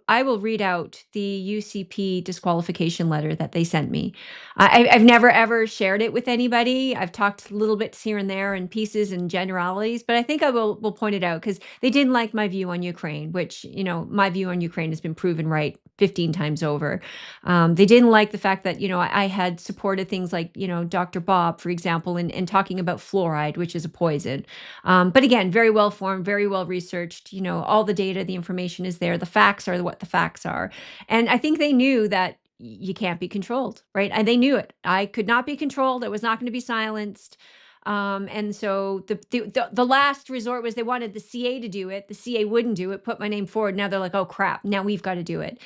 I will read out the UCP disqualification letter that they sent me. I've never ever shared it with anybody. I've talked little bits here and there and pieces and generalities, but I think I will point it out because they didn't like my view on Ukraine, which, my view on Ukraine has been proven right 15 times over. They didn't like the fact that, I had supported things like, Dr. Bob, for example, in talking about fluoride, which is a poison. But again, very well formed, very well researched. All the data, the information is there. The facts are what the facts are. And I think they knew that you can't be controlled, right? And they knew it. I could not be controlled. It was not going to be silenced. And so the last resort was they wanted the CA to do it. The CA wouldn't do it, put my name forward. Now they're like, oh crap, now we've got to do it.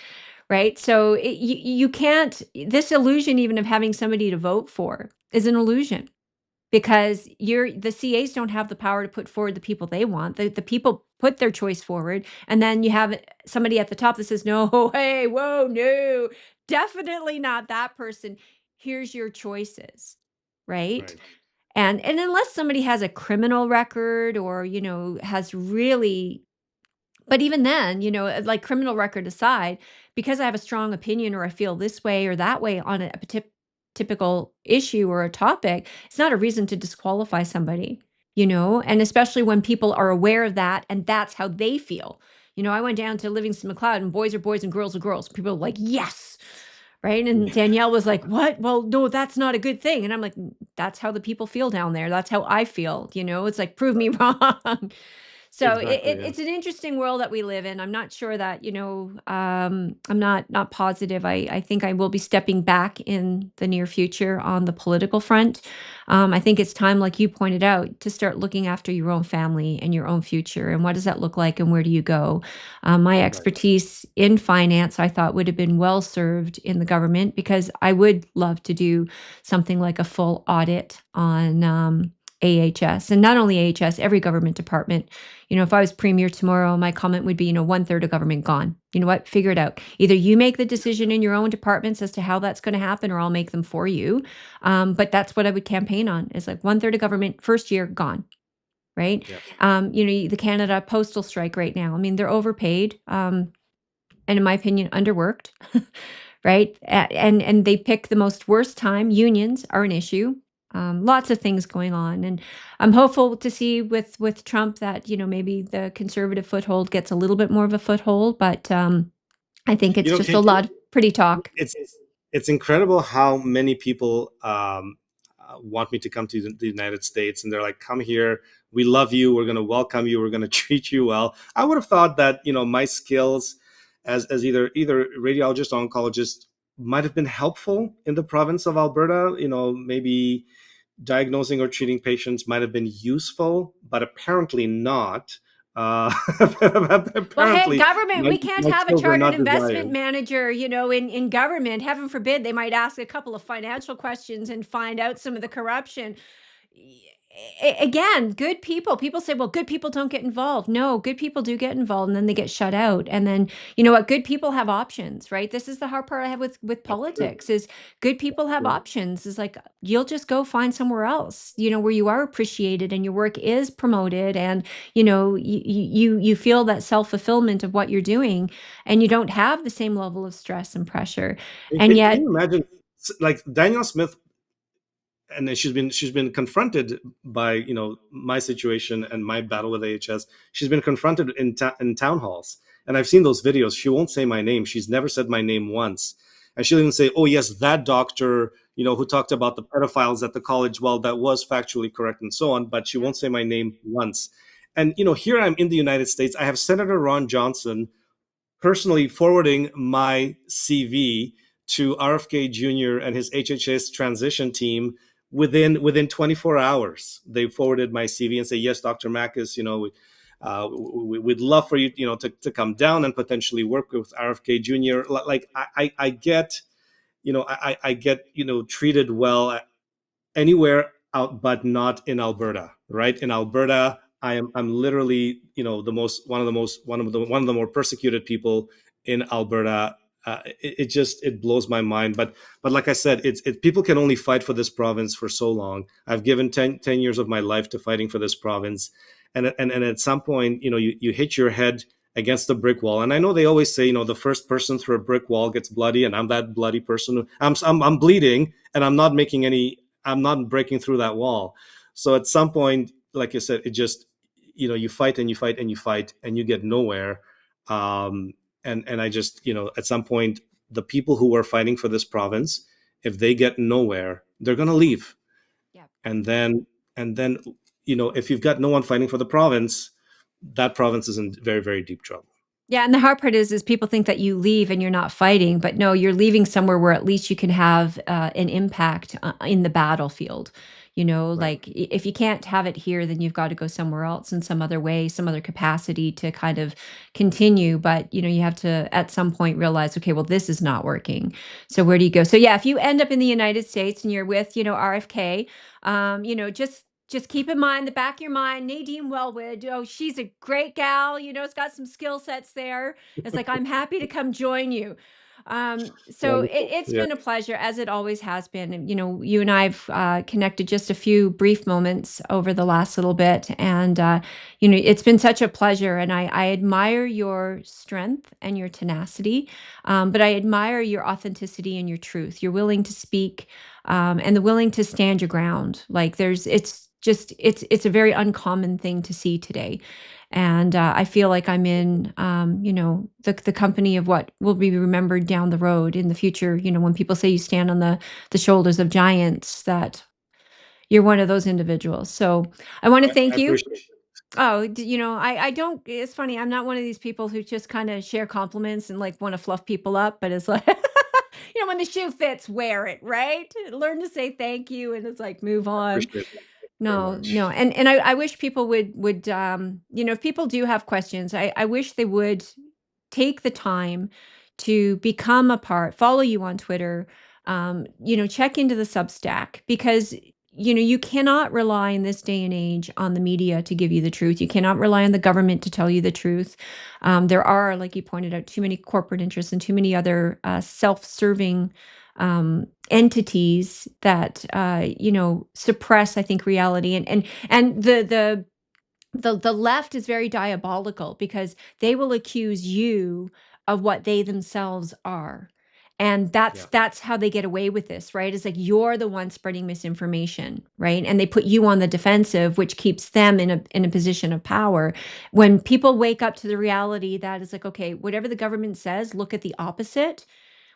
Right. So you can't, this illusion even of having somebody to vote for is an illusion, because the CAs don't have the power to put forward the people they want. The people put their choice forward, and then you have somebody at the top that says, no, hey, whoa, no, definitely not that person. Here's your choices, right? right. And unless somebody has a criminal record or, has really, but even then, like criminal record aside, because I have a strong opinion or I feel this way or that way on a typical issue or a topic, it's not a reason to disqualify somebody, and especially when people are aware of that and that's how they feel. I went down to Livingston McLeod and boys are boys and girls are girls. People are like, yes. Right. And Yeah, Danielle was like, what? Well, no, that's not a good thing. And I'm like, that's how the people feel down there. That's how I feel. It's like, prove me wrong. So exactly. Yeah. it's an interesting world that we live in. I'm not sure that, I'm not positive. I think I will be stepping back in the near future on the political front. I think it's time, like you pointed out, to start looking after your own family and your own future. And what does that look like and where do you go? My Right. expertise in finance, I thought, would have been well served in the government, because I would love to do something like a full audit on AHS, and not only AHS, every government department. If I was premier tomorrow, my comment would be, 1/3 of government gone. You know what? Figure it out. Either you make the decision in your own departments as to how that's going to happen, or I'll make them for you. But that's what I would campaign on, is like 1/3 of government first year gone. Right. Yeah. The Canada postal strike right now. I mean, they're overpaid. And in my opinion, underworked, right? And they pick the most worst time. Unions are an issue. Lots of things going on, and I'm hopeful to see with Trump that maybe the conservative foothold gets a little bit more of a foothold. But I think it's just a Kate, lot of pretty talk. it's incredible how many people want me to come to the United States, and they're like, "Come here, we love you, we're going to welcome you, we're going to treat you well." I would have thought that my skills as either radiologist or oncologist might have been helpful in the province of Alberta. Maybe diagnosing or treating patients might have been useful, but apparently not. Uh, Well, hey, apparently, government, we can't my have a skills are chartered not investment desired. manager, in government. Heaven forbid they might ask a couple of financial questions and find out some of the corruption. Again, good people say, well, good people don't get involved. No, good people do get involved, and then they get shut out. And then, you know what, good people have options, right? This is the hard part I have with That's true. politics, is good people have True. options. Is like, you'll just go find somewhere else, where you are appreciated and your work is promoted, and you feel that self-fulfillment of what you're doing, and you don't have the same level of stress and pressure. And Can yet, you imagine, like Danielle Smith, and then she's been confronted by my situation and my battle with AHS. She's been confronted in town halls, and I've seen those videos. She won't say my name. She's never said my name once, and she'll even say, "Oh yes, that doctor, who talked about the pedophiles at the college. Well, that was factually correct, and so on." But she yeah, won't say my name once. And here I'm in the United States. I have Senator Ron Johnson personally forwarding my CV to RFK Jr. and his HHS transition team within 24 hours. They forwarded my CV and say, "Yes, Dr. Makis, we'd love for you, to come down and potentially work with RFK Jr." Like I get, I get, treated well anywhere out but not in Alberta, right? In Alberta, I'm literally, the most one of the most one of the more persecuted people in Alberta. It just it blows my mind. But like I said, people can only fight for this province for so long. I've given 10 years of my life to fighting for this province, and at some point, you hit your head against the brick wall. And I know they always say, the first person through a brick wall gets bloody, and I'm that bloody person. I'm bleeding, and I'm not breaking through that wall. So at some point, like I said, it just, you fight and you fight and you fight and you get nowhere. And I just, at some point, the people who are fighting for this province, if they get nowhere, they're going to leave. yeah. And then and then if you've got no one fighting for the province, that province is in very, very deep trouble. Yeah, and the hard part is people think that you leave and you're not fighting, but no, you're leaving somewhere where at least you can have an impact in the battlefield. Right. Like if you can't have it here, then you've got to go somewhere else in some other way, some other capacity to kind of continue. But you have to at some point realize, okay, well, this is not working. So where do you go? So yeah, if you end up in the United States and you're with, RFK, just keep in mind, the back of your mind, Nadine Wellwood. Oh, she's a great gal. It's got some skill sets there. It's like, I'm happy to come join you. So Wonderful. it's Yeah. been a pleasure, as it always has been. And, you and I've connected just a few brief moments over the last little bit. And, it's been such a pleasure. And I admire your strength and your tenacity, but I admire your authenticity and your truth. You're willing to speak, and the willing to stand your ground. Like it's a very uncommon thing to see today. And I feel like I'm in, the company of what will be remembered down the road in the future. When people say you stand on the shoulders of giants, that you're one of those individuals. So I want to I thank you. appreciate it. Oh, I don't, it's funny. I'm not one of these people who just kind of share compliments and like want to fluff people up, but it's like, when the shoe fits, wear it, right? Learn to say thank you, and it's like, move I on. appreciate that. Thank you very No, much. no. And I wish people would if people do have questions, I wish they would take the time to become a part, follow you on Twitter, check into the Substack, because you cannot rely in this day and age on the media to give you the truth. You cannot rely on the government to tell you the truth. There are, like you pointed out, too many corporate interests and too many other self-serving entities that suppress, I think, reality. And the left is very diabolical, because they will accuse you of what they themselves are. And that's Yeah. that's how they get away with this, right? It's like you're the one spreading misinformation, right? And they put you on the defensive, which keeps them in a position of power. When people wake up to the reality that it's like, okay, whatever the government says, look at the opposite.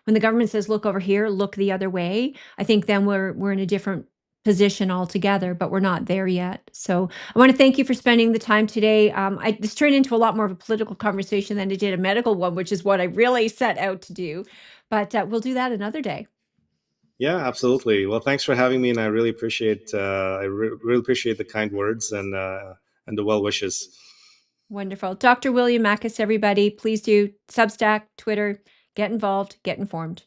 When the government says look over here, look the other way, I think then we're in a different position altogether, but we're not there yet. So I want to thank you for spending the time today. This turned into a lot more of a political conversation than it did a medical one, which is what I really set out to do. But we'll do that another day. Yeah, absolutely. Well, thanks for having me, and I really appreciate really appreciate the kind words and the well wishes. Wonderful. Dr. William Makis, everybody, please do Substack, Twitter, get involved, get informed.